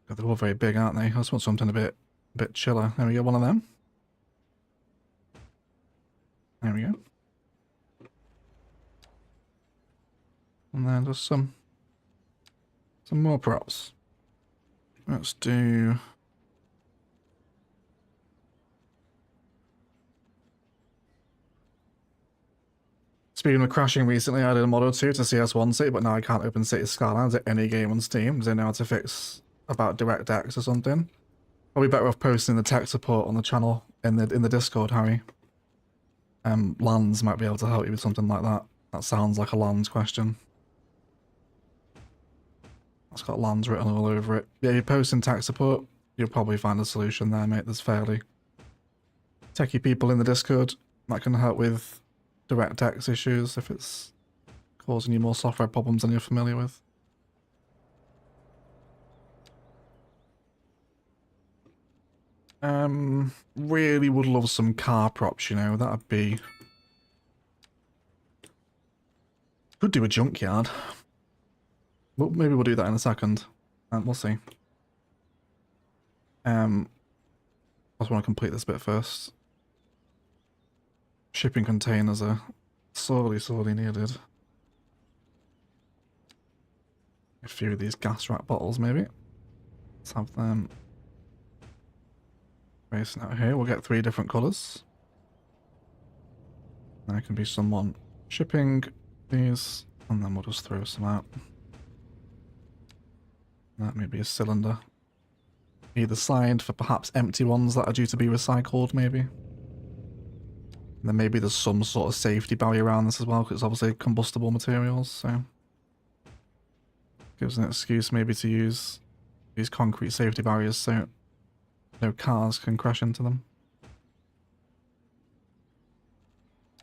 God, they're all very big, aren't they? I just want something a bit chiller. There we go, one of them. There we go. And then just some more props. Let's do... Speaking of crashing recently, I did a mod or two to CS1 City, but now I can't open Cities Skylines at any game on Steam. They know how to fix about DirectX or something. Probably better off posting the tech support on the channel in the Discord, Harry. Lands might be able to help you with something like that. That sounds like a lands question. It's got lands written all over it. Yeah, you post in tech support, you'll probably find a solution there, mate. There's fairly techie people in the Discord that can help with DirectX issues if it's causing you more software problems than you're familiar with. Really would love some car props, you know, that'd be... Could do a junkyard. Well, maybe we'll do that in a second. We'll see. I just want to complete this bit first. Shipping containers are sorely needed. A few of these gas rat bottles, maybe. Let's have them facing out here. We'll get 3 different colours. There can be someone shipping these, and then we'll just throw some out. That may be a cylinder. Either side for perhaps empty ones that are due to be recycled, maybe. And then maybe there's some sort of safety barrier around this as well, because it's obviously combustible materials, so... Gives an excuse maybe to use these concrete safety barriers so no cars can crash into them.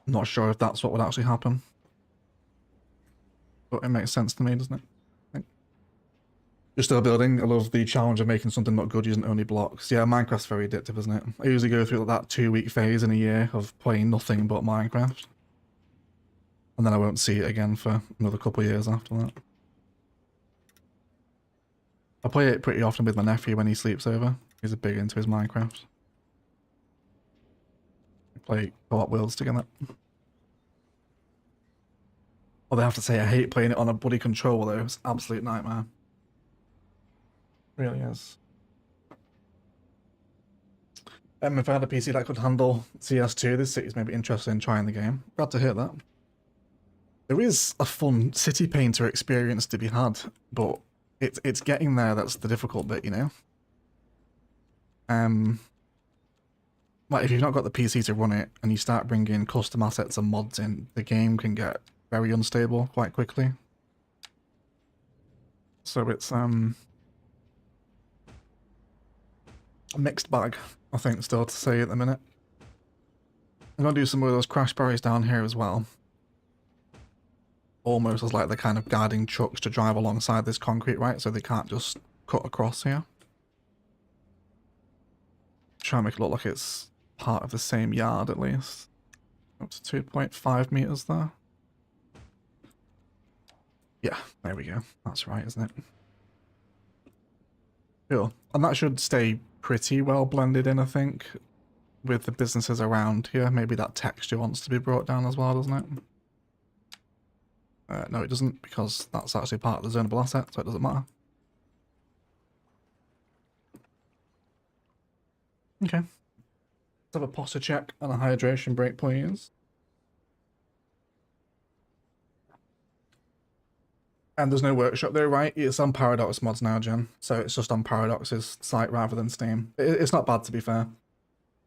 I'm not sure if that's what would actually happen. But it makes sense to me, doesn't it? You're still building. I love the challenge of making something look good using only blocks. Yeah, Minecraft's very addictive, isn't it? I usually go through that 2-week phase in a year of playing nothing but Minecraft. And then I won't see it again for another couple of years after that. I play it pretty often with my nephew when he sleeps over. He's a big into his Minecraft. We play co-op worlds together. Although I have to say I hate playing it on a bloody controller though. It's an absolute nightmare. It really is. If I had a PC that could handle CS2, this city's maybe interested in trying the game. Glad to hear that. There is a fun city painter experience to be had, but it's getting there that's the difficult bit, you know? Like if you've not got the PC to run it and you start bringing custom assets and mods in, the game can get very unstable quite quickly. So it's a mixed bag, I think, still to say at the minute. I'm gonna do some of those crash barriers down here as well. Almost as like the kind of guiding trucks to drive alongside this concrete, right? So they can't just cut across here. Try and make it look like it's part of the same yard at least. Up to 2.5 meters there. Yeah, there we go. That's right, isn't it? Cool. And that should stay pretty well blended in, I think, with the businesses around here. Maybe that texture wants to be brought down as well, doesn't it? No, it doesn't, because that's actually part of the zonable asset, so it doesn't matter. Okay. Let's have a posture check and a hydration break, please. And there's no workshop there, right? It's on Paradox mods now, Jen. So it's just on Paradox's site rather than Steam. It's not bad, to be fair.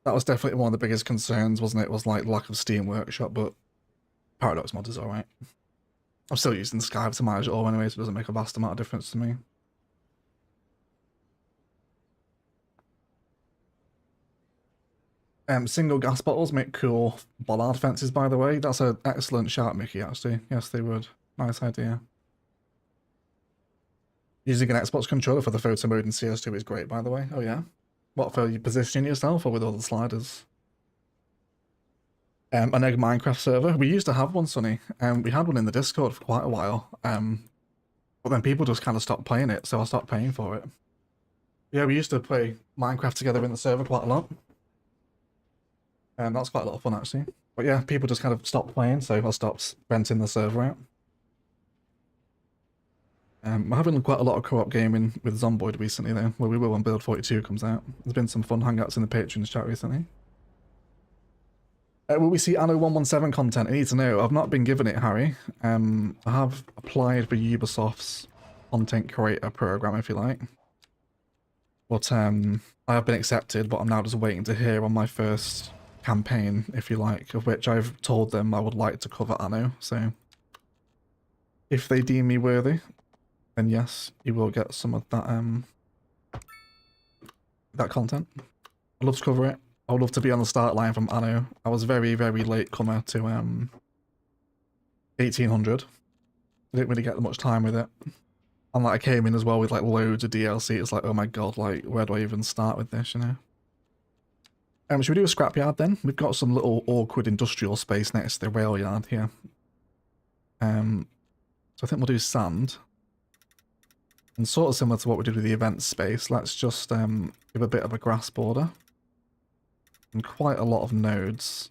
That was definitely one of the biggest concerns, wasn't it? Was like lack of Steam workshop, but Paradox mods is alright. I'm still using Skype to manage it all anyway, so it doesn't make a vast amount of difference to me. Single gas bottles make cool bollard fences, by the way. That's an excellent shout, Mickey, actually. Yes, they would. Nice idea. Using an Xbox controller for the photo mode in CS2 is great, by the way. Oh yeah? What, for you positioning yourself or with all the sliders? An egg Minecraft server. We used to have one, Sonny. We had one in the Discord for quite a while. But then people just kind of stopped playing it, so I stopped paying for it. Yeah, we used to play Minecraft together in the server quite a lot. And that's quite a lot of fun, actually. But yeah, people just kind of stopped playing, so I stopped renting the server out. We're having quite a lot of co-op gaming with Zomboid recently, though, where we will when Build 42 comes out. There's been some fun hangouts in the Patreon chat recently. Will we see Anno 117 content? I need to know. I've not been given it, Harry. I have applied for Ubisoft's content creator program, if you like. But I have been accepted, but I'm now just waiting to hear on my first campaign, if you like, of which I've told them I would like to cover Anno. So if they deem me worthy, then yes, you will get some of that that content. I'd love to cover it. I would love to be on the start line from Anno. I was very, very late comer to 1800. I didn't really get much time with it. And like I came in as well with like loads of DLC. It's like, oh my god, like where do I even start with this, you know? Should we do a scrapyard then? We've got some little awkward industrial space next to the rail yard here. So I think we'll do sand. And sort of similar to what we did with the event space, let's just give a bit of a grass border. And quite a lot of nodes,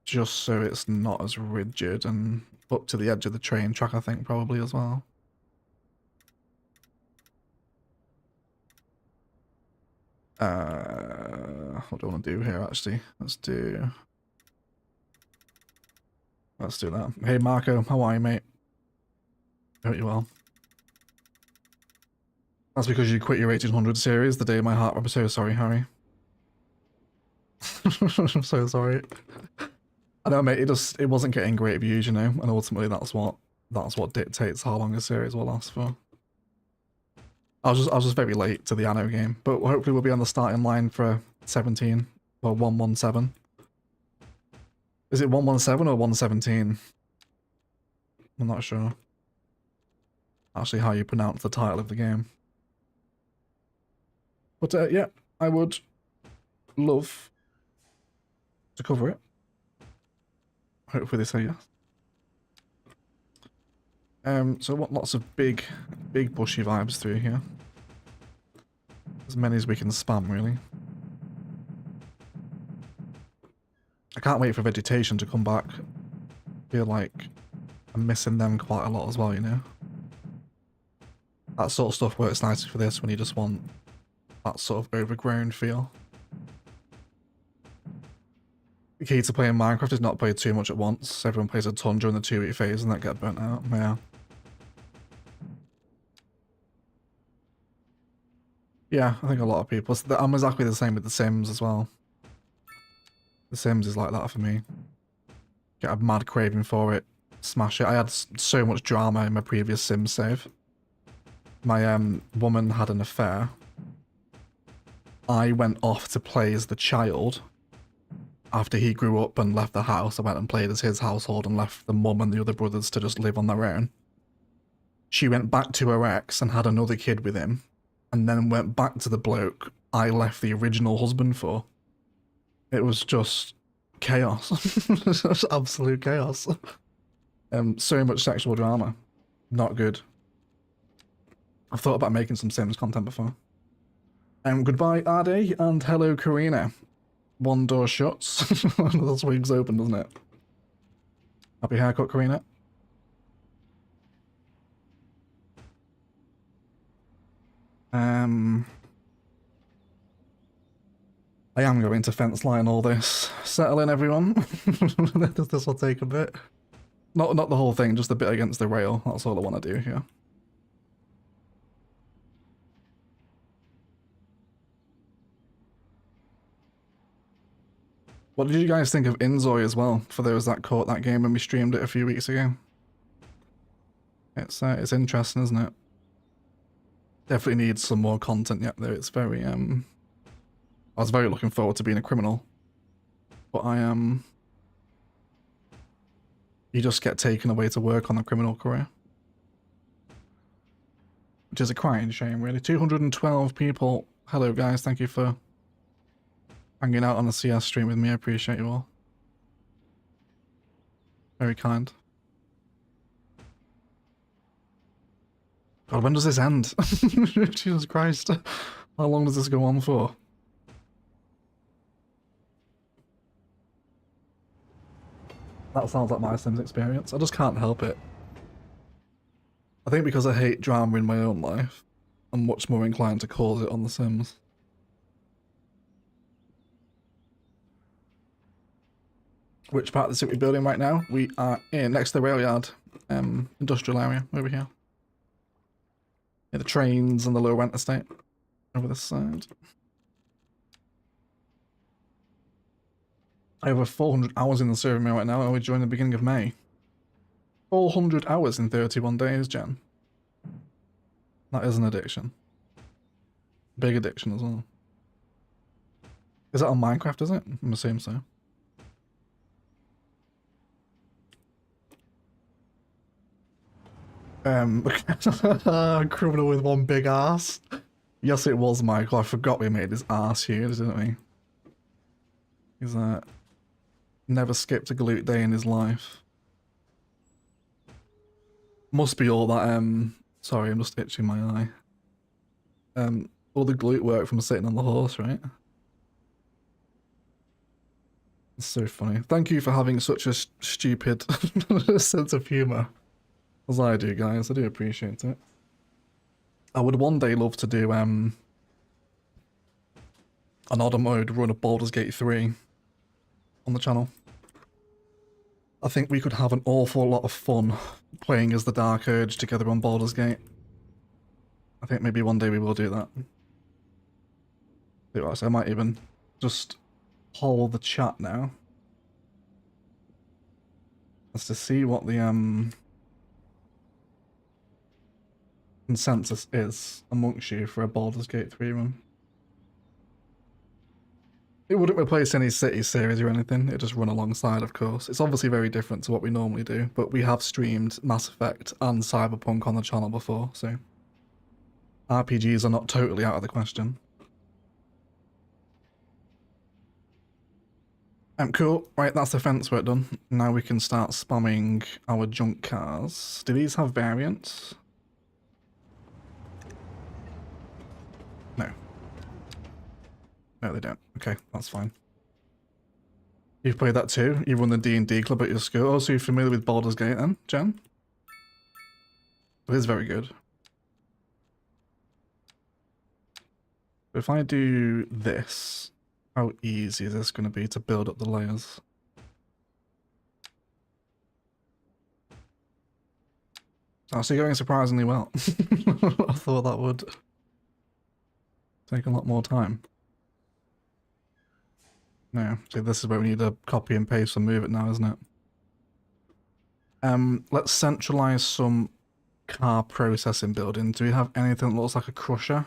just so it's not as rigid, and up to the edge of the train track, I think, probably as well. What do I want to do here, actually? Let's do that. Hey, Marco, how are you, mate? Hope you're well. That's because you quit your 1800 series the day my heart. I'm so sorry, Harry. I'm so sorry. I know, mate. It wasn't getting great views, you know, and ultimately that's what dictates how long a series will last for. I was just very late to the Anno game, but hopefully we'll be on the starting line for 17 or 117. Is it 117 or 117? I'm not sure. Actually, how you pronounce the title of the game. But yeah, I would love to cover it. Hopefully they say yes. So I want lots of big bushy vibes through here. As many as we can spam, really. I can't wait for vegetation to come back. I feel like I'm missing them quite a lot as well, you know? That sort of stuff works nicely for this when you just want that sort of overgrown feel. The key to playing Minecraft is not play too much at once. Everyone plays a ton during the 2-week phase and that get burnt out. Yeah. Yeah, I think a lot of people. I'm exactly the same with The Sims as well. The Sims is like that for me. Get a mad craving for it. Smash it. I had so much drama in my previous Sims save. My woman had an affair. I went off to play as the child. After he grew up and left the house, I went and played as his household and left the mum and the other brothers to just live on their own. She went back to her ex and had another kid with him, and then went back to the bloke I left the original husband for. It was just chaos. Just absolute chaos. So much sexual drama. Not good. I've thought about making some Sims content before. Goodbye, Ade, and hello, Karina. One door shuts. The swing's open, doesn't it? Happy haircut, Karina. I am going to fence line all this. Settle in, everyone. This will take a bit. Not the whole thing, just a bit against the rail. That's all I want to do here. What did you guys think of Inzoi as well, for those that caught that game when we streamed it a few weeks ago? It's interesting, isn't it? Definitely needs some more content yet though. It's very I was very looking forward to being a criminal. But you just get taken away to work on a criminal career. Which is a crying shame, really. 212 people. Hello guys, thank you for hanging out on the CS stream with me. I appreciate you all. Very kind. God, when does this end? Jesus Christ. How long does this go on for? That sounds like my Sims experience. I just can't help it. I think because I hate drama in my own life, I'm much more inclined to cause it on The Sims. Which part of the city we're building right now? We are in next to the rail yard, industrial area over here. Yeah, the trains and the low rent estate over this side. I have over 400 hours in the server mail right now, and we joined the beginning of May. 400 hours in 31 days, Jen. That is an addiction. Big addiction as well. Is that on Minecraft, is it? I'm assuming so. Criminal with one big ass. Yes, it was Michael. I forgot we made his ass huge, didn't we? He's never skipped a glute day in his life. Must be all that sorry, I'm just itching my eye. All the glute work from sitting on the horse, right? It's so funny. Thank you for having such a stupid sense of humor. As I do, guys. I do appreciate it. I would one day love to do an auto mode run of Baldur's Gate 3 on the channel. I think we could have an awful lot of fun playing as the Dark Urge together on Baldur's Gate. I think maybe one day we will do that. I might even just poll the chat now as to see what the consensus is amongst you for a Baldur's Gate 3 run. It wouldn't replace any Cities series or anything, it'd just run alongside, of course. It's obviously very different to what we normally do, but we have streamed Mass Effect and Cyberpunk on the channel before, so RPGs are not totally out of the question. Cool. Right, that's the fence work done. Now we can start spamming our junk cars. Do these have variants? No. No, they don't. Okay, that's fine. You've played that too? You run the D&D club at your school? Oh, so you're familiar with Baldur's Gate then, Jen? It is very good. If I do this, how easy is this going to be to build up the layers? It's actually going surprisingly well. I thought that would take a lot more time. No, see, this is where we need to copy and paste and move it now, isn't it? Let's centralize some car processing building. Do we have anything that looks like a crusher?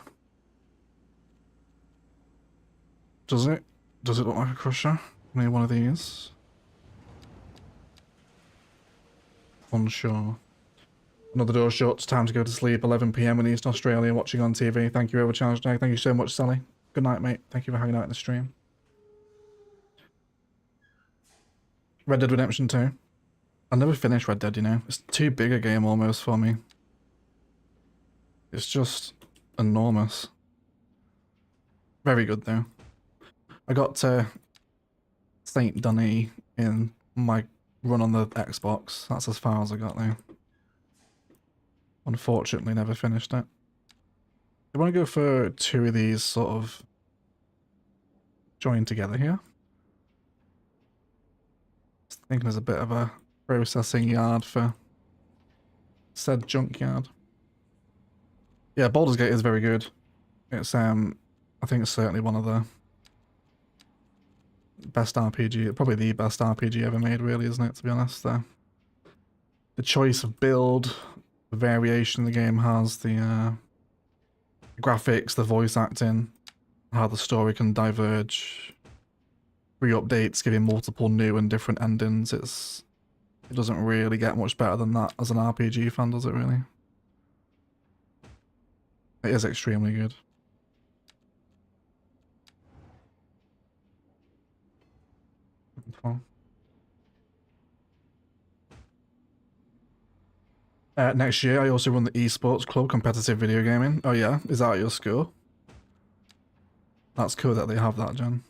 Does it? Does it look like a crusher? Maybe one of these? Unsure. Another door shut. Time to go to sleep. 11 PM in East Australia. Watching on TV. Thank you, Overcharged. Thank you so much, Sally. Good night, mate. Thank you for hanging out in the stream. Red Dead Redemption 2. I never finished Red Dead, you know. It's too big a game almost for me. It's just enormous. Very good though. I got to Saint Denis in my run on the Xbox. That's as far as I got though. Unfortunately, never finished it. I want to go for two of these sort of joined together here. Just thinking there's a bit of a processing yard for said junkyard. Yeah, Baldur's Gate is very good. It's I think it's certainly one of the best RPG, probably the best RPG ever made, really, isn't it, to be honest? The choice of build, the variation the game has, the graphics, the voice acting, how the story can diverge, re-updates giving multiple new and different endings. It doesn't really get much better than that as an RPG fan, does it really? It is extremely good. Next year, I also run the esports club, competitive video gaming. Oh yeah, is that at your school? That's cool that they have that, Jen.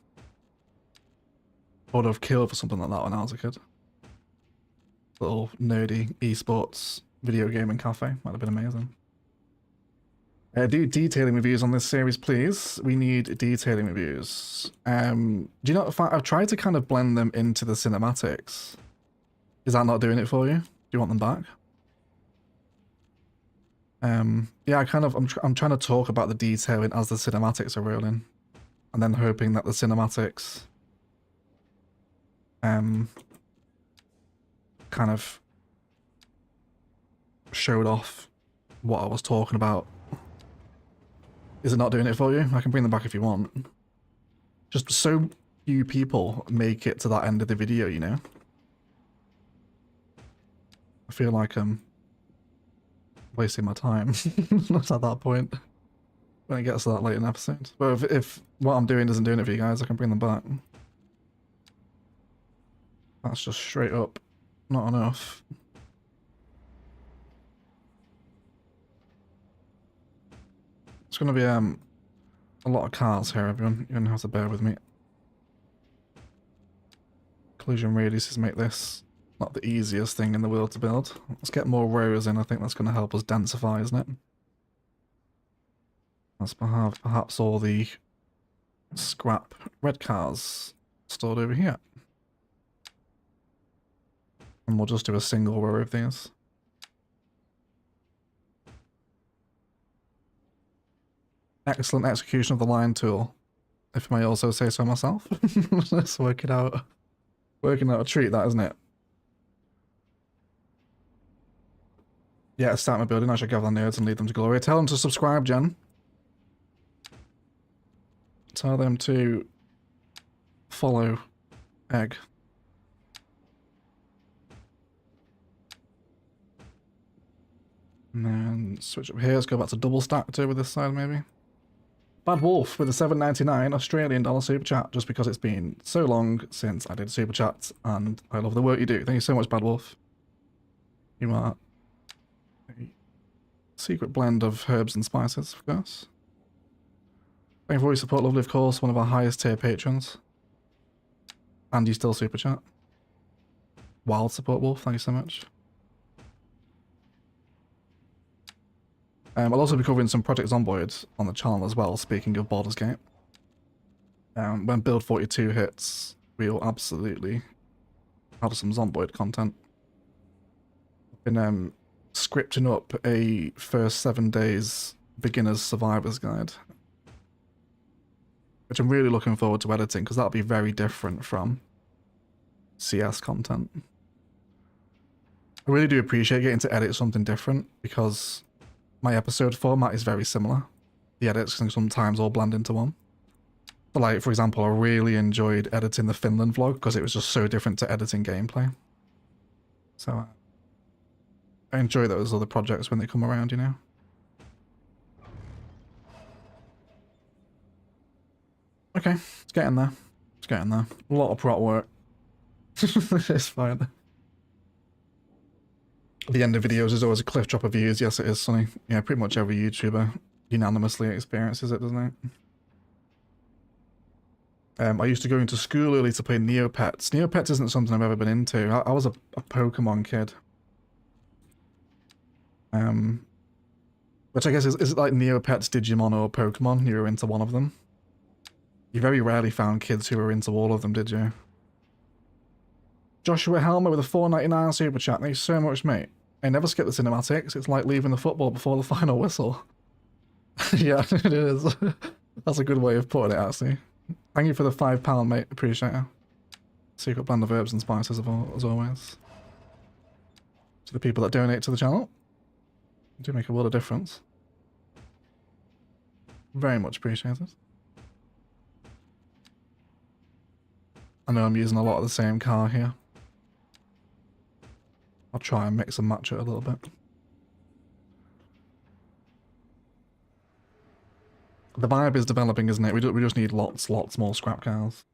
I would have killed for something like that when I was a kid. Little nerdy esports video gaming cafe, might have been amazing. Do detailing reviews on this series, please. We need detailing reviews. Do you know, I've tried to kind of blend them into the cinematics. Is that not doing it for you? Do you want them back? Yeah, I'm trying to talk about the detailing as the cinematics are rolling, and then hoping that the cinematics kind of showed off what I was talking about. Is it not doing it for you? I can bring them back if you want. Just so few people make it to that end of the video, you know? I feel like I'm wasting my time. Not at that point. When it gets to that late in the episode. But if what I'm doing isn't doing it for you guys, I can bring them back. That's just straight up not enough. It's going to be a lot of cars here, everyone. You're going to have to bear with me. Collision radiuses make this not the easiest thing in the world to build. Let's get more rows in. I think that's going to help us densify, isn't it? Let's have perhaps all the scrap red cars stored over here. And we'll just do a single row of these. Excellent execution of the line tool, if I may also say so myself. Let's work it out. Working out a treat, that, isn't it? Yeah, start my building. I should gather nerds and lead them to glory. Tell them to subscribe, Jen. Tell them to follow Egg. And then switch up here. Let's go back to double stacked over this side, maybe. Bad Wolf with a $7.99 Australian dollar super chat, just because it's been so long since I did super chats, and I love the work you do. Thank you so much, Bad Wolf. You are a secret blend of herbs and spices, of course. Thank you for your support, lovely, of course, one of our highest tier patrons. And you still super chat. Wild support, Wolf, thank you so much. I'll also be covering some Project Zomboid on the channel as well, speaking of Baldur's Gate. When Build 42 hits, we'll absolutely have some Zomboid content. I've been scripting up a first 7 days beginner's survivor's guide, which I'm really looking forward to editing, because that'll be very different from CS content. I really do appreciate getting to edit something different, because my episode format is very similar. The edits can sometimes all blend into one. But like, for example, I really enjoyed editing the Finland vlog because it was just so different to editing gameplay. So I enjoy those other projects when they come around, you know? Okay, it's getting there. It's getting there. A lot of prop work. It's fine. The end of videos is always a cliff drop of views. Yes, it is, Sonny. Yeah, pretty much every YouTuber unanimously experiences it, doesn't it? I used to go into school early to play Neopets. Neopets isn't something I've ever been into. I was a Pokemon kid. Which I guess is it like Neopets, Digimon, or Pokemon? You were into one of them? You very rarely found kids who were into all of them, did you? Joshua Helmer with a $4.99 super chat. Thank you so much, mate. I never skip the cinematics. It's like leaving the football before the final whistle. Yeah, it is. That's a good way of putting it, actually. Thank you for the £5, mate. Appreciate it. Secret blend of herbs and spices, as always. To the people that donate to the channel, do make a world of difference. Very much appreciated. I know I'm using a lot of the same car here. I'll try and mix and match it a little bit. The vibe is developing, isn't it? We just need lots more scrap cars.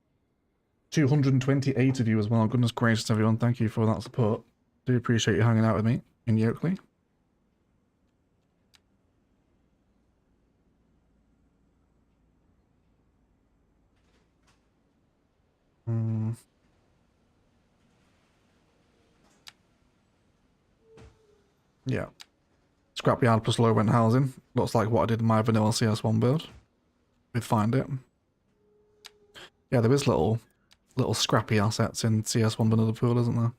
228 of you as well. Goodness gracious, everyone. Thank you for that support. Do appreciate you hanging out with me in Yoakley. Yeah. Scrapyard plus low rent housing. Looks like what I did in my vanilla CS1 build. We'd find it. Yeah, there is little scrappy assets in CS1 vanilla pool, isn't there?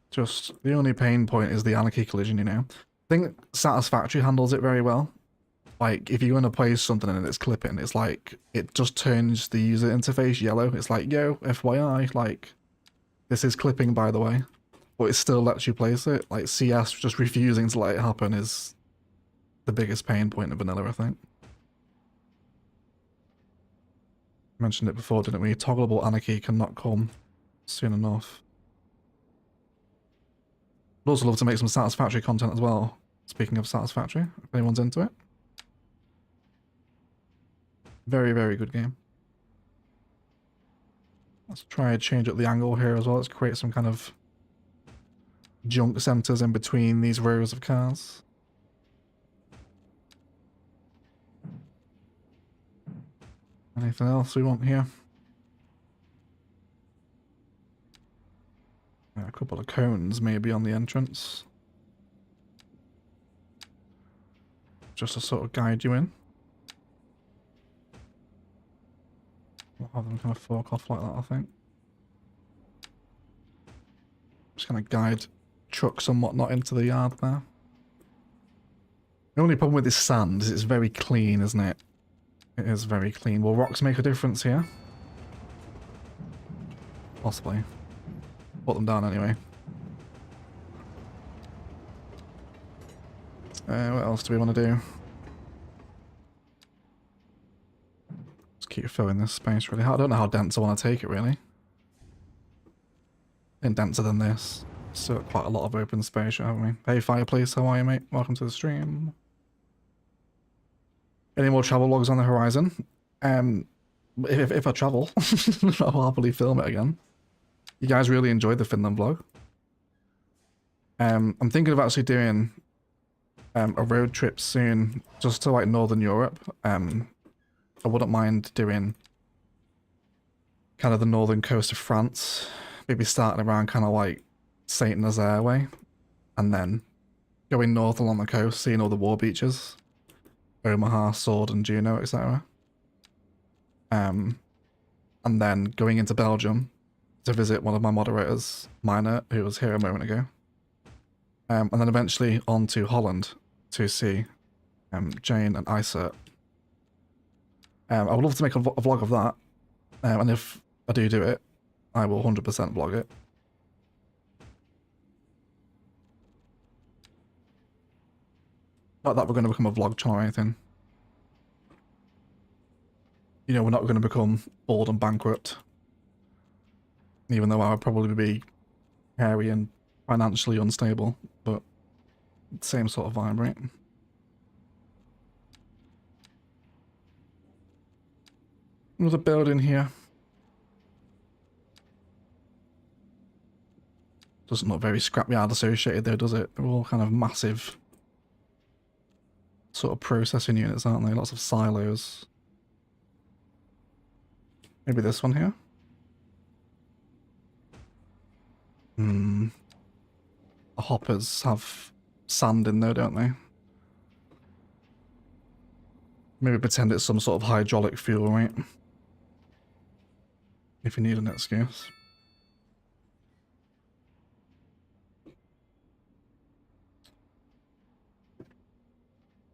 Just the only pain point is the anarchy collision, you know. I think Satisfactory handles it very well. Like, if you're going to place something and it's clipping, it's like, it just turns the user interface yellow. It's like, yo, FYI, like, this is clipping, by the way. But it still lets you place it. Like, CS just refusing to let it happen is the biggest pain point of vanilla, I think. Mentioned it before, didn't we? Toggleable anarchy cannot come soon enough. I'd also love to make some Satisfactory content as well. Speaking of Satisfactory, if anyone's into it. Very, very good game. Let's try and change up the angle here as well. Let's create some kind of junk centers in between these rows of cars. Anything else we want here? A couple of cones maybe on the entrance. Just to sort of guide you in. We'll have them kind of fork off like that, I think. Just kind of guide trucks and whatnot into the yard there. The only problem with this sand is it's very clean, isn't it? It is very clean. Will rocks make a difference here? Possibly. Put them down anyway. What else do we want to do? Just keep filling this space really hard. I don't know how dense I want to take it really. And denser than this. Still quite a lot of open space, haven't we? Hey Fireplace, how are you, mate? Welcome to the stream. Any more travel logs on the horizon? If I travel, I'll happily film it again. You guys really enjoyed the Finland vlog. I'm thinking of actually doing a road trip soon, just to like Northern Europe. I wouldn't mind doing kind of the northern coast of France, maybe starting around kind of like Saint Nazaire way, and then going north along the coast, seeing all the war beaches, Omaha, Sword, and Juno, etc. And then going into Belgium to visit one of my moderators, Minor, who was here a moment ago. And then eventually on to Holland to see Jane and Isert. I would love to make a vlog of that. And if I do it, I will 100% vlog it. Not that we're going to become a vlog channel or anything. You know, we're not going to become bored and bankrupt. Even though I would probably be hairy and financially unstable, but same sort of vibe, right? Another building here. Doesn't look very scrapyard associated though, does it? They're all kind of massive sort of processing units, aren't they? Lots of silos. Maybe this one here? The hoppers have sand in there, don't they? Maybe pretend it's some sort of hydraulic fuel, right? If you need an excuse.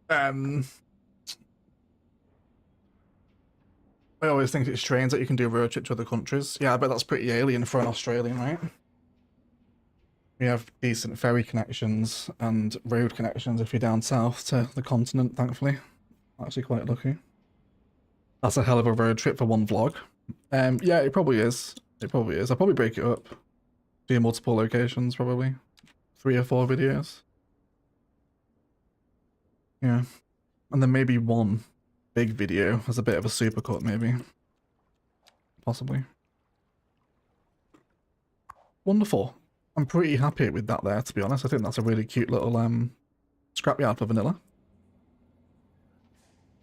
I always think it's strange that you can do road trip to other countries. Yeah, I bet that's pretty alien for an Australian, right? We have decent ferry connections and road connections if you're down south to the continent, thankfully. Actually quite lucky. That's a hell of a road trip for one vlog. Yeah, it probably is. It probably is. I'll probably break it up. Do multiple locations, probably. 3 or 4 videos. Yeah. And then maybe one big video as a bit of a supercut, maybe. Possibly. Wonderful. I'm pretty happy with that there, to be honest. I think that's a really cute little scrapyard for vanilla.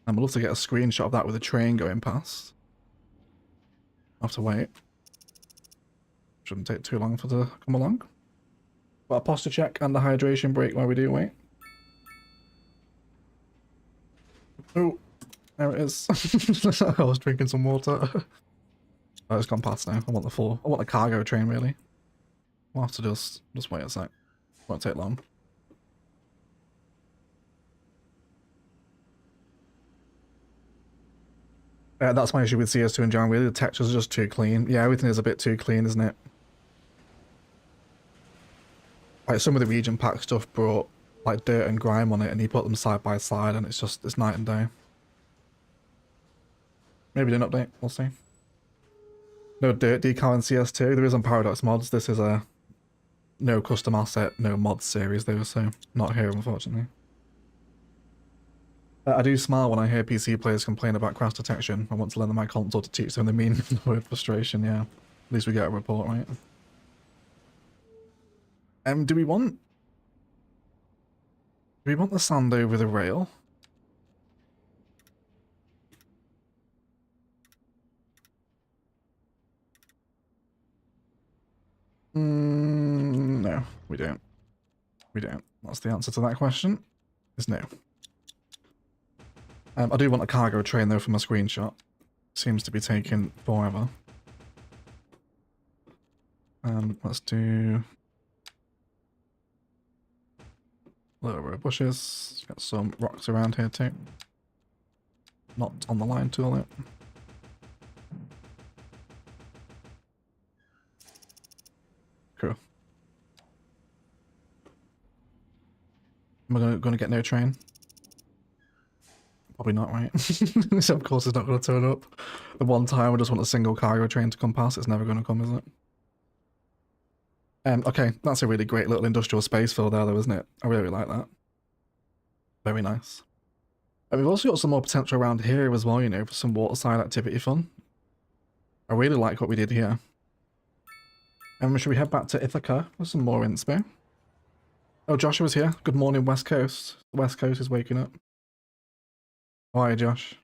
And we'll love to get a screenshot of that with a train going past. I'll have to wait. Shouldn't take too long for it to come along. But a posture check and a hydration break while we do wait. Oh, there it is. I was drinking some water. Oh, it's gone past now. I want the cargo train, really. We'll have to just wait a sec. Won't take long. That's my issue with CS2 and Jan, really. The textures are just too clean. Yeah, everything is a bit too clean, isn't it? Like, some of the region pack stuff brought, like, dirt and grime on it, and you put them side by side, and it's night and day. Maybe an update, we'll see. No dirt decal in CS2. There is on Paradox Mods. This is a no custom asset, no mod series though, so not here, unfortunately. I do smile when I hear PC players complain about crash detection. I want to lend them my console to teach them the meaning of the word frustration, yeah. At least we get a report, right? Do we want the sand over the rail? No, we don't. We don't. That's the answer to that question. Is no. I do want a cargo train though from a screenshot. Seems to be taking forever. Let's do a little bit of bushes. Got some rocks around here too. Not on the line tool though. Cool. Am I gonna get no train? Probably not, right? So of course it's not gonna turn up. The one time I just want a single cargo train to come past, it's never gonna come, is it? Okay, that's a really great little industrial space fill there though, isn't it? I really like that. Very nice. And we've also got some more potential around here as well, you know, for some waterside activity fun. I really like what we did here. Should we head back to Ithaca for some more inspo? Oh, Joshua's here. Good morning, West Coast. The West Coast is waking up. How are you, Josh?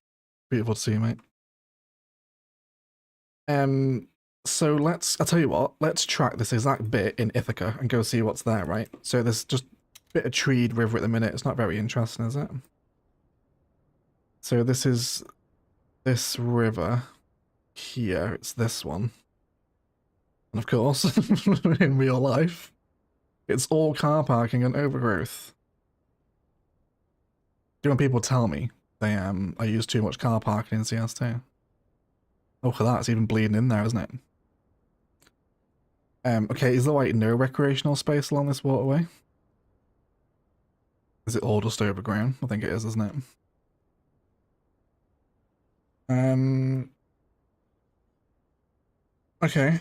Beautiful to see you, mate. So I'll tell you what, let's track this exact bit in Ithaca and go see what's there, right? So there's just a bit of treed river at the minute. It's not very interesting, is it? So this is this river here. It's this one. And of course, in real life, it's all car parking and overgrowth. Do when people tell me they I use too much car parking in CS2? Oh, for that, it's even bleeding in there, isn't it? Okay, is there like no recreational space along this waterway? Is it all just overgrown? I think it is, isn't it? Okay.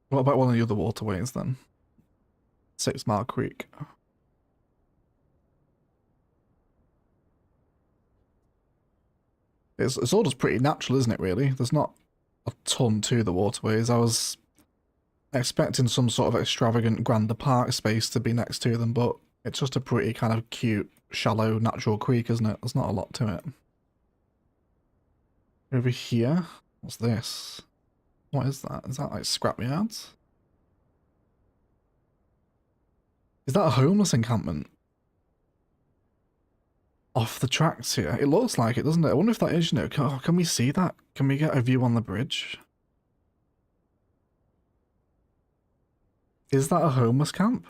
What about one of the other waterways then? 6 Mile Creek. It's all just pretty natural, isn't it, really? There's not a ton to the waterways. I was expecting some sort of extravagant grander park space to be next to them, but it's just a pretty kind of cute, shallow, natural creek, isn't it? There's not a lot to it. Over here? What's this? What is that? Is that like scrapyards? Is that a homeless encampment? Off the tracks here. It looks like it, doesn't it? I wonder if that is, you know, can we see that? Can we get a view on the bridge? Is that a homeless camp?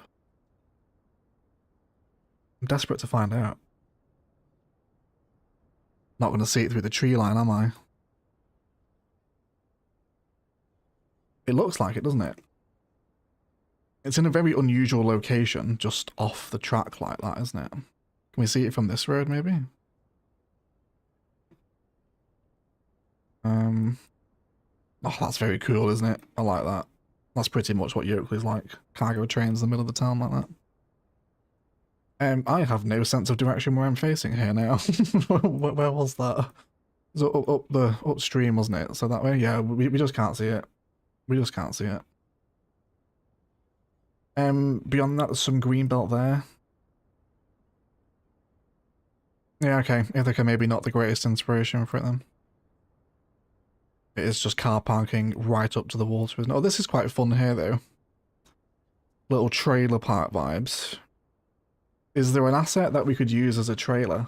I'm desperate to find out. Not going to see it through the tree line, am I? It looks like it, doesn't it? It's in a very unusual location, just off the track like that, isn't it? Can we see it from this road, maybe? Oh, that's very cool, isn't it? I like that. That's pretty much what Yoakley's like. Cargo trains in the middle of the town like that. I have no sense of direction where I'm facing here now. Where was that? It was up the upstream, wasn't it? So that way, yeah, we just can't see it. We just can't see it. Beyond that, there's some green belt there. Yeah, okay. Ithaca maybe not the greatest inspiration for it then. It is just car parking right up to the water, isn't it? Oh, this is quite fun here though. Little trailer park vibes. Is there an asset that we could use as a trailer?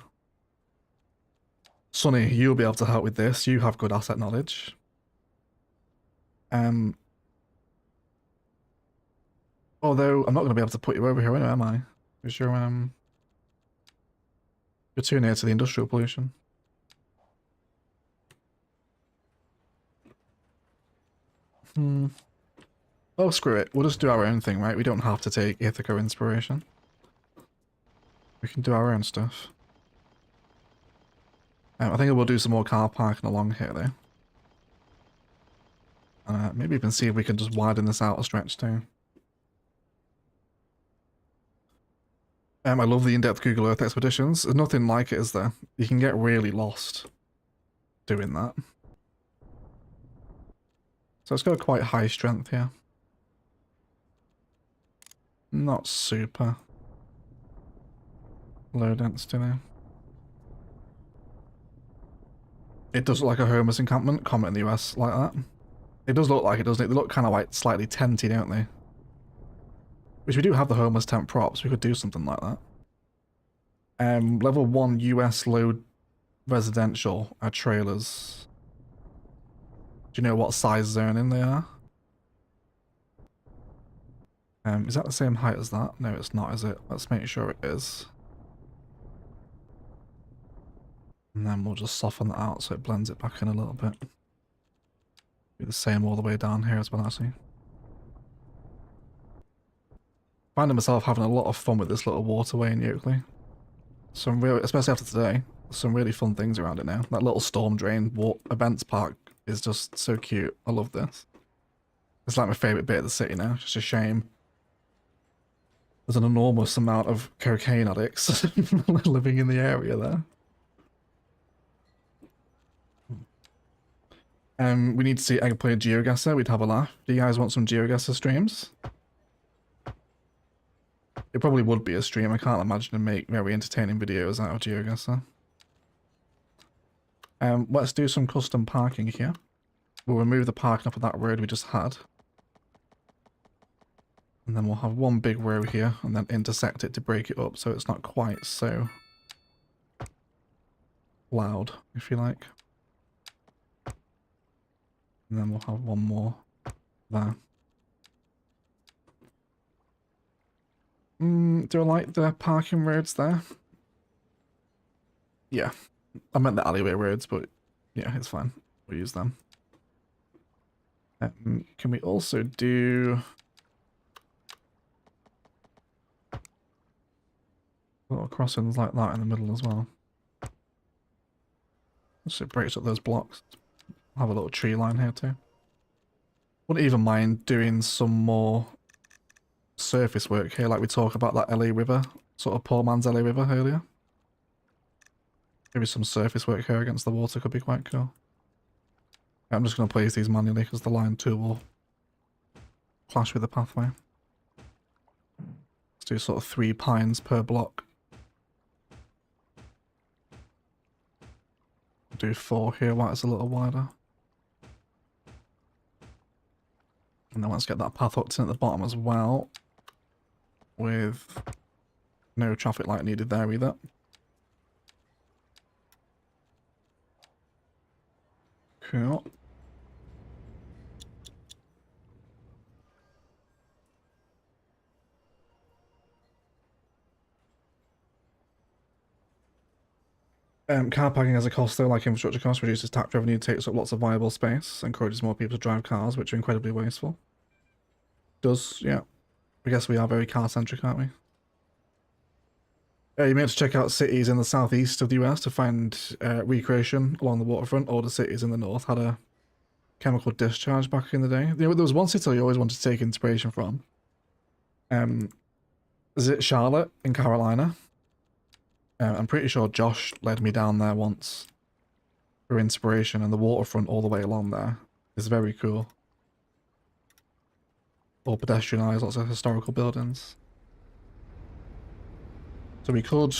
Sonny, you'll be able to help with this. You have good asset knowledge. Although I'm not going to be able to put you over here, am I? Because you're too near to the industrial pollution. Oh, screw it. We'll just do our own thing, right? We don't have to take Ithaca inspiration. We can do our own stuff. I think we'll do some more car parking along here, though. Maybe even see if we can just widen this out a stretch, too. I love the in-depth Google Earth expeditions. There's nothing like it, is there? You can get really lost doing that. So it's got quite high strength here. Not super low density now. It does look like a homeless encampment. Comment in the US like that. It does look like it, doesn't it? They look kind of like slightly tenty, don't they? Which we do have the homeless tent props. We could do something like that. Level 1 US low residential trailers. Do you know what size zoning they are? Is that the same height as that? No, it's not, is it? Let's make sure it is. And then we'll just soften that out so it blends it back in a little bit. Do the same all the way down here as well, actually. Finding myself having a lot of fun with this little waterway in Yoakley. Some real, especially after today, some really fun things around it now. That little storm drain events park is just so cute. I love this. It's like my favourite bit of the city now. It's just a shame there's an enormous amount of cocaine addicts living in the area there. We need to see Eggplay Geogasser. We'd have a laugh. Do you guys want some Geogasser streams? It probably would be a stream. I can't imagine to make very entertaining videos out of Geogasser. Let's do some custom parking here. We'll remove the parking off of that road we just had. And then we'll have one big row here and then intersect it to break it up so it's not quite so loud, if you like. And then we'll have one more there. Do I like the parking roads there? Yeah. I meant the alleyway roads, but yeah, it's fine. We'll use them. Can we also do little crossings like that in the middle as well? So it breaks up those blocks. I'll have a little tree line here too. Wouldn't even mind doing some more surface work here, like we talked about that LA River, sort of poor man's LA River earlier. Maybe some surface work here against the water could be quite cool. I'm just going to place these manually because the line tool will clash with the pathway. Let's do sort of 3 pines per block. Do 4 here while it's a little wider. And then let's get that path hooked in at the bottom as well, with no traffic light needed there either. Cool. Car parking has a cost though, like infrastructure cost, reduces tax revenue, takes up lots of viable space, encourages more people to drive cars, which are incredibly wasteful. Does, yeah. I guess we are very car-centric, aren't we? You may have to check out cities in the southeast of the US to find recreation along the waterfront, or the cities in the north had a chemical discharge back in the day. You know, there was one city I always wanted to take inspiration from. Is it Charlotte in Carolina? I'm pretty sure Josh led me down there once for inspiration, and the waterfront all the way along there is very cool. All pedestrianised, lots of historical buildings. So we could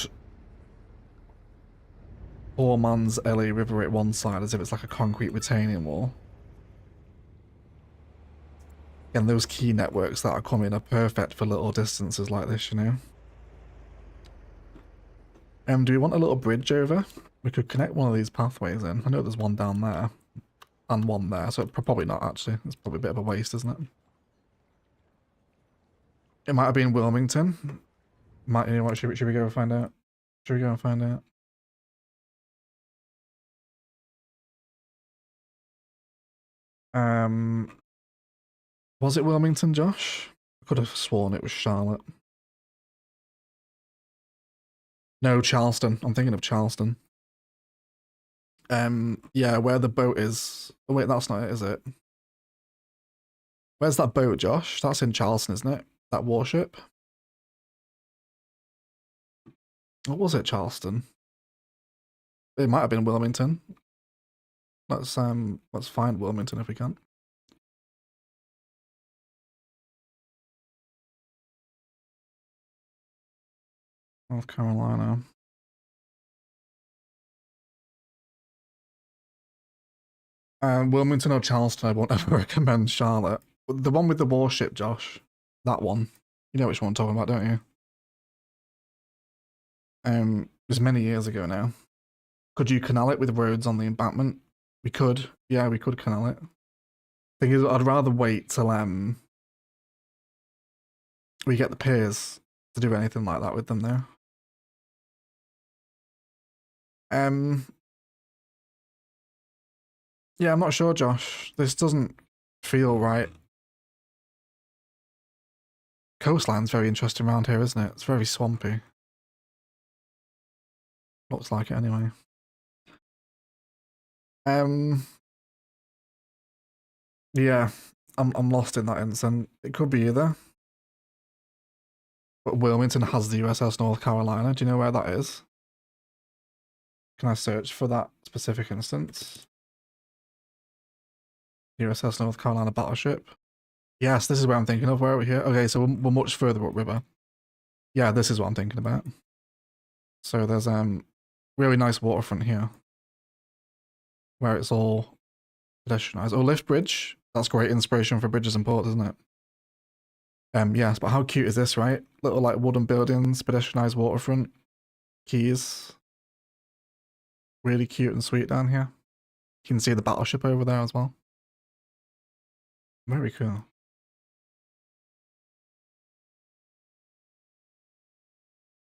poor man's LA River at one side as if it's like a concrete retaining wall. And those key networks that are coming are perfect for little distances like this, you know. Do we want a little bridge over? We could connect one of these pathways in. I know there's one down there and one there, so probably not actually. It's probably a bit of a waste, isn't it? It might have been Wilmington. You know what, should we go and find out? Should we go and find out? Was it Wilmington, Josh? I could have sworn it was Charlotte. No, Charleston. I'm thinking of Charleston. Yeah, where the boat is. Oh wait, that's not it, is it? Where's that boat, Josh? That's in Charleston, isn't it? That warship? What was it, Charleston? It might have been Wilmington. Let's find Wilmington if we can. North Carolina. Wilmington or Charleston, I won't ever recommend Charlotte. The one with the warship, Josh. That one. You know which one I'm talking about, don't you? It was many years ago now. Could you canal it with roads on the embankment? We could. Yeah, we could canal it. Thing is, I'd rather wait till we get the piers to do anything like that with them now. Yeah, I'm not sure, Josh. This doesn't feel right. Coastline's very interesting around here, isn't it? It's very swampy. Looks like it anyway. Yeah, I'm lost in that instant. It could be either. But Wilmington has the USS North Carolina. Do you know where that is? Can I search for that specific instance? USS North Carolina battleship. Yes, this is where I'm thinking of. Where are we here? Okay, so we're much further upriver. Yeah, this is what I'm thinking about. So there's really nice waterfront here, where it's all pedestrianised. Oh, lift bridge. That's great inspiration for bridges and ports, isn't it? Yes, but how cute is this, right? Little like wooden buildings, pedestrianised waterfront, quays. Really cute and sweet down here. You can see the battleship over there as well. Very cool.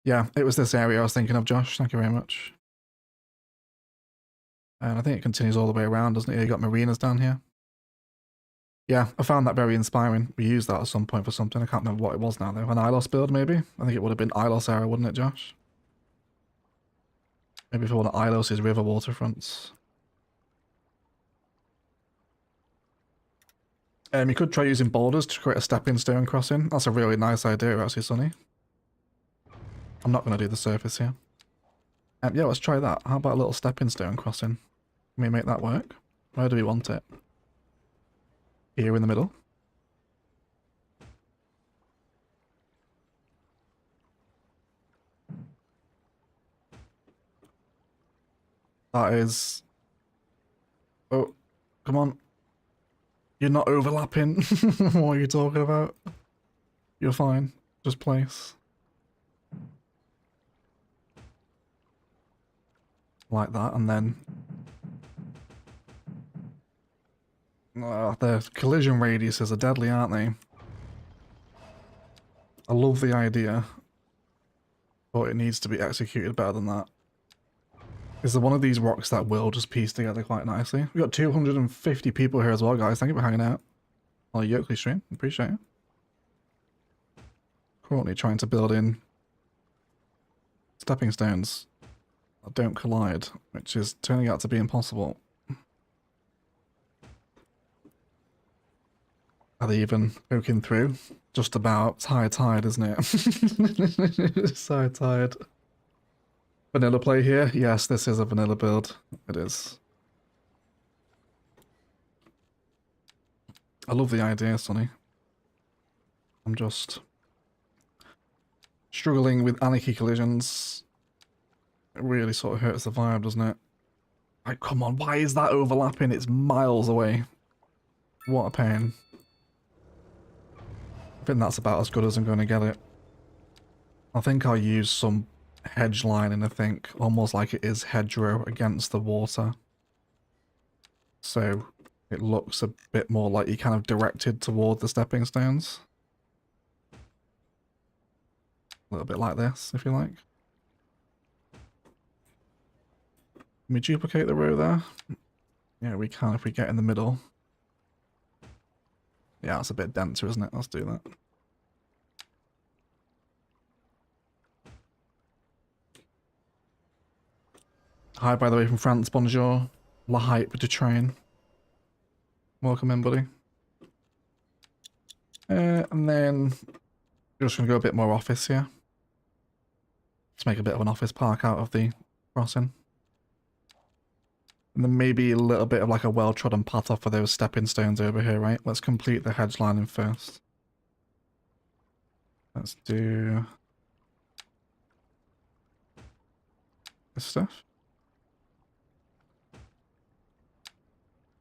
Yeah, it was this area I was thinking of, Josh. Thank you very much. And I think it continues all the way around, doesn't it? You got marinas down here. Yeah, I found that very inspiring. We used that at some point for something. I can't remember what it was now, though. An ILOS build, maybe? I think it would have been ILOS era, wouldn't it, Josh? Maybe for one of ILOS's river waterfronts. You could try using boulders to create a stepping stone crossing. That's a really nice idea, actually, Sonny. I'm not going to do the surface here. Yeah, let's try that. How about a little stepping stone crossing? Can we make that work? Where do we want it? Here in the middle. That is... Oh, come on. You're not overlapping. What are you talking about? You're fine. Just place. Like that, and then... the collision radiuses are deadly, aren't they? I love the idea, but it needs to be executed better than that. Is there one of these rocks that will just piece together quite nicely? We've got 250 people here as well, guys. Thank you for hanging out on the Yoakley stream. Appreciate it. Currently trying to build in stepping stones that don't collide, which is turning out to be impossible. Are they even poking through? Just about. It's high tide, isn't it? It's high tide. Vanilla play here? Yes, this is a vanilla build. It is. I love the idea, Sonny. I'm just struggling with anarchy collisions. It really sort of hurts the vibe, doesn't it? Like, come on, why is that overlapping? It's miles away. What a pain. I think that's about as good as I'm going to get it. I think I'll use some hedge lining, I think, almost like it is hedgerow against the water. So it looks a bit more like you kind of directed toward the stepping stones. A little bit like this, if you like. Can we duplicate the row there? Yeah, we can if we get in the middle. Yeah, it's a bit denser, isn't it? Let's do that. Hi, by the way, from France. Bonjour. La hype to train. Welcome in, buddy. And then we're just going to go a bit more office here. Let's make a bit of an office park out of the crossing. And then maybe a little bit of like a well-trodden path off for those stepping stones over here, right? Let's complete the hedge lining first. Let's do this stuff.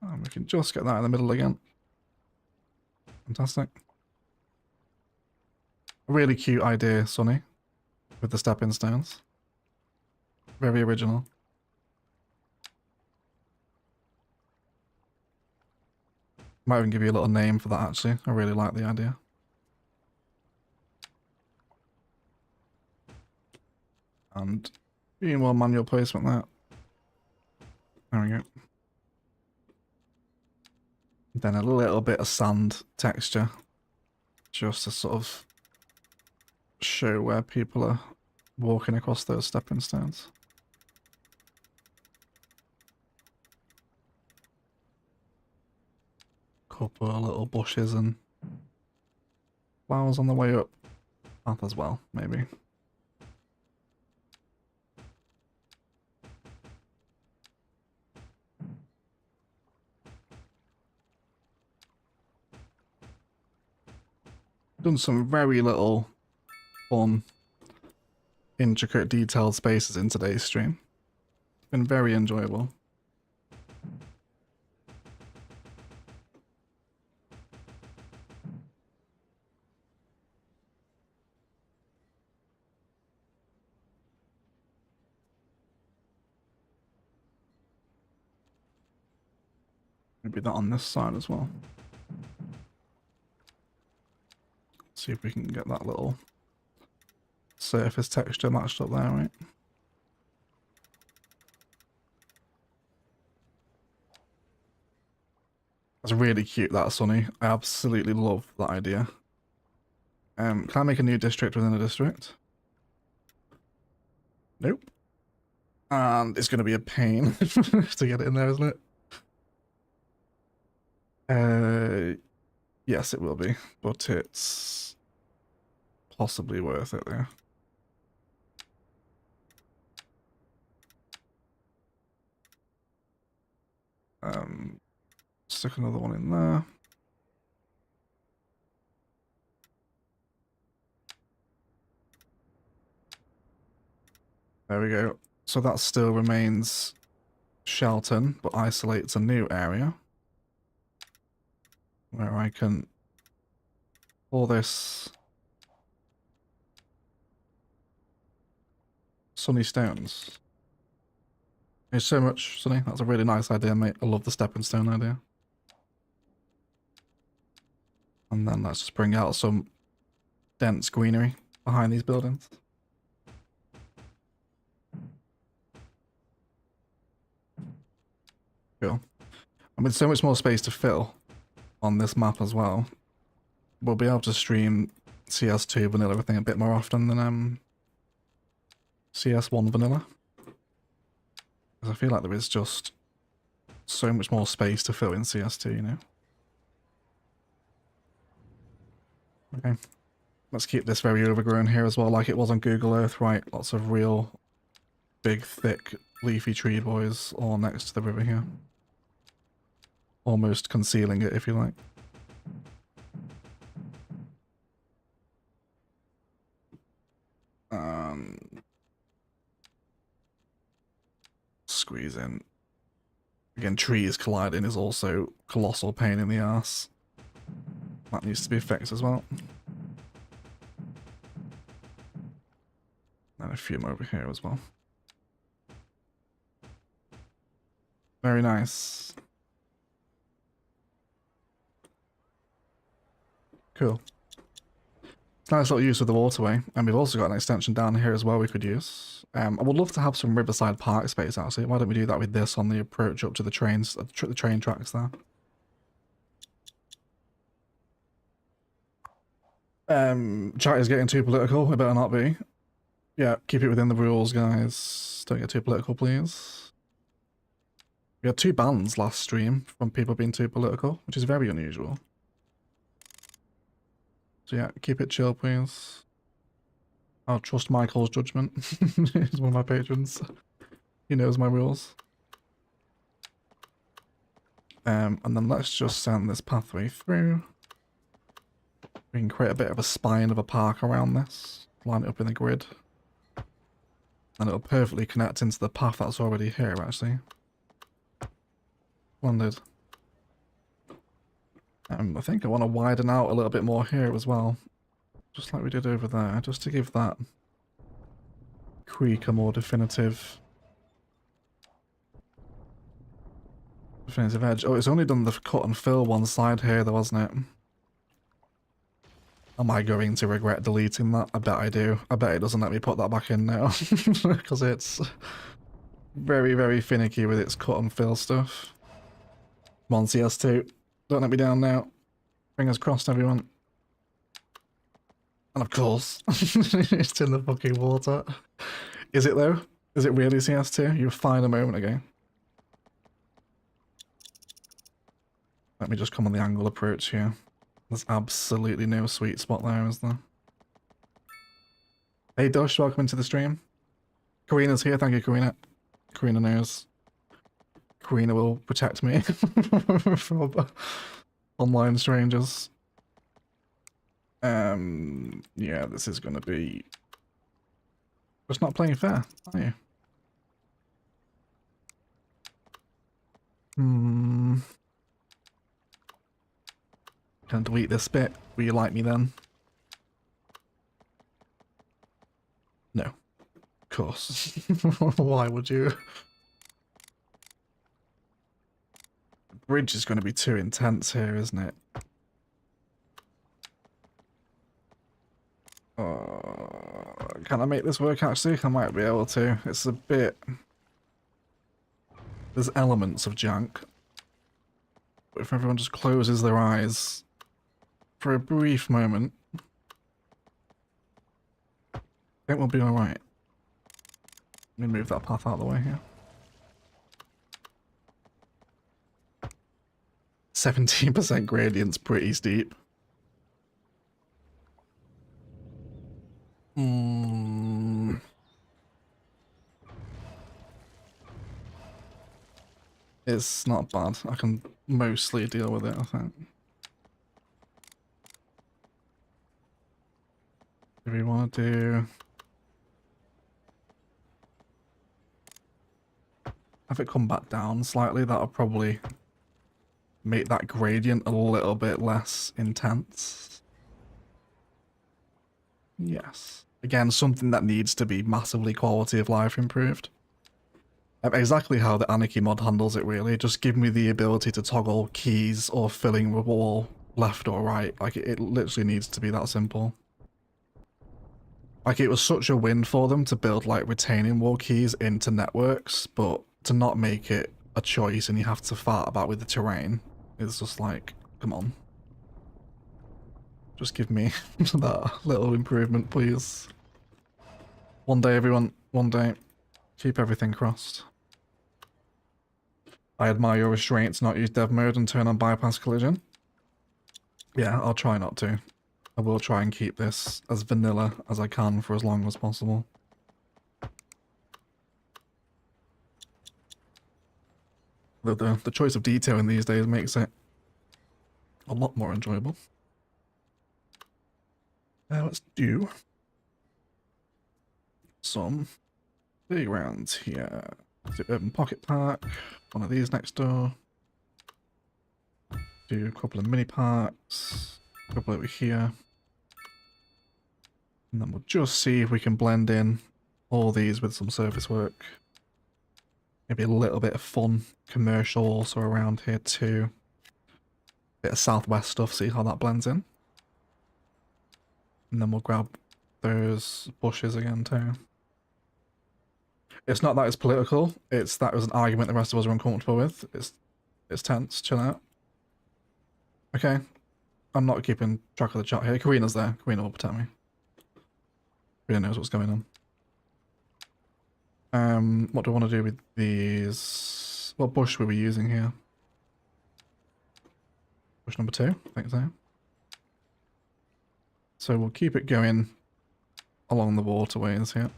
And we can just get that in the middle again. Fantastic. A really cute idea, Sonny, with the stepping stones. Very original. Might even give you a little name for that, actually. I really like the idea. And a few more manual placement there. There we go. Then a little bit of sand texture, just to sort of show where people are walking across those stepping stones. Couple of little bushes and flowers on the way up. Path as well, maybe. Done some very little fun, intricate, detailed spaces in today's stream. Been very enjoyable. Maybe that on this side as well. See if we can get that little surface texture matched up there, right? That's really cute, that, Sonny. I absolutely love that idea. Can I make a new district within a district? Nope. And it's going to be a pain to get it in there, isn't it? Yes, it will be, but it's possibly worth it there. Stick another one in there. There we go. So that still remains Shelton, but isolates a new area where I can pour this Sunny stones. Thanks so much, Sunny. That's a really nice idea, mate. I love the stepping stone idea. And then let's just bring out some dense greenery behind these buildings. Cool. And with so much more space to fill on this map as well, we'll be able to stream CS2 vanilla, I think, a bit more often than CS1 vanilla. Because I feel like there is just so much more space to fill in CS2, you know? Okay. Let's keep this very overgrown here as well, like it was on Google Earth, right? Lots of real big, thick, leafy tree boys all next to the river here. Almost concealing it, if you like. Squeeze in. Again, trees colliding is also colossal pain in the ass. That needs to be fixed as well. And a few more over here as well. Very nice. Cool. It's nice little use of the waterway, and we've also got an extension down here as well we could use. I would love to have some riverside park space actually. Why don't we do that with this on the approach up to the trains, the train tracks there? Chat is getting too political. It better not be. Yeah, keep it within the rules, guys. Don't get too political, please. We had 2 bans last stream from people being too political, which is very unusual. So yeah, keep it chill, please. I'll trust Michael's judgment. He's one of my patrons. He knows my rules. And then let's just send this pathway through. We can create a bit of a spine of a park around this. Line it up in the grid. And it'll perfectly connect into the path that's already here, actually. Splendid. I think I want to widen out a little bit more here as well. Just like we did over there, just to give that creek a more definitive edge. Oh, it's only done the cut and fill one side here though, wasn't it? Am I going to regret deleting that? I bet I do. I bet it doesn't let me put that back in now. Because it's very, very finicky with its cut and fill stuff. Come on, CS2. Don't let me down now. Fingers crossed, everyone. And of course, it's in the fucking water. Is it though? Is it really CS2? You were fine a moment ago. Let me just come on the angle approach here. There's absolutely no sweet spot there, is there? Hey Dush, welcome into the stream. Karina's here, thank you Karina. Karina knows. Karina will protect me from online strangers. Yeah, this is gonna be just not playing fair, are you? Can I delete this bit? Will you like me then? No. Of course. Why would you? The bridge is going to be too intense here, isn't it? Can I make this work actually? I might be able to. It's a bit... There's elements of jank. But if everyone just closes their eyes for a brief moment, it will be alright. Let me move that path out of the way here. 17% gradient's pretty steep. It's not bad. I can mostly deal with it, I think. Do we want to do... Have it come back down slightly? That'll probably make that gradient a little bit less intense. Yes. Again, something that needs to be massively quality of life improved. Exactly how the Anarchy mod handles it, really. Just give me the ability to toggle keys or filling the wall left or right. Like, it literally needs to be that simple. Like, it was such a win for them to build, like, retaining wall keys into networks, but to not make it a choice and you have to fart about with the terrain, it's just like, come on. Just give me that little improvement, please. One day, everyone. One day. Keep everything crossed. I admire your restraint to not use dev mode and turn on bypass collision. Yeah, I'll try not to. I will try and keep this as vanilla as I can for as long as possible. The choice of detail in these days makes it a lot more enjoyable. Let's do some playgrounds here. Let's do Urban Pocket Park, one of these next door. Do a couple of mini parks, a couple over here. And then we'll just see if we can blend in all these with some surface work. Maybe a little bit of fun commercial also around here too. Bit of southwest stuff, see how that blends in. And then we'll grab those bushes again too. It's not that it's political, it's that it was an argument the rest of us are uncomfortable with. It's tense, chill out. Okay. I'm not keeping track of the chat here. Karina's there. Karina will protect me. Karina knows what's going on. What do I want to do with these? What bush were we using here? Bush number 2, I think so. So we'll keep it going along the waterways here.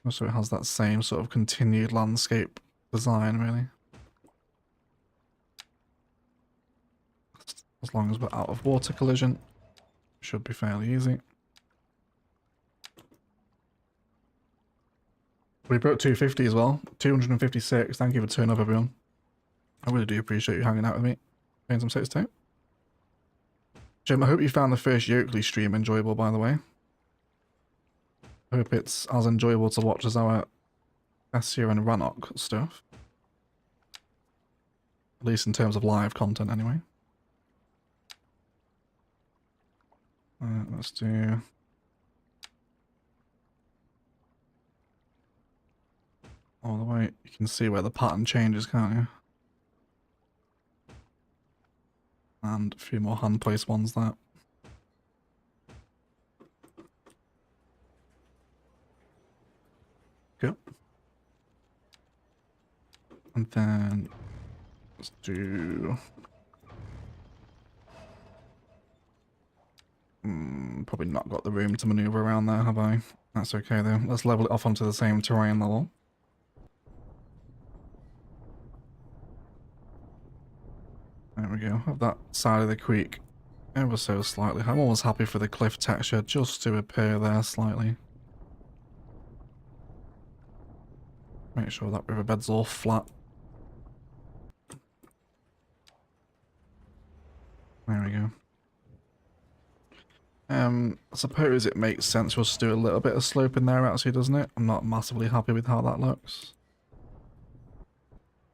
So it has that same sort of continued landscape design, really. As long as we're out of water collision, should be fairly easy. We broke 250 as well. 256. Thank you for turning up, everyone. I really do appreciate you hanging out with me. Playing some Cities too. Jim, I hope you found the first Yoakley stream enjoyable, by the way. I hope it's as enjoyable to watch as our Essia and Rannoch stuff. At least in terms of live content, anyway. Let's do... all the way. You can see where the pattern changes, can't you? And a few more hand placed ones there. Good. And then let's do... probably not got the room to maneuver around there, have I? That's okay though. Let's level it off onto the same terrain level. There we go. Have that side of the creek ever so slightly. I'm always happy for the cliff texture just to appear there slightly. Make sure that riverbed's all flat. There we go. I suppose it makes sense for us to do a little bit of slope in there actually, doesn't it? I'm not massively happy with how that looks.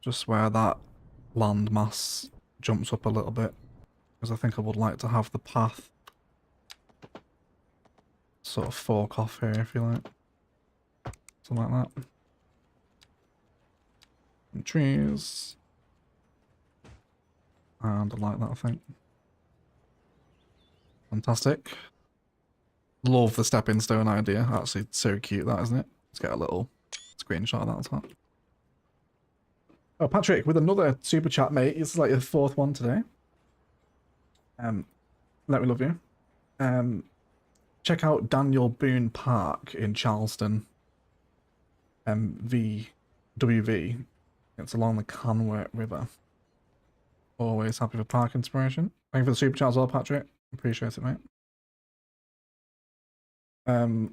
Just where that land mass jumps up a little bit. Because I think I would like to have the path sort of fork off here, if you like. Something like that. And trees. And I like that, I think. Fantastic. Love the stepping stone idea. Actually, so cute that, isn't it? Let's get a little screenshot of that as well. Oh, Patrick, with another super chat, mate. This is like your fourth one today. Let me love you. Check out Daniel Boone Park in Charleston. WV. It's along the Canway River. Always happy for park inspiration. Thank you for the super chat as well, Patrick. Appreciate it, mate.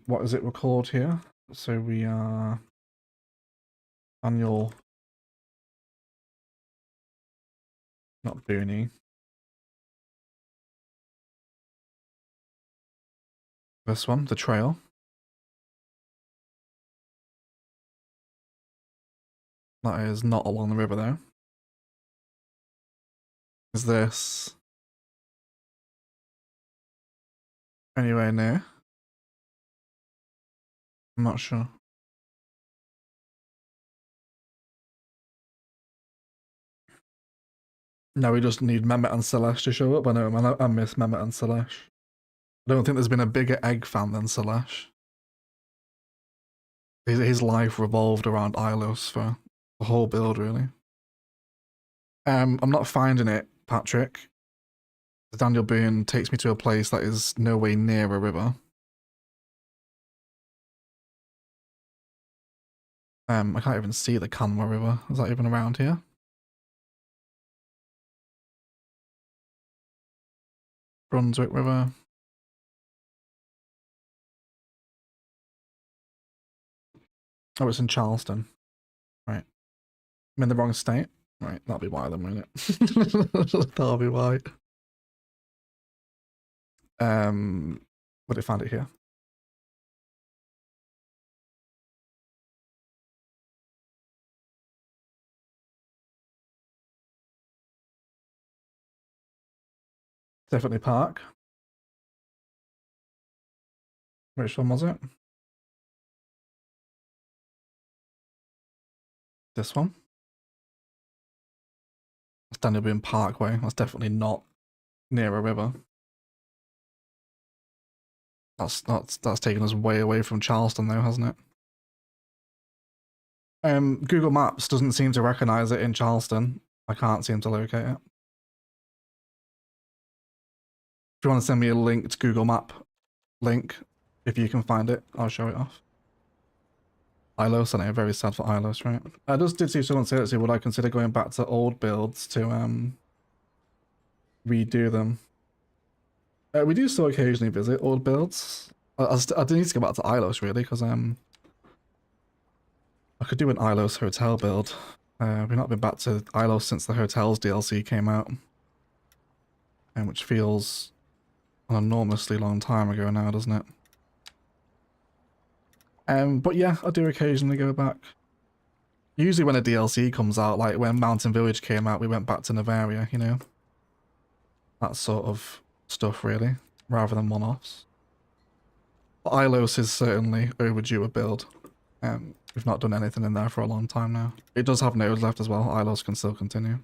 What is it recorded here? So we are Daniel, not Booney. This one, the trail. That is not along the river though. Is this anywhere near? I'm not sure. No, we just need Mehmet and Selesh to show up. I know, I miss Mehmet and Selesh. I don't think there's been a bigger egg fan than Selesh. His life revolved around Ilos for the whole build, really. I'm not finding it, Patrick. Daniel Boone takes me to a place that is no way near a river. I can't even see the Canwa River. Is that even around here? Brunswick River. Oh, it's in Charleston. Right. I'm in the wrong state. Right, that'll be why then, won't it? That'll be why. But I found it here. Definitely park. Which one was it? This one? That's Daniel Boone Parkway. That's definitely not near a river. That's taken us way away from Charleston though, hasn't it? Google Maps doesn't seem to recognize it in Charleston. I can't seem to locate it. If you want to send me a link to Google Map link, if you can find it, I'll show it off. Ilos, I know, very sad for Ilos, right? I just did see someone say, would I consider going back to old builds to redo them? We do still occasionally visit old builds. I do need to go back to Ilos really, because I could do an Ilos hotel build. We've not been back to Ilos since the Hotels DLC came out, and which feels an enormously long time ago now, doesn't it? But yeah, I do occasionally go back. Usually when a DLC comes out, like when Mountain Village came out, we went back to Navaria, you know? That sort of stuff, really, rather than one-offs. Ilos is certainly overdue a build. We've not done anything in there for a long time now. It does have nodes left as well. Ilos can still continue.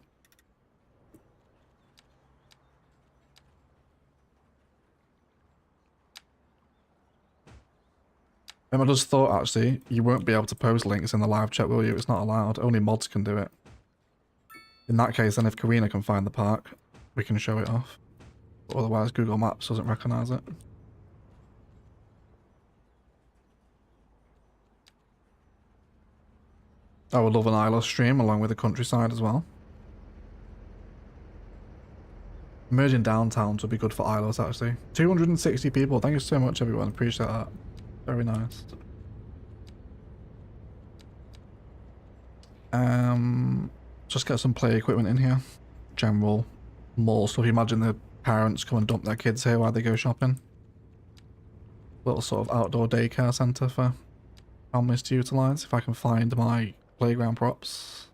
I just thought, actually, you won't be able to post links in the live chat, will you? It's not allowed. Only mods can do it. In that case, then if Karina can find the park, we can show it off. But otherwise, Google Maps doesn't recognise it. I would love an Ilos stream along with the countryside as well. Merging downtowns would be good for Ilos, actually. 260 people. Thank you so much, everyone. Appreciate that. Very nice. Just get some play equipment in here. General mall stuff. You imagine the parents come and dump their kids here while they go shopping. Little sort of outdoor daycare centre for families to utilise. If I can find my playground props.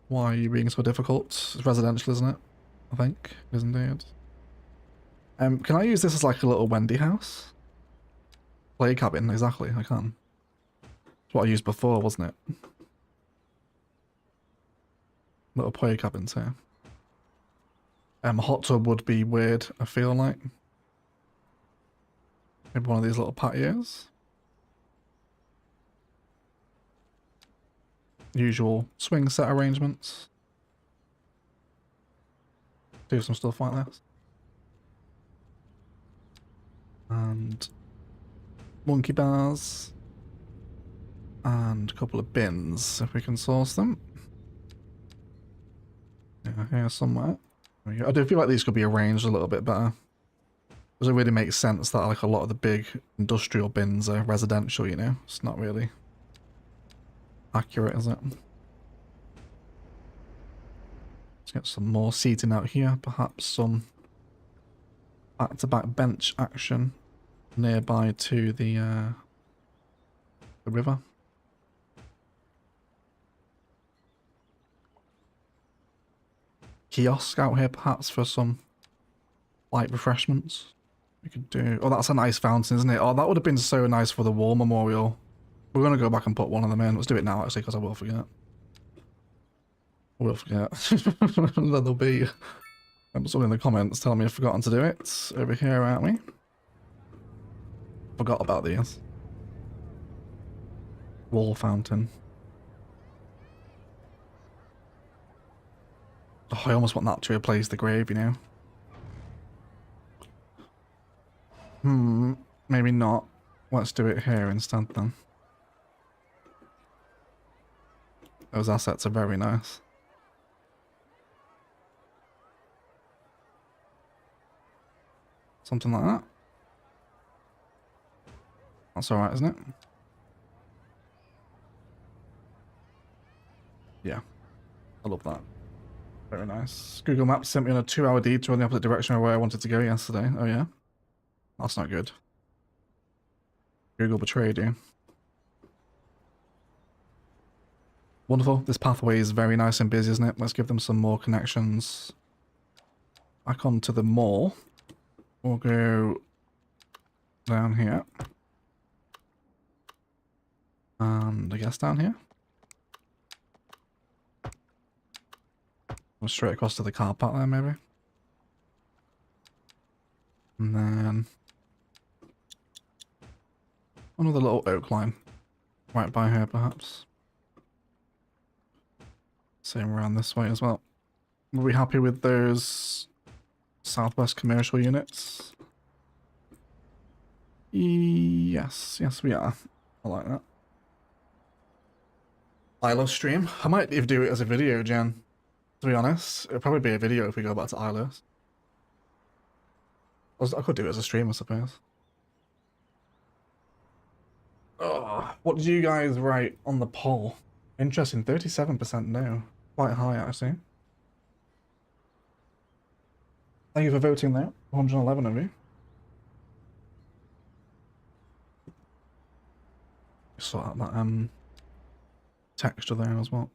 Why are you being so difficult? It's residential, isn't it? I think. It is indeed. Can I use this as like a little Wendy house? Play cabin, exactly, I can. It's what I used before, wasn't it? Little play cabins here. Hot tub would be weird, I feel like. Maybe one of these little patios. Usual swing set arrangements. Do some stuff like this. And monkey bars. And a couple of bins, if we can source them. Yeah, here somewhere. There we go. I do feel like these could be arranged a little bit better. Doesn't really make sense that like a lot of the big industrial bins are residential, you know? It's not really accurate, is it? Let's get some more seating out here. Perhaps some back-to-back bench action nearby to the river. Kiosk out here perhaps for some light refreshments. We could do... Oh, that's a nice fountain, isn't it? Oh, that would have been so nice for the war memorial. We're going to go back and put one of them in. Let's do it now, actually, because I will forget. I will forget. There'll be someone in the comments telling me I've forgotten to do it. Over here, aren't we? Forgot about these. Wall fountain. Oh, I almost want that to replace the grave, you know? Maybe not. Let's do it here instead then. Those assets are very nice. Something like that. That's alright, isn't it? Yeah. I love that. Very nice. Google Maps sent me on a 2-hour detour in the opposite direction of where I wanted to go yesterday. Oh yeah? That's not good. Google betrayed you. Wonderful. This pathway is very nice and busy, isn't it? Let's give them some more connections. Back onto the mall. We'll go down here. And I guess down here. Go straight across to the car park there, maybe. And then another little oak line right by here, perhaps. Same around this way as well. We'll be happy with those Southwest commercial units. Yes, yes we are. I like that. Isla stream. I might even do it as a video, Jen. To be honest, it'll probably be a video if we go back to Isla. I could do it as a stream, I suppose. Oh, what did you guys write on the poll? Interesting, 37% no. Quite high, actually. Thank you for voting there. 111 of you. Sort out that texture there as well.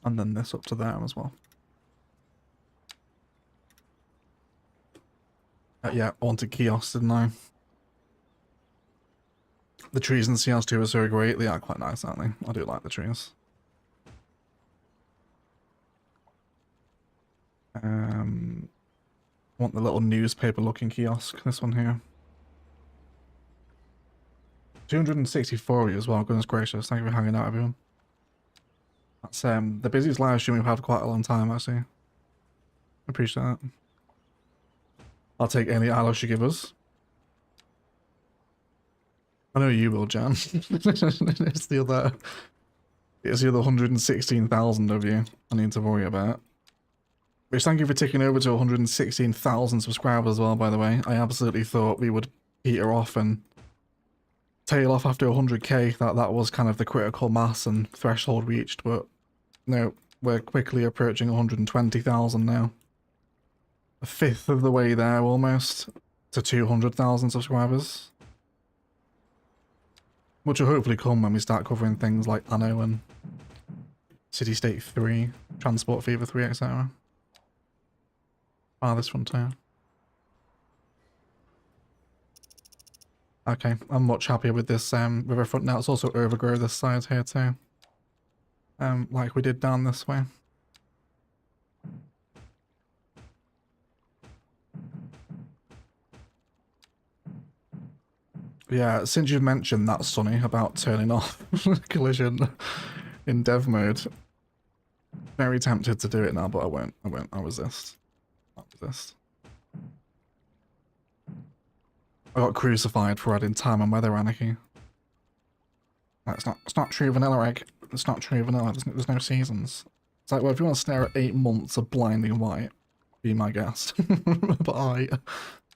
And then this up to there as well. Yeah, I wanted kiosks, didn't I? The trees in CS2 are so great. They are quite nice, aren't they? I do like the trees. Want the little newspaper looking kiosk, this one here. 264 of you as well, goodness gracious. Thank you for hanging out, everyone. That's the busiest live stream we've had for quite a long time, actually. Appreciate that. I'll take any allies you give us. I know you will, Jan. It's the other 116,000 of you I need to worry about. Which, thank you for ticking over to 116,000 subscribers as well, by the way. I absolutely thought we would peter off and tail off after 100k. That was kind of the critical mass and threshold reached, but no, we're quickly approaching 120,000 now. A fifth of the way there, almost, to 200,000 subscribers. Which will hopefully come when we start covering things like Anno and City State 3, Transport Fever 3, etc. This frontier. Okay, I'm much happier with this riverfront now. It's also overgrow this side here too. Like we did down this way. Yeah, since you've mentioned that, Sonny, about turning off collision in dev mode, very tempted to do it now, but I won't. I'll resist. I'll resist. I got crucified for adding time and weather anarchy. It's not true vanilla egg. It's not true vanilla. There's no seasons. It's like, well, if you want to stare at 8 months of blinding white, be my guest. But I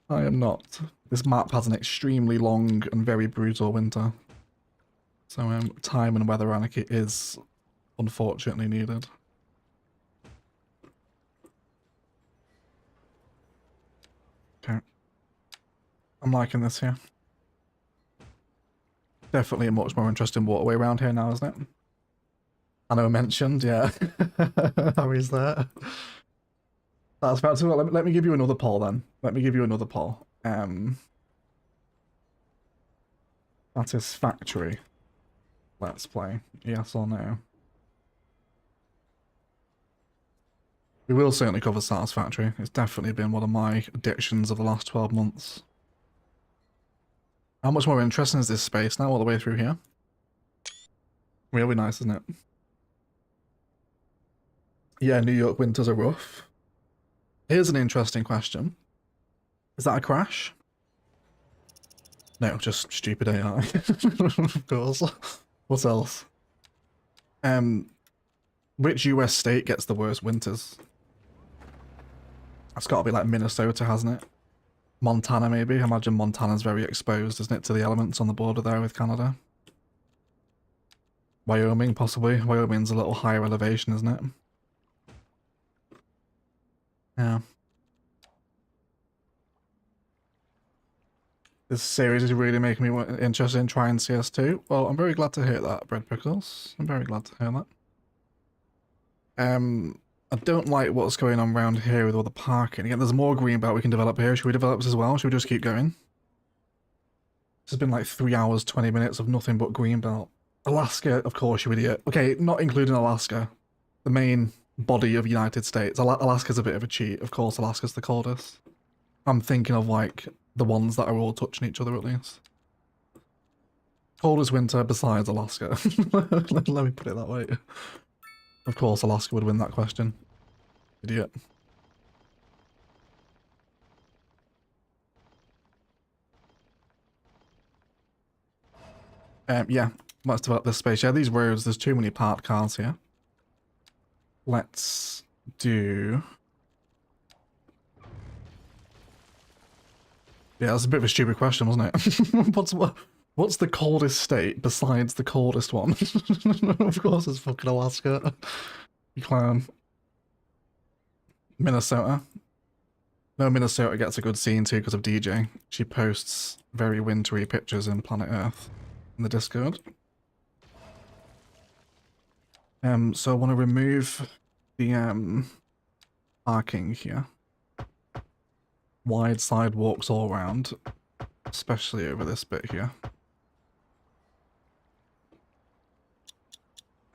am not. This map has an extremely long and very brutal winter. So time and weather anarchy is unfortunately needed. Okay. I'm liking this here. Definitely a much more interesting waterway around here now, isn't it? I know I mentioned, yeah. How is that? That's about to. Let me give you another poll then. Let me give you another poll. Satisfactory. Let's play. Yes or no? We will certainly cover Satisfactory. It's definitely been one of my addictions of the last 12 months. How much more interesting is this space now all the way through here? Really nice, isn't it? Yeah, New York winters are rough. Here's an interesting question. Is that a crash? No, just stupid AI. Of course. What else? Which US state gets the worst winters? That's got to be like Minnesota, hasn't it? Montana, maybe. I imagine Montana's very exposed, isn't it, to the elements on the border there with Canada. Wyoming, possibly. Wyoming's a little higher elevation, isn't it? Yeah. This series is really making me interested in trying CS2. Well, I'm very glad to hear that, Bread Pickles. I'm very glad to hear that. I don't like what's going on around here with all the parking. Again, there's more green belt we can develop here. Should we develop this as well? Should we just keep going? This has been like 3 hours, 20 minutes of nothing but green belt. Alaska, of course, you idiot. Okay, not including Alaska. The main body of United States. Alaska's a bit of a cheat. Of course, Alaska's the coldest. I'm thinking of, like, the ones that are all touching each other, at least. Coldest winter besides Alaska. Let me put it that way. Of course, Alaska would win that question. Idiot. Yeah, let's develop this space. Yeah, these roads, there's too many parked cars here. Let's do... Yeah, that's a bit of a stupid question, wasn't it? What's the coldest state besides the coldest one? Of course it's fucking Alaska. You clown. Minnesota. No, Minnesota gets a good scene too because of DJ. She posts very wintry pictures in Planet Earth in the Discord. So I want to remove the parking here. Wide sidewalks all around, especially over this bit here.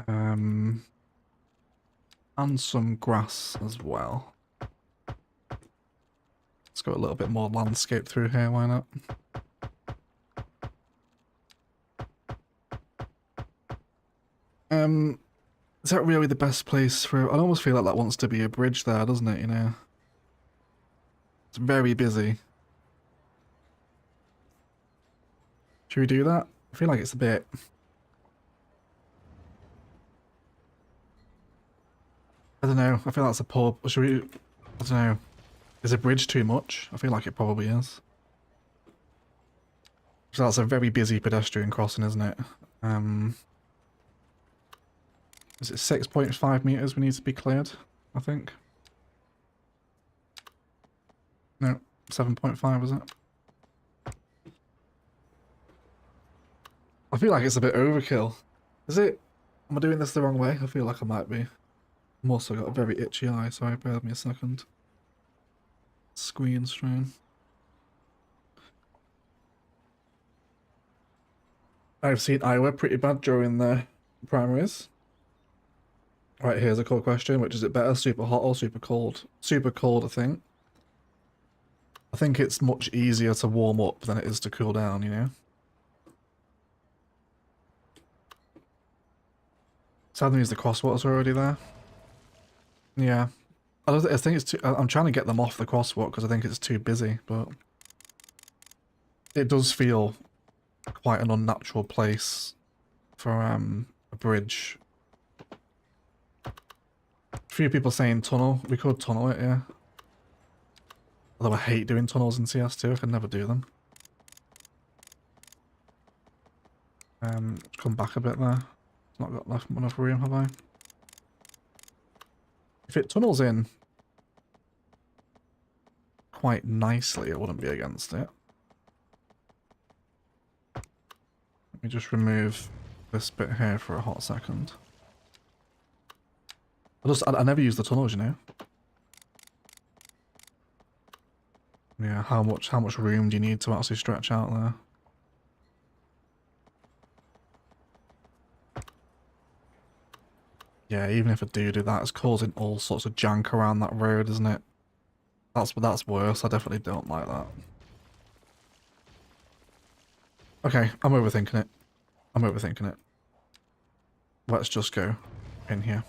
And some grass as well. Let's go a little bit more landscape through here, why not? Is that really the best place for... I almost feel like that wants to be a bridge there, doesn't it, you know? It's very busy. Should we do that? I feel like it's a bit... I don't know, I feel like that's a poor... Should we... I don't know. Is a bridge too much? I feel like it probably is. So that's a very busy pedestrian crossing, isn't it? Is it 6.5 meters we need to be cleared, I think? No, 7.5 is it? I feel like it's a bit overkill. Is it? Am I doing this the wrong way? I feel like I might be. I've also got a very itchy eye, so bear with me a second. Screen strain. I've seen Iowa pretty bad during the primaries. Right, here's a cool question. Which is it better, super hot or super cold? Super cold, I think. I think it's much easier to warm up than it is to cool down, you know? Sad news, the crosswalks are already there. Yeah. I think it's too... I'm trying to get them off the crosswalk because I think it's too busy, but... It does feel quite an unnatural place for a bridge. A few people saying tunnel. We could tunnel it, yeah. Although I hate doing tunnels in CS2, I can never do them. Come back a bit there. Not got enough room, have I? If it tunnels in quite nicely, I wouldn't be against it. Let me just remove this bit here for a hot second. I never use the tunnels, you know. Yeah, how much room do you need to actually stretch out there? Yeah, even if I do that, it's causing all sorts of jank around that road, isn't it? That's worse. I definitely don't like that. Okay, I'm overthinking it. I'm overthinking it. Let's just go in here.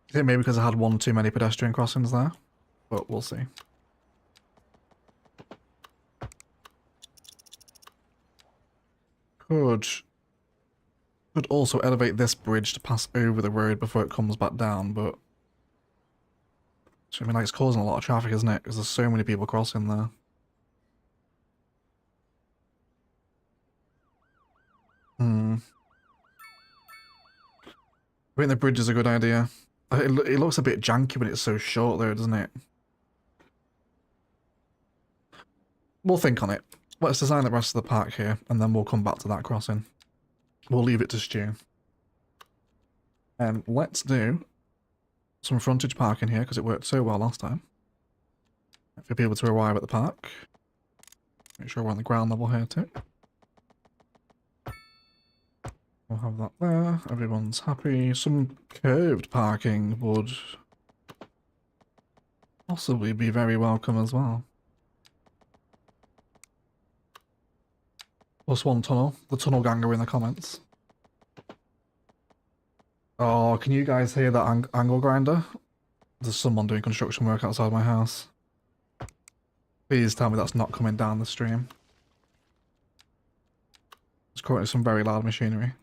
I think maybe because I had one too many pedestrian crossings there, but we'll see. Could also elevate this bridge to pass over the road before it comes back down, but... I mean, like, it's causing a lot of traffic, isn't it? Because there's so many people crossing there. I think the bridge is a good idea. It looks a bit janky when it's so short though, doesn't it? We'll think on it. Let's design the rest of the park here, and then we'll come back to that crossing. We'll leave it to Stu. Let's do some frontage parking here because it worked so well last time. For people to arrive at the park. Make sure we're on the ground level here too. We'll have that there. Everyone's happy. Some curved parking would possibly be very welcome as well. Plus one tunnel. The tunnel gang are in the comments. Oh, can you guys hear that angle grinder? There's someone doing construction work outside my house. Please tell me that's not coming down the stream. There's currently some very loud machinery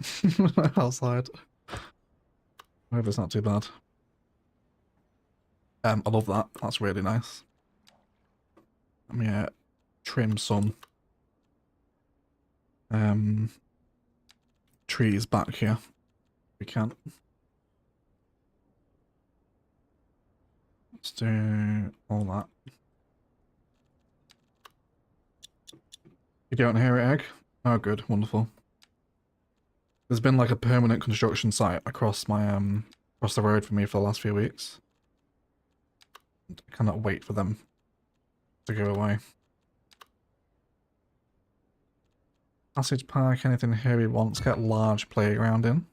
outside. I hope it's not too bad. I love that. That's really nice. Let me trim some trees back here. We can. Let's do all that. You don't hear it, Egg? Oh, good, wonderful. There's been like a permanent construction site across my across the road for me for the last few weeks. I cannot wait for them to go away. Passage Park, anything here we want? Let's get large playground in.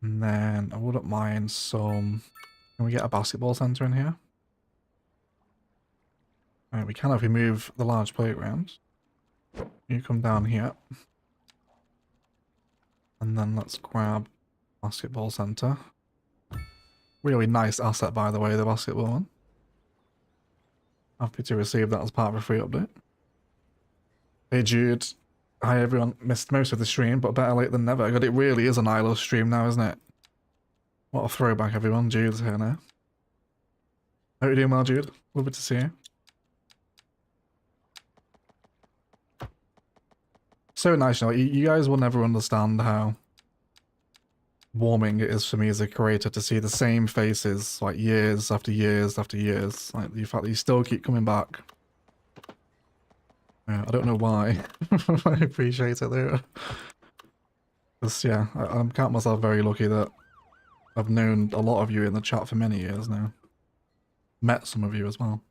And then I wouldn't mind some... Can we get a basketball centre in here? Right, we can if we move the large playground. You come down here. And then let's grab basketball centre. Really nice asset, by the way, the basketball one. Happy to receive that as part of a free update. Hey Jude. Hi everyone. Missed most of the stream, but better late than never. God, it really is an I Love stream now, isn't it? What a throwback, everyone. Jude's here now. Hope you're doing well, Jude. Lovely to see you. So nice, you know, you guys will never understand how warming it is for me as a creator to see the same faces like years after years after years. Like the fact that you still keep coming back. Yeah, I don't know why. I appreciate it though. Just, yeah, I count myself very lucky that I've known a lot of you in the chat for many years now. Met some of you as well.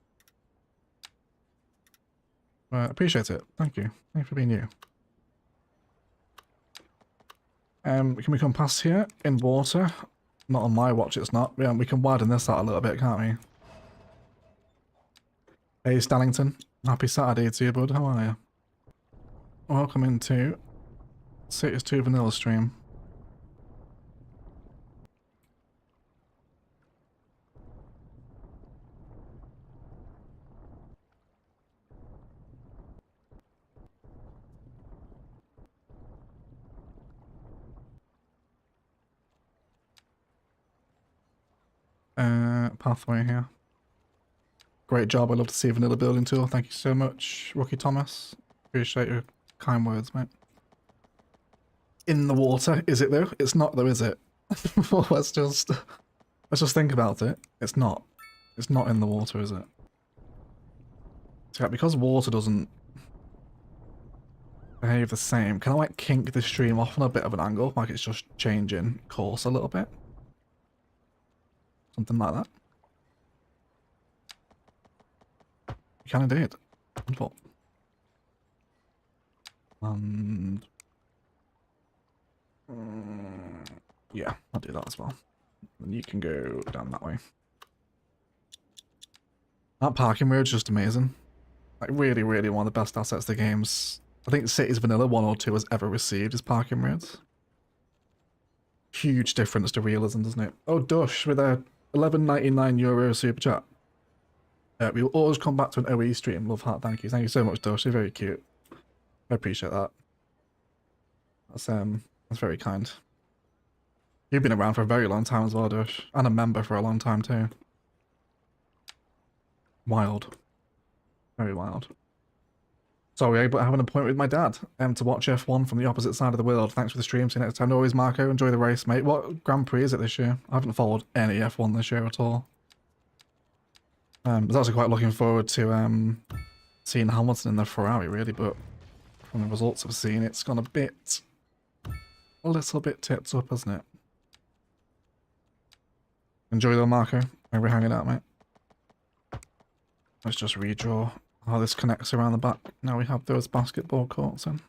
Appreciate it. Thank you. Thank you for being you. Can we come past here in water? Not on my watch, it's not. Yeah, we can widen this out a little bit, can't we? Hey, Stallington. Happy Saturday to you, bud. How are you? Welcome into Cities 2 Vanilla stream. Pathway here. Great job. I love to see a vanilla building tool. Thank you so much, Rocky Thomas. Appreciate your kind words, mate. In the water, is it though? It's not though, is it? Well, let's just think about it. It's not. It's not in the water, is it? So, because water doesn't behave the same, can I like kink the stream off on a bit of an angle, like it's just changing course a little bit? Something like that. You can indeed. Wonderful. And yeah, I'll do that as well. And you can go down that way. That parking road's just amazing. Like really, really one of the best assets the game's, I think Cities Vanilla 1 or 2 has ever received is parking roads. Huge difference to realism, doesn't it? Oh, Dush with a €11.99 super chat. We will always come back to an OE stream. Love heart, thank you. Thank you so much, Dush. You're very cute. I appreciate that. That's very kind. You've been around for a very long time as well, Dush. And a member for a long time too. Wild. Very wild. Sorry, but I have an appointment with my dad to watch F1 from the opposite side of the world. Thanks for the stream. See you next time. No worries, Marco. Enjoy the race, mate. What Grand Prix is it this year? I haven't followed any F1 this year at all. I was actually quite looking forward to seeing Hamilton in the Ferrari, really, but from the results I've seen, it's gone a little bit tipped up, hasn't it? Enjoy the Marco. Maybe hanging out, mate. Let's just redraw how this connects around the back. Now we have those basketball courts in.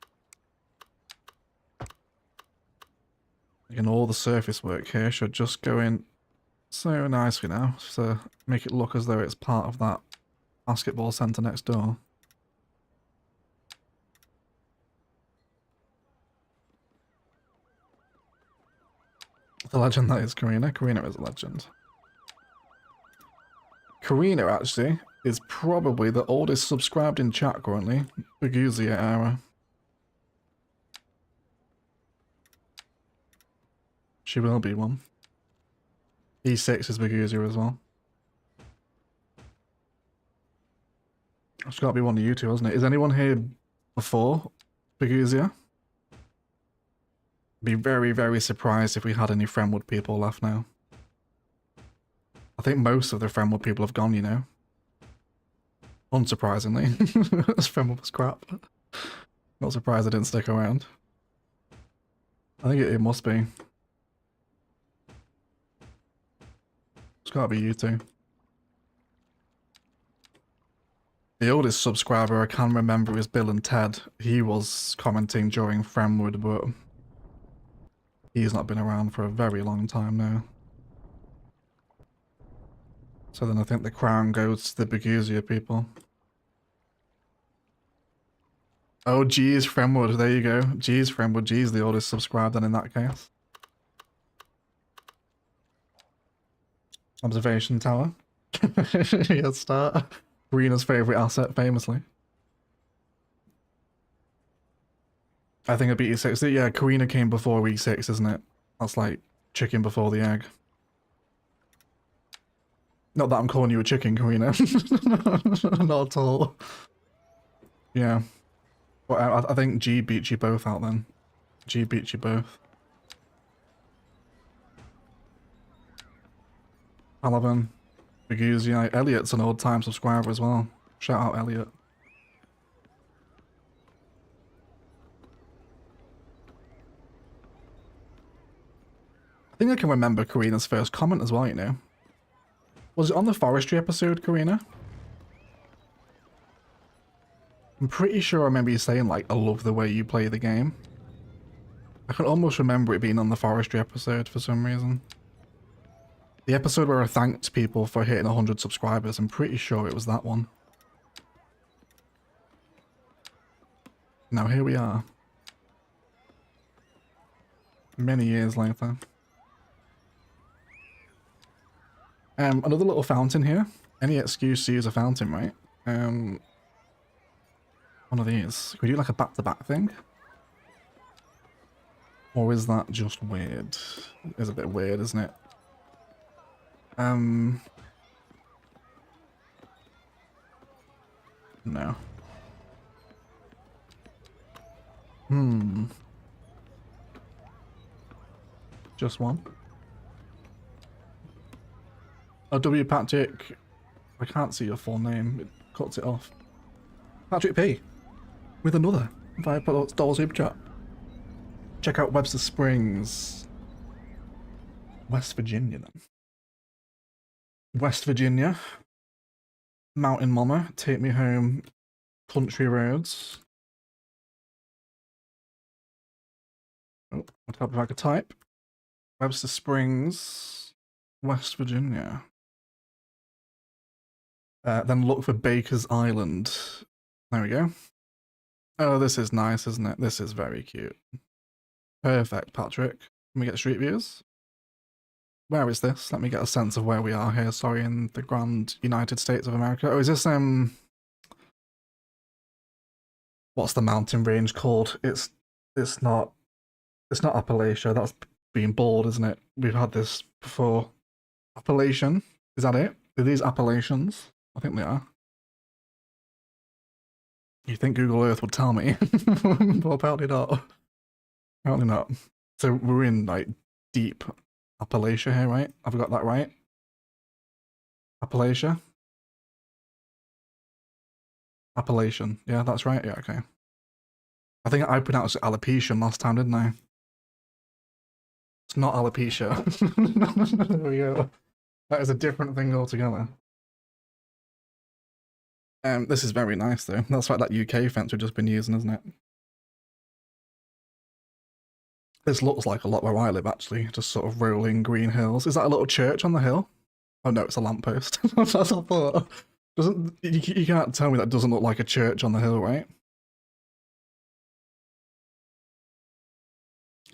Again, all the surface work here should just go in so nicely now to make it look as though it's part of that basketball centre next door. The legend that is Karina. Karina is a legend. Karina, actually, is probably the oldest subscribed in chat currently. Buguzia era. She will be one. E6 is Buguzia as well. It's got to be one of you two, hasn't it? Is anyone here before Buguzia? Be very, very surprised if we had any Fremwood people left now. I think most of the Fremwood people have gone, you know. Unsurprisingly. This Fremwood was crap. Not surprised I didn't stick around. I think it must be. It's gotta be you two. The oldest subscriber I can remember is Bill and Ted. He was commenting during Fremwood, but he's not been around for a very long time now. So then I think the crown goes to the Buguzia people. Oh, G's Fremwood, there you go. G's Fremwood, G's the oldest subscribed then in that case. Observation tower. Yes, start. Karina's favourite asset, famously. I think I beat E6. Yeah, Karina came before E6, isn't it? That's like chicken before the egg. Not that I'm calling you a chicken, Karina. Not at all. Yeah. Well, I think G beat you both out then. G beat you both. Alaban, Buguzia, Elliot's an old-time subscriber as well. Shout out Elliot. I think I can remember Karina's first comment as well, you know. Was it on the forestry episode, Karina? I'm pretty sure I remember you saying, like, I love the way you play the game. I can almost remember it being on the forestry episode for some reason. The episode where I thanked people for hitting 100 subscribers, I'm pretty sure it was that one. Now here we are. Many years later. Another little fountain here. Any excuse to use a fountain, right? One of these. Could we do like a back-to-back thing? Or is that just weird? It's a bit weird, isn't it? No. Just one. Oh, W. Patrick. I can't see your full name. It cuts it off. Patrick P. With another $5 super chat. Check out Webster Springs. West Virginia, then. West Virginia. Mountain Mama. Take me home. Country roads. Oh, I'd help if I could type. Webster Springs. West Virginia. Then look for Baker's Island. There we go. Oh, this is nice, isn't it? This is very cute. Perfect, Patrick. Let me get street views. Where is this? Let me get a sense of where we are here. Sorry, in the Grand United States of America. Oh, is this, what's the mountain range called? It's not Appalachia. That's being bold, isn't it? We've had this before. Appalachian. Is that it? Are these Appalachians? I think they are. You think Google Earth would tell me? Well, apparently not. Apparently not. So we're in, like, deep Appalachia here, right? Have I got that right? Appalachia? Appalachian. Yeah, that's right. Yeah, okay. I think I pronounced it alopecia last time, didn't I? It's not alopecia. There we go. That is a different thing altogether. This is very nice though. That's like that UK fence we've just been using, isn't it? This looks like a lot where I live actually, just sort of rolling green hills. Is that a little church on the hill? Oh no, it's a lamppost. That's what I thought. Doesn't you can't tell me that doesn't look like a church on the hill, right?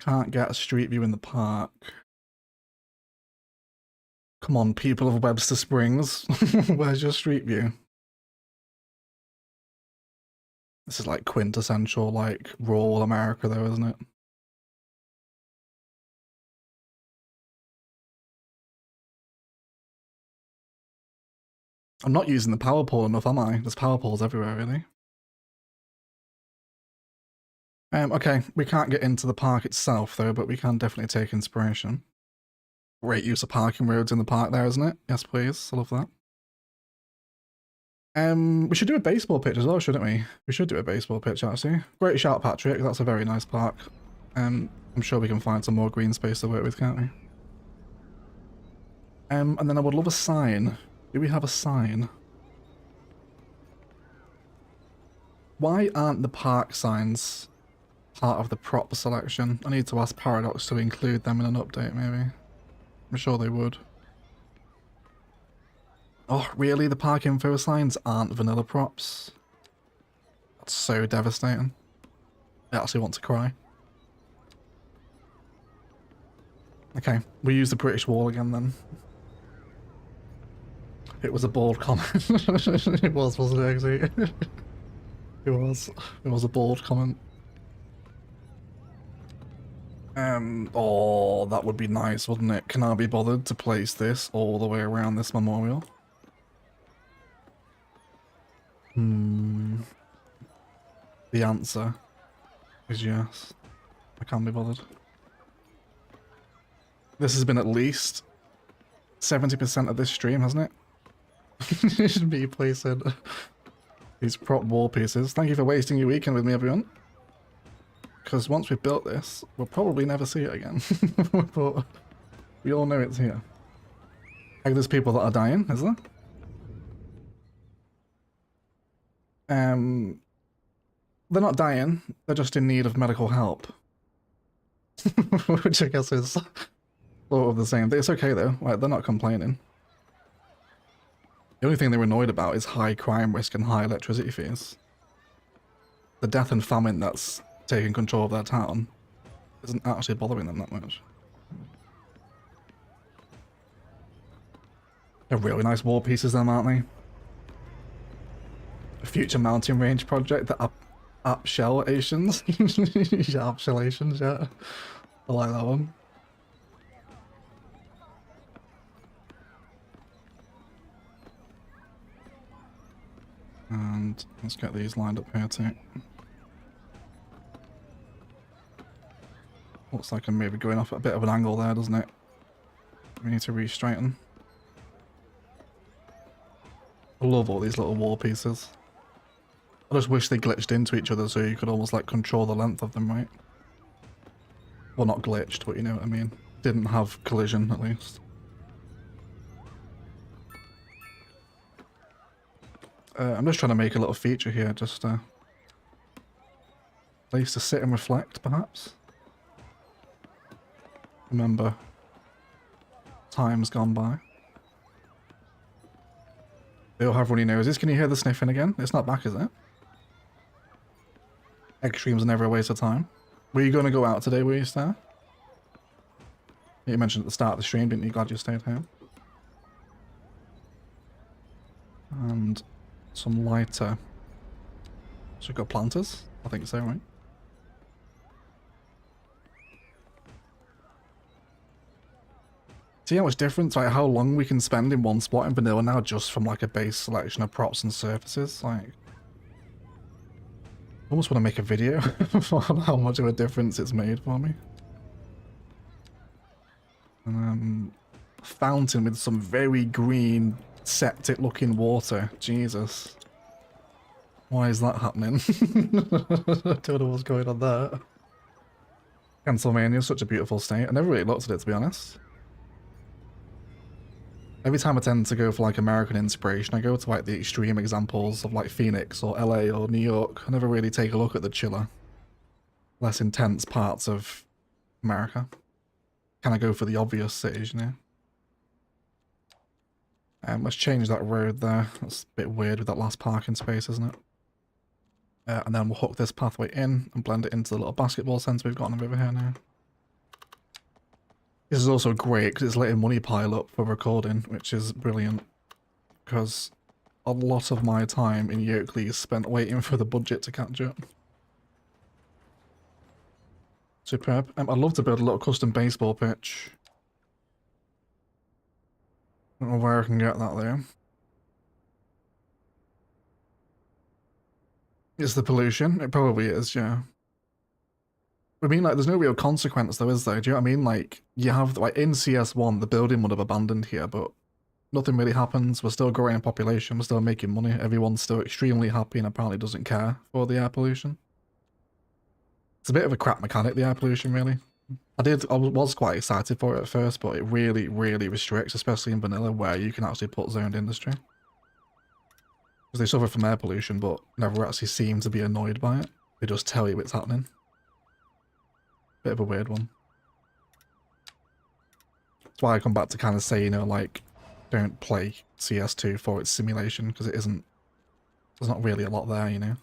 Can't get a street view in the park. Come on, people of Webster Springs. Where's your street view? This is like quintessential, like, rural America though, isn't it? I'm not using the power pole enough, am I? There's power poles everywhere, really. Okay, we can't get into the park itself though, but we can definitely take inspiration. Great use of parking roads in the park there, isn't it? Yes, please. I love that. We should do a baseball pitch as well, shouldn't we? We should do a baseball pitch, actually. Great shout, Patrick. That's a very nice park. I'm sure we can find some more green space to work with, can't we? And then I would love a sign. Do we have a sign? Why aren't the park signs part of the prop selection? I need to ask Paradox to include them in an update, maybe. I'm sure they would. Oh, really? The park info signs aren't vanilla props? That's so devastating. I actually want to cry. Okay, we use the British wall again then. It was a bold comment. It was, wasn't it, actually? It was a bold comment. Oh, that would be nice, wouldn't it? Can I be bothered to place this all the way around this memorial? The answer is yes. I can't be bothered. This has been at least 70% of this stream, hasn't it? It should be placing these prop wall pieces. Thank you for wasting your weekend with me, everyone. Because once we've built this, we'll probably never see it again. But we all know it's here. Like, there's people that are dying, is there? They're not dying, they're just in need of medical help. Which I guess is sort of the same. It's okay though, like, they're not complaining. The only thing they're annoyed about is high crime risk and high electricity fees. The death and famine that's taking control of their town isn't actually bothering them that much. They're really nice wall pieces then, aren't they? A future mountain range project, the Apshellations. Apshellations, yeah. I like that one. And let's get these lined up here too. Looks like I'm maybe going off at a bit of an angle there, doesn't it? We need to re-straighten. I love all these little wall pieces. I just wish they glitched into each other so you could almost like control the length of them, right? Well, not glitched, but you know what I mean. Didn't have collision, at least. I'm just trying to make a little feature here, just a place to sit and reflect, perhaps. Remember times gone by. They all have runny noses. Can you hear the sniffing again? It's not back, is it? Egg streams are never a waste of time. Were you going to go out today, were you, Star? You mentioned at the start of the stream, didn't you? Glad you stayed home. And some lighter. So we've got planters? I think so, right? See how much difference, like how long we can spend in one spot in vanilla now just from like a base selection of props and surfaces, like... I almost want to make a video on how much of a difference it's made for me. And fountain with some very green, septic looking water. Jesus. Why is that happening? I don't know what's going on there. Pennsylvania is such a beautiful state. I never really looked at it, to be honest. Every time I tend to go for like American inspiration, I go to like the extreme examples of like Phoenix or LA or New York. I never really take a look at the chiller, less intense parts of America. Kind of go for the obvious cities, you know? Let's change that road there. That's a bit weird with that last parking space, isn't it? And then we'll hook this pathway in and blend it into the little basketball centre we've got on the river here now. This is also great because it's letting money pile up for recording, which is brilliant. Because a lot of my time in Yoakley is spent waiting for the budget to catch up. Superb. I'd love to build a little custom baseball pitch. I don't know where I can get that there. It's the pollution. It probably is, yeah. I mean, like, there's no real consequence though, is there? Do you know what I mean? Like, you have, like, in CS1, the building would have abandoned here, but nothing really happens. We're still growing in population. We're still making money. Everyone's still extremely happy and apparently doesn't care for the air pollution. It's a bit of a crap mechanic, the air pollution, really. I was quite excited for it at first, but it really, really restricts, especially in vanilla, where you can actually put zoned industry. Because they suffer from air pollution, but never actually seem to be annoyed by it. They just tell you it's happening. Bit of a weird one. That's why I come back to kind of say, you know, like, don't play CS2 for its simulation, because it isn't... There's not really a lot there, you know.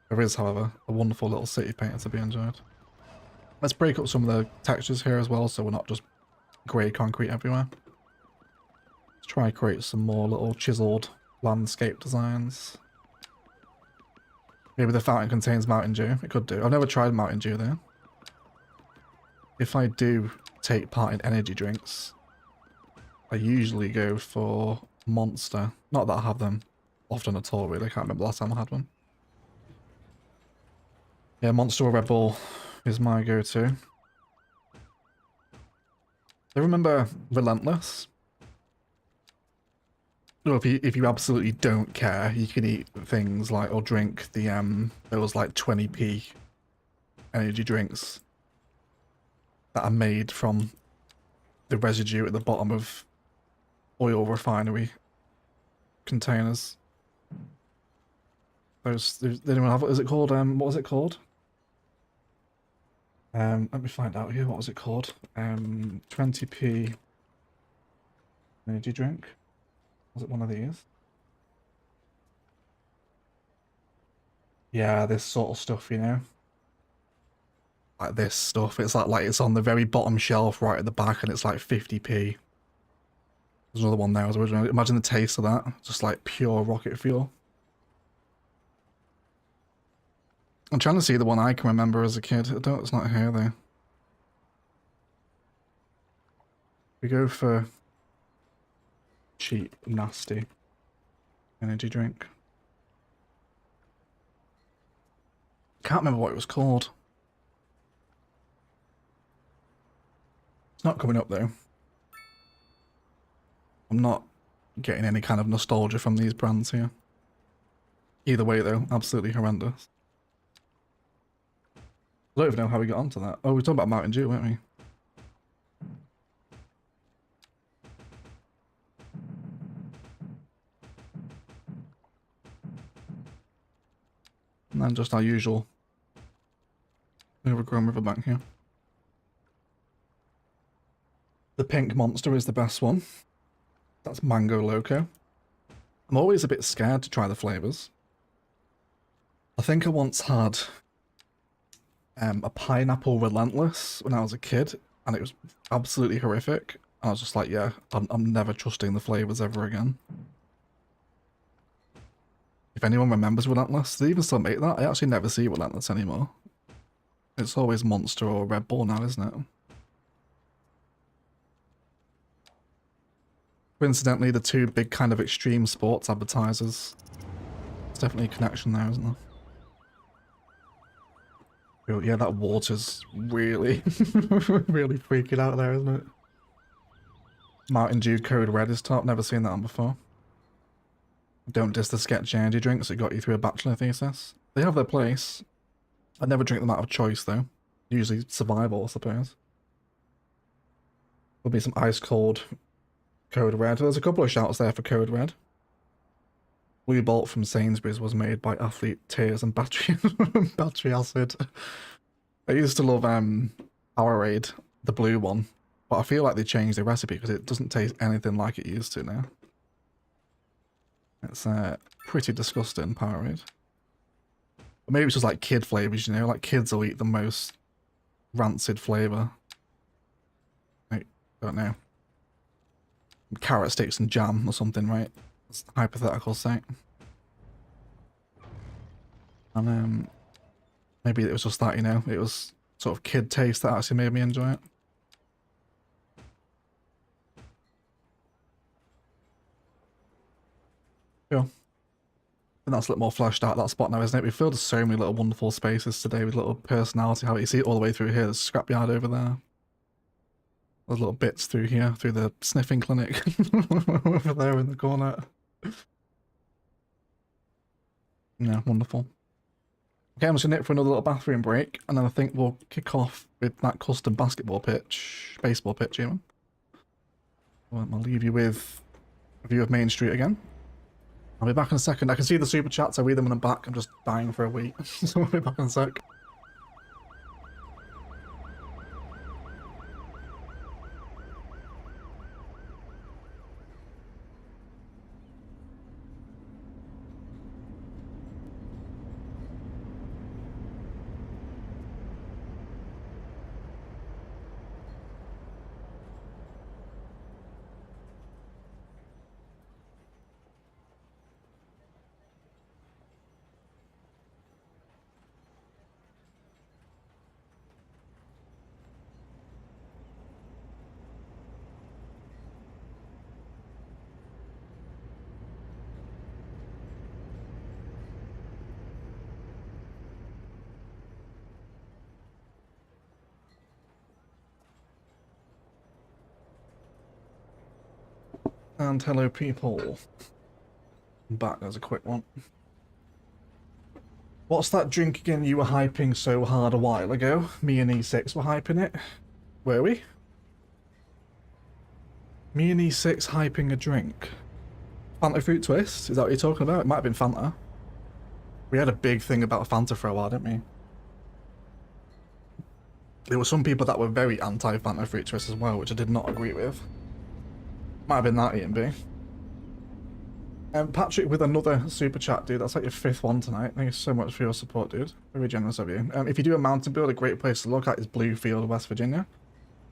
There is, however, a wonderful little city painter to be enjoyed. Let's break up some of the textures here as well, so we're not just grey concrete everywhere. Let's try and create some more little chiseled landscape designs. Maybe the fountain contains Mountain Dew. It could do. I've never tried Mountain Dew though. If I do take part in energy drinks, I usually go for Monster. Not that I have them often at all, really. I can't remember the last time I had one. Yeah, Monster or Red Bull is my go-to. Do you remember Relentless? Or if you absolutely don't care, you can eat things like, or drink the those like 20p energy drinks that are made from the residue at the bottom of oil refinery containers. Those, did anyone have, is it called, what was it called? Let me find out here, what was it called? 20p energy drink. Was it one of these? Yeah, this sort of stuff, you know? Like this stuff. It's like it's on the very bottom shelf right at the back and it's like 50p. There's another one there as original. Imagine the taste of that. Just like pure rocket fuel. I'm trying to see the one I can remember as a kid. It's not here though. We go for cheap, nasty energy drink. Can't remember what it was called. It's not coming up though. I'm not getting any kind of nostalgia from these brands here. Either way though, absolutely horrendous. I don't even know how we got onto that. Oh, we were talking about Mountain Dew, weren't we? And then just our usual overgrown riverbank here. The pink monster is the best one. That's Mango Loco. I'm always a bit scared to try the flavours. I think I once had a pineapple Relentless when I was a kid, and it was absolutely horrific. And I was just like, yeah, I'm never trusting the flavours ever again. If anyone remembers Relentless, do they even still make that? I actually never see Relentless anymore. It's always Monster or Red Bull now, isn't it? Coincidentally, the two big kind of extreme sports advertisers. There's definitely a connection there, isn't there? Oh, yeah, that water's really, really freaking out there, isn't it? Mountain Dew Code Red is top. Never seen that one before. Don't diss the sketch energy drinks that got you through a bachelor thesis. They have their place. I never drink them out of choice, though. Usually survival, I suppose. There'll be some ice cold Code Red. There's a couple of shouts there for Code Red. Blue Bolt from Sainsbury's was made by Athlete Tears and Battery Battery Acid. I used to love Powerade, the blue one, but I feel like they changed the recipe because it doesn't taste anything like it used to now. It's pretty disgusting, Powerade. Or maybe it's just like kid flavors, you know, like kids will eat the most rancid flavor. I don't know. Carrot sticks and jam or something, right? That's the hypothetical sake. And maybe it was just that, you know, it was sort of kid taste that actually made me enjoy it. Cool. And that's a little more fleshed out, that spot now, isn't it? We filled so many little wonderful spaces today with little personality. How you see it all the way through here. There's a scrapyard over there. There's little bits through here, through the sniffing clinic. Over there in the corner. Yeah, wonderful. Okay, I'm just going to nip for another little bathroom break, and then I think we'll kick off with that custom basketball pitch, baseball pitch even. I'll leave you with a view of Main Street again. I'll be back in a second. I can see the super chats, I read them when I'm back. I'm just dying for a week, so I'll be back in a sec. And hello people. I'm back, there's a quick one. What's that drink again you were hyping so hard a while ago? Me and E6 were hyping it. Were we? Me and E6 hyping a drink. Fanta Fruit Twist? Is that what you're talking about? It might have been Fanta. We had a big thing about Fanta for a while, didn't we? There were some people that were very anti-Fanta Fruit Twist as well, which I did not agree with. Might have been that, Ian B. Patrick with another super chat, dude. That's like your 5th one tonight. Thank you so much for your support, dude. Very generous of you. If you do a mountain build, a great place to look at is Bluefield, West Virginia.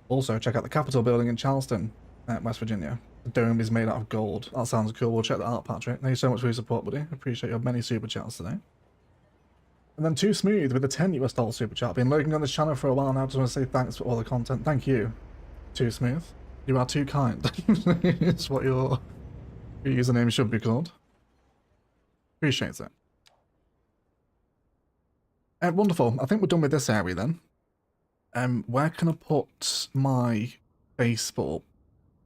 Also, check out the Capitol building in Charleston, West Virginia. The dome is made out of gold. That sounds cool. We'll check that out, Patrick. Thank you so much for your support, buddy. Appreciate your many super chats today. And then Too Smooth with a $10 super chat. Been lurking on this channel for a while now. Just want to say thanks for all the content. Thank you, Too Smooth. You are too kind. It's what your username should be called. Appreciate it. Wonderful. I think we're done with this area then. Where can I put my baseball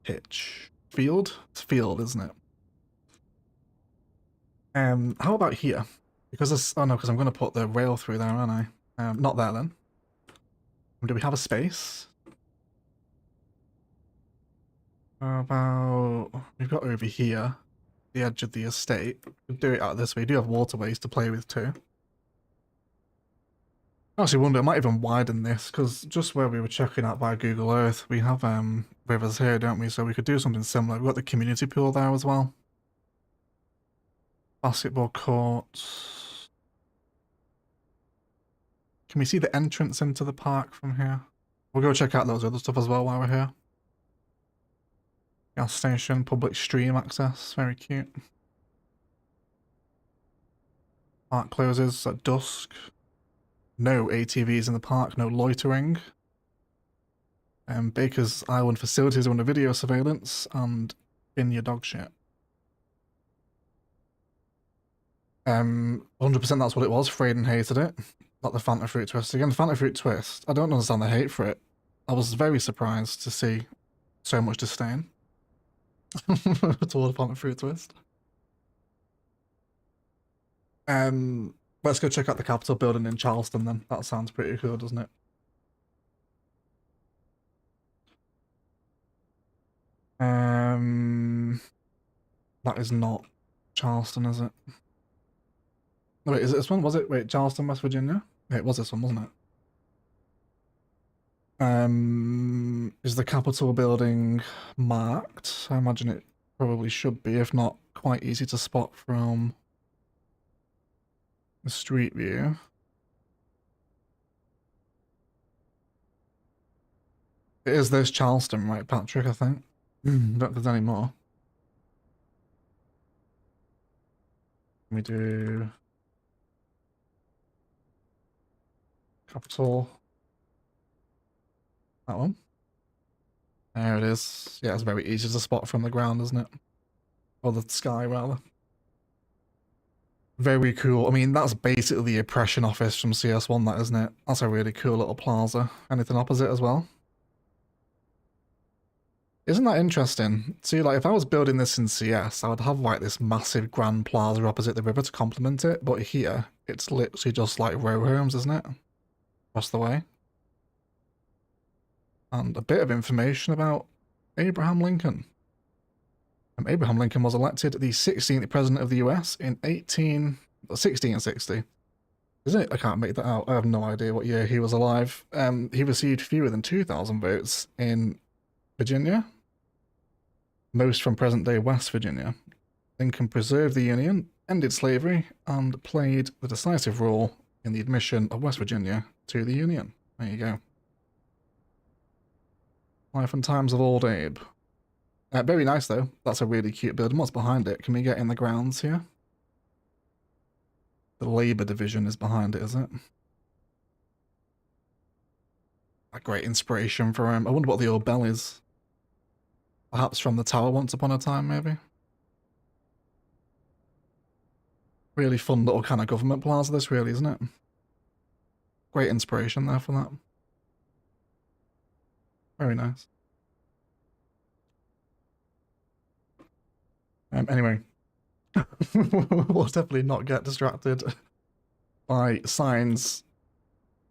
pitch? Field? It's field, isn't it? How about here? Because this, oh no, because I'm going to put the rail through there, aren't I? Not there then. Do we have a space? How about, we've got over here, the edge of the estate. We'll do it out this way. We do have waterways to play with too. I actually wonder, I might even widen this, because just where we were checking out by Google Earth, we have rivers here, don't we? So we could do something similar. We've got the community pool there as well. Basketball court. Can we see the entrance into the park from here? We'll go check out those other stuff as well while we're here. Gas station, public stream access, very cute. Park closes at dusk. No ATVs in the park, no loitering. Baker's Island facilities are under video surveillance, and bin your dog shit. 100% that's what it was. Frayden hated it. Not the Fanta Fruit Twist. Again, the Fanta Fruit Twist, I don't understand the hate for it. I was very surprised to see so much disdain toward Fanta Fruit Twist. Let's go check out the Capitol building in Charleston then. That sounds pretty cool, doesn't it? That is not Charleston, is it? No, wait, is it this one? Was it? Wait, Charleston, West Virginia? Yeah, it was this one, wasn't it? Is the Capitol building marked? I imagine it probably should be, if not quite easy to spot from the street view. It is this Charleston, right, Patrick, I think? Don't think there's any more. Let me do Capitol. That one. There it is. Yeah, it's very easy to spot from the ground, isn't it? Or the sky, rather. Very cool. I mean, that's basically the oppression office from CS1, that, isn't it? That's a really cool little plaza. Anything opposite as well? Isn't that interesting? See, like, if I was building this in CS, I would have, like, this massive grand plaza opposite the river to complement it, but here, it's literally just, like, row homes, isn't it? Across the way. And a bit of information about Abraham Lincoln. Abraham Lincoln was elected the 16th president of the US in 1660. Isn't it? I can't make that out. I have no idea what year he was alive. He received fewer than 2,000 votes in Virginia, most from present-day West Virginia. Lincoln preserved the Union, ended slavery, and played the decisive role in the admission of West Virginia to the Union. There you go. Life and Times of Old Abe. Very nice, though. That's a really cute building. What's behind it? Can we get in the grounds here? The Labour Division is behind it, is it? A great inspiration for him. I wonder what the old bell is. Perhaps from the tower once upon a time, maybe? Really fun little kind of government plaza, this really, isn't it? Great inspiration there for that. Very nice. Anyway, we'll definitely not get distracted by signs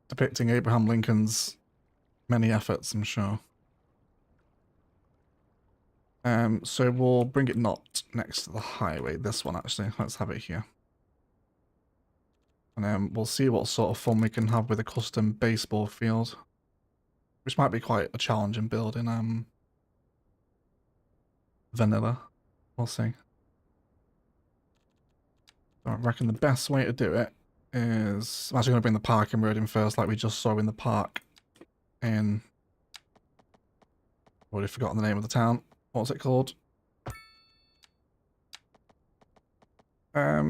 depicting Abraham Lincoln's many efforts, I'm sure. So we'll bring it not next to the highway, this one actually. Let's have it here. And then we'll see what sort of fun we can have with a custom baseball field, which might be quite a challenging build in vanilla. We'll see. I reckon the best way to do it is... I'm actually going to bring the parking road in first, like we just saw in the park in... I've already forgotten the name of the town. What's it called? Are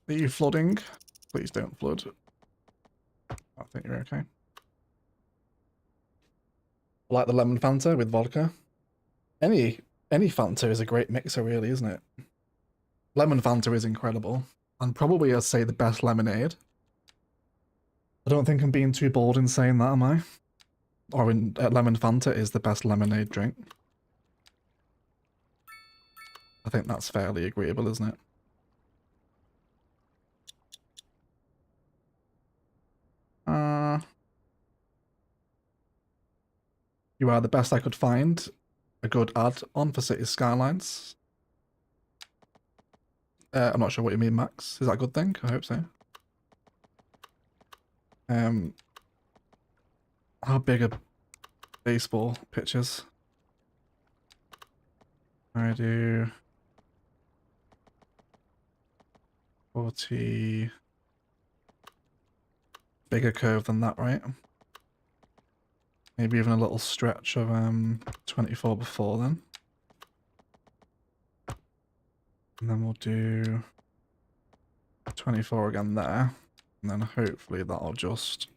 you flooding? Please don't flood. I think you're okay. I like the lemon Fanta with vodka. Any Fanta is a great mixer, really, isn't it? Lemon Fanta is incredible. And probably, I'd say, the best lemonade. I don't think I'm being too bold in saying that, am I? Or lemon Fanta is the best lemonade drink. I think that's fairly agreeable, isn't it? You are the best I could find. A good ad on for Cities Skylines. I'm not sure what you mean, Max. Is that a good thing? I hope so. How big are baseball pitches? I do 40. Bigger curve than that, right? Maybe even a little stretch of 24 before then. And then we'll do 24 again there. And then hopefully that'll just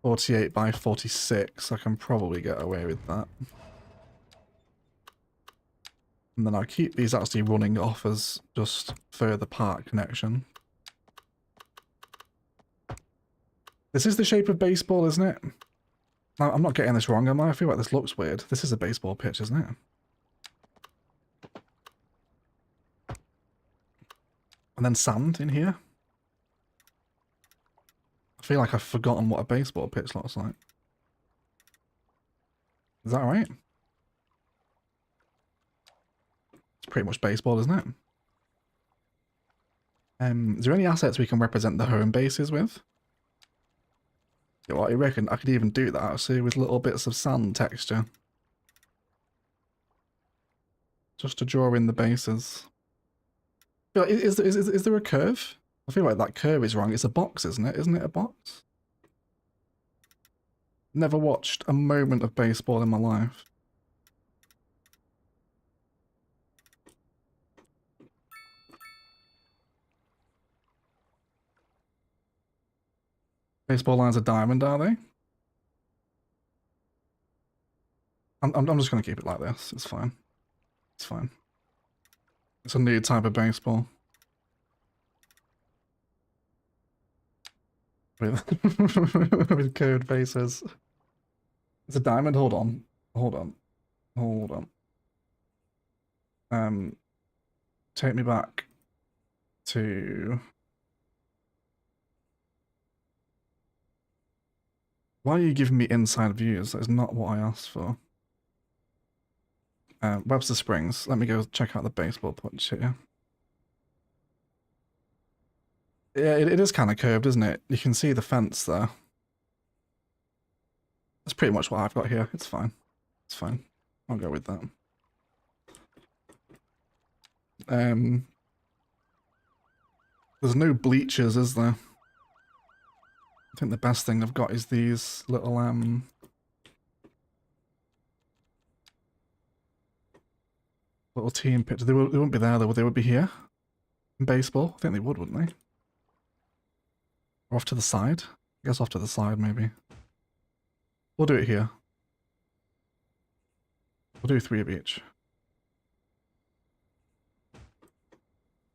48 by 46. I can probably get away with that. And then I'll keep these actually running off as just further park connection. This is the shape of baseball, isn't it? Now, I'm not getting this wrong, am I? I feel like this looks weird. This is a baseball pitch, isn't it? And then sand in here. I feel like I've forgotten what a baseball pitch looks like. Is that right? It's pretty much baseball, isn't it? Is there any assets we can represent the home bases with? You know what, I reckon I could even do that actually with little bits of sand texture. Just to draw in the bases. But is there a curve? I feel like that curve is wrong. It's a box, isn't it? Isn't it a box? Never watched a moment of baseball in my life. Baseball lines are diamond, are they? I'm just gonna keep it like this. It's fine. It's fine. It's a new type of baseball. With, with curved bases. It's a diamond. Hold on. Hold on. Hold on. Take me back to... Why are you giving me inside views? That is not what I asked for. Webster Springs. Let me go check out the baseball punch here. Yeah, it is kind of curved, isn't it? You can see the fence there. That's pretty much what I've got here. It's fine. It's fine. I'll go with that. There's no bleachers, is there? I think the best thing I've got is these little little team pictures. They wouldn't be there though. They would be here in baseball. I think they would, wouldn't they? Or off to the side. I guess off to the side maybe. We'll do it here. We'll do 3 of each.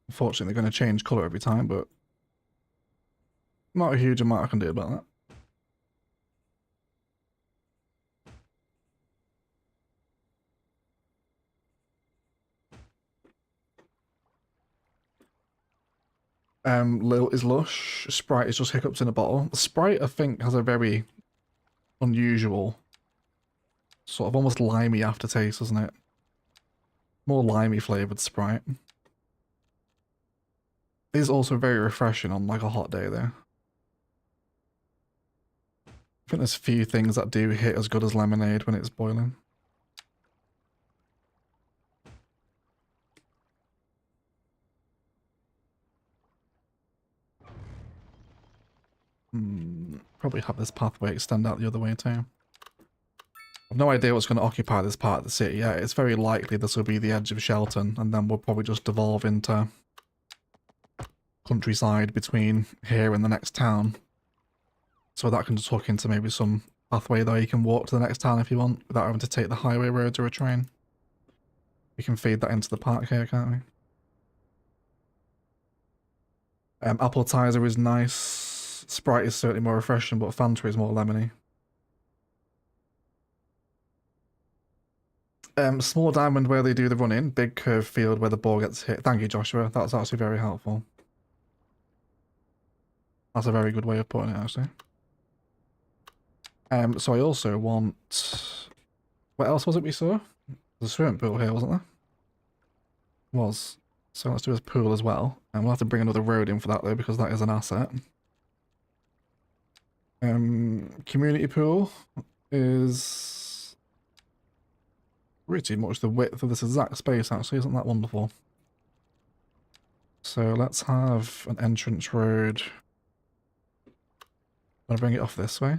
Unfortunately, they're going to change colour every time, but not a huge amount I can do about that. Lil is lush. Sprite is just hiccups in a bottle. Sprite, I think, has a very unusual, sort of almost limey aftertaste, doesn't it? More limey flavoured Sprite. It is also very refreshing on like a hot day though. I think there's few things that do hit as good as lemonade when it's boiling. Probably have this pathway extend out the other way too. I've no idea what's going to occupy this part of the city yet. It's very likely this will be the edge of Shelton, and then we'll probably just devolve into countryside between here and the next town. So that can just hook into maybe some pathway there you can walk to the next town if you want, without having to take the highway roads or a train. We can feed that into the park here, can't we? Appetizer is nice. Sprite is certainly more refreshing, but Fanta is more lemony. Small diamond where they do the run-in, big curved field where the ball gets hit. Thank you, Joshua. That's actually very helpful. That's a very good way of putting it, actually. So I also want... What else was it we saw? There's a swimming pool here, wasn't there? Was. So let's do a pool as well. And we'll have to bring another road in for that though, because that is an asset. Community pool is pretty much the width of this exact space, actually. Isn't that wonderful? So let's have an entrance road. I'm gonna bring it off this way.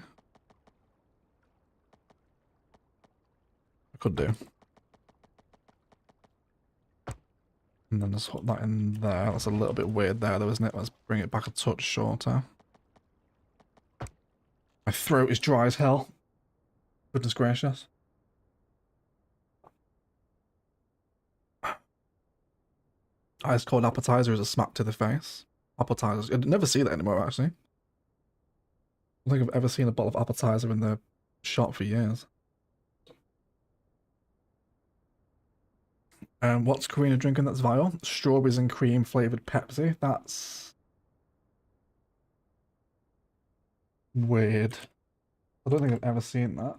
I could do. And then just put that in there. That's a little bit weird there though, isn't it? Let's bring it back a touch shorter. My throat is dry as hell. Goodness gracious. Ice cold appetizer is a smack to the face. Appetizers. I never see that anymore, actually. I don't think I've ever seen a bottle of appetizer in the shop for years. What's Karina drinking that's vile? Strawberries and cream flavoured Pepsi. That's weird. I don't think I've ever seen that.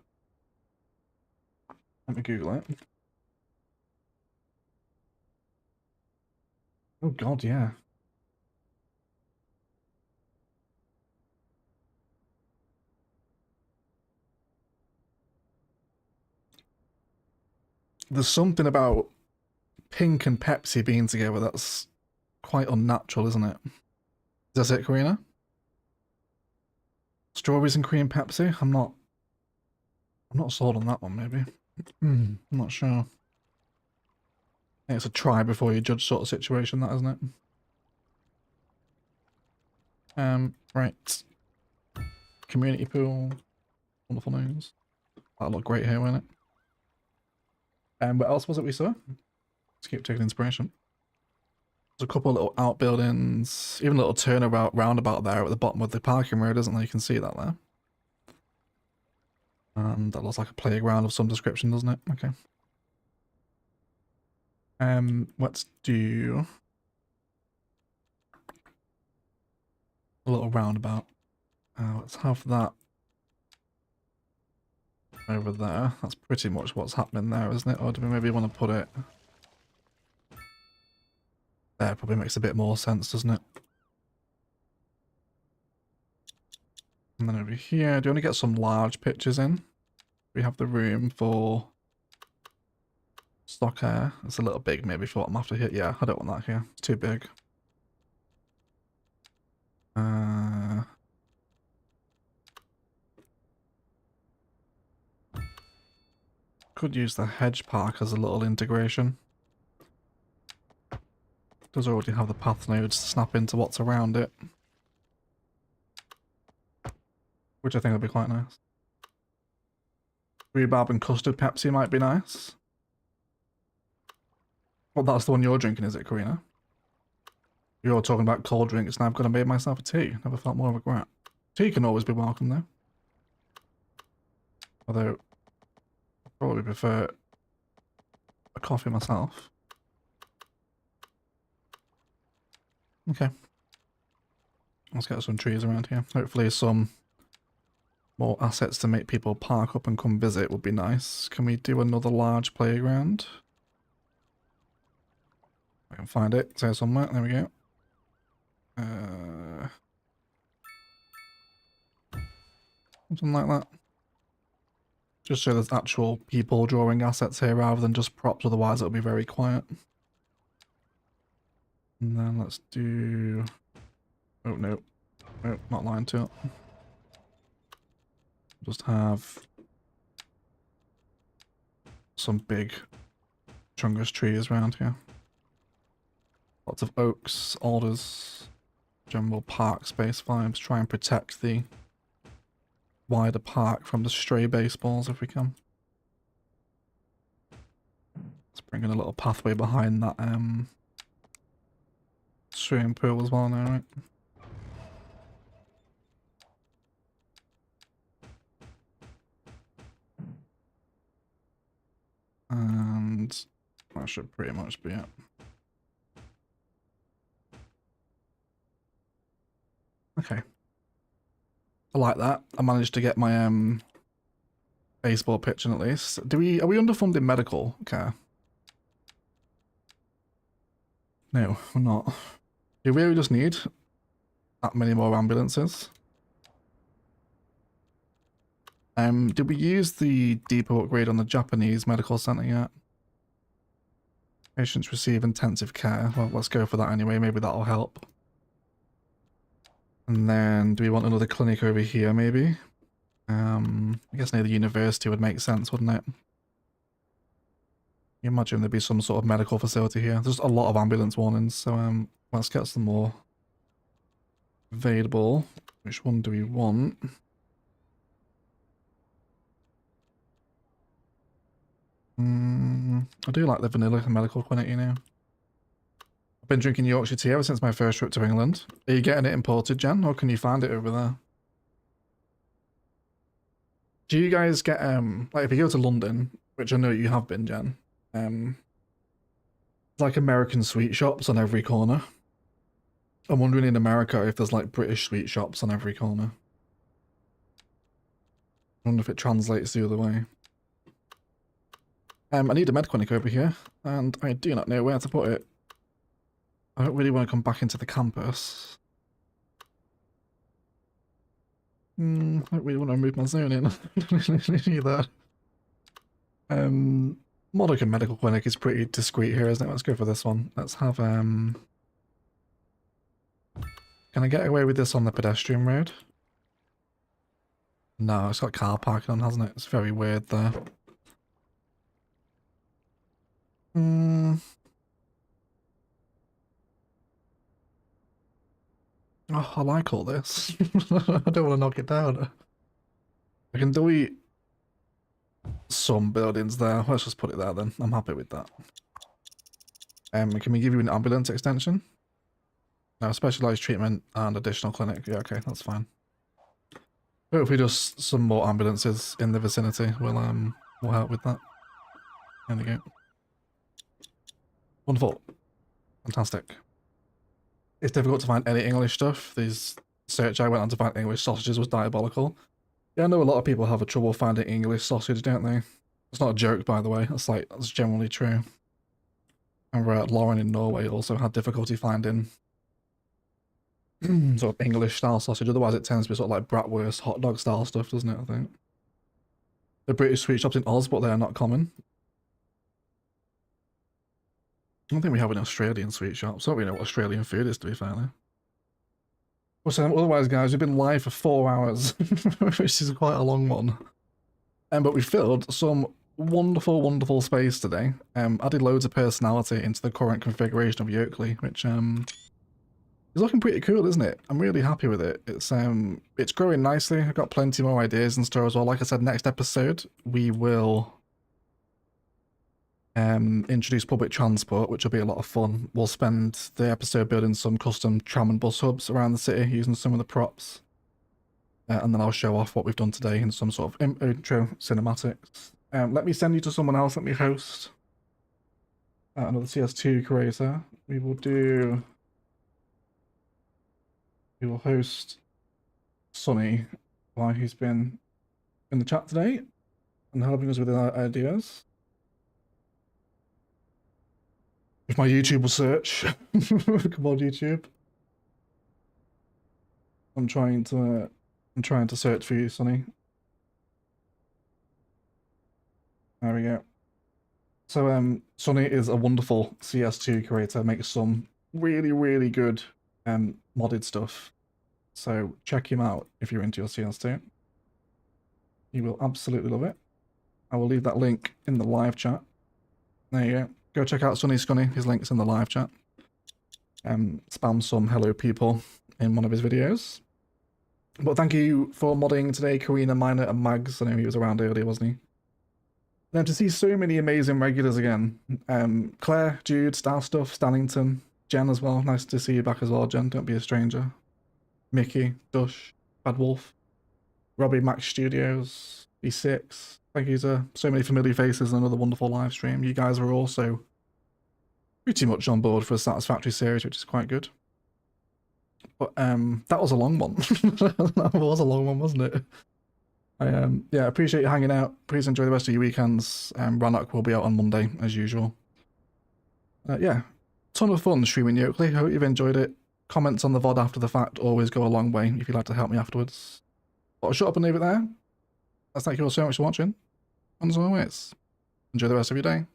Let me Google it. Oh god, yeah. There's something about pink and Pepsi being together that's quite unnatural, isn't it? Is that it, Karina? Strawberries and cream Pepsi? I'm not sold on that one, maybe. I'm not sure. I think it's a try before you judge sort of situation, that, isn't it? Right. Community pool. Wonderful news. That'll look great here, won't it? And what else was it we saw? Let's keep taking inspiration. There's a couple of little outbuildings, even a little turnabout roundabout there at the bottom of the parking road, isn't there? You can see that there. And that looks like a playground of some description, doesn't it? Okay. Let's do a little roundabout. Let's have that over there. That's pretty much what's happening there, isn't it? Or do we maybe want to put it there? Probably makes a bit more sense, doesn't it? And then over here, do you want to get some large pictures in? We have the room for stock air. It's a little big maybe for what I'm after here. Yeah, I don't want that here. It's too big. Could use the hedge park as a little integration. Does already have the path nodes to snap into what's around it, which I think would be quite nice. Rhubarb and custard Pepsi might be nice. Well, that's the one you're drinking, is it, Karina? You're talking about cold drinks, and I've got to make myself a tea. Never felt more regret. Tea can always be welcome, though. Although, I probably prefer a coffee myself. Okay. Let's get some trees around here. Hopefully some more assets to make people park up and come visit would be nice. Can we do another large playground? I can find it. It's there somewhere. There we go. Something like that. Just so there's actual people drawing assets here rather than just props, otherwise it'll be very quiet. And then let's do... Oh, no. No, not lying to it. Just have some big chungus trees around here. Lots of oaks, alders, general park space vibes. Try and protect the wider park from the stray baseballs if we can. Let's bring in a little pathway behind that swimming pool as well now, right? And that should pretty much be it. Okay. I like that. I managed to get my baseball pitch in at least. Are we underfunded medical care? No, we're not. Do we really just need that many more ambulances? Did we use the depot upgrade on the Japanese medical center yet? Patients receive intensive care. Well, let's go for that anyway. Maybe that'll help. And then, do we want another clinic over here, maybe? I guess near the university would make sense, wouldn't it? You imagine there'd be some sort of medical facility here. There's a lot of ambulance warnings, so let's get some more available. Which one do we want? I do like the vanilla medical clinic, you know. I've been drinking Yorkshire tea ever since my first trip to England. Are you getting it imported, Jen, or can you find it over there? Do you guys get, like if you go to London, which I know you have been, Jen, like American sweet shops on every corner. I'm wondering in America if there's like British sweet shops on every corner. I wonder if it translates the other way. I need a med clinic over here, and I do not know where to put it. I don't really want to come back into the campus. I don't really want to move my zone in either. Modic Medical Clinic is pretty discreet here, isn't it? Let's go for this one. Let's have, can I get away with this on the pedestrian road? No, it's got car parking on, hasn't it? It's very weird there. Oh, I like all this. I don't want to knock it down. I can delete some buildings there. Let's just put it there then. I'm happy with that. Can we give you an ambulance extension? No, specialized treatment and additional clinic. Yeah, okay, that's fine. Hopefully just some more ambulances in the vicinity will help with that. There we go. Wonderful. Fantastic. It's difficult to find any English stuff. These search I went on to find English sausages was diabolical. Yeah, I know a lot of people have a trouble finding English sausage, don't they? It's not a joke, by the way. That's generally true. And Lauren in Norway also had difficulty finding sort of English style sausage. Otherwise, it tends to be sort of like bratwurst, hot dog style stuff, doesn't it? I think the British sweet shops in Oz, but they are not common. I don't think we have an Australian sweet shop. So I don't really know what Australian food is, to be fair. Well, so otherwise, guys, we've been live for 4 hours, which is quite a long one. But we filled some wonderful, wonderful space today. Added loads of personality into the current configuration of Yoakley, which is looking pretty cool, isn't it? I'm really happy with it. It's growing nicely. I've got plenty more ideas in store as well. Like I said, next episode we will introduce public transport, which will be a lot of fun. We'll spend the episode building some custom tram and bus hubs around the city using some of the props. And then I'll show off what we've done today in some sort of intro cinematics. Let me send you to someone else. Let me host another CS2 creator. We will host Sonny while he's been in the chat today and helping us with our ideas. If my YouTube will search, come on YouTube. I'm trying to search for you, Sonny. There we go. So Sonny is a wonderful CS2 creator, makes some really, really good modded stuff. So check him out if you're into your CS2. You will absolutely love it. I will leave that link in the live chat. There you go. Go check out Sonny Scunny. His link's in the live chat. Spam some hello people in one of his videos. But thank you for modding today, Karina, Minor, and Mags. I know he was around earlier, wasn't he? Then to see so many amazing regulars again. Claire, Jude, Star Stuff, Stannington, Jen as well. Nice to see you back as well, Jen. Don't be a stranger. Mickey, Dush, Bad Wolf, Robbie, Max Studios, B6. Thank you to so many familiar faces and another wonderful live stream. You guys were also pretty much on board for a satisfactory series, which is quite good. But that was a long one. That was a long one, wasn't it? Yeah, appreciate you hanging out. Please enjoy the rest of your weekends. Rannoch will be out on Monday, as usual. Yeah, ton of fun streaming Yoakley. Hope you've enjoyed it. Comments on the VOD after the fact always go a long way if you'd like to help me afterwards. But I'll shut up and leave it there. Thank you all so much for watching. And as always, enjoy the rest of your day.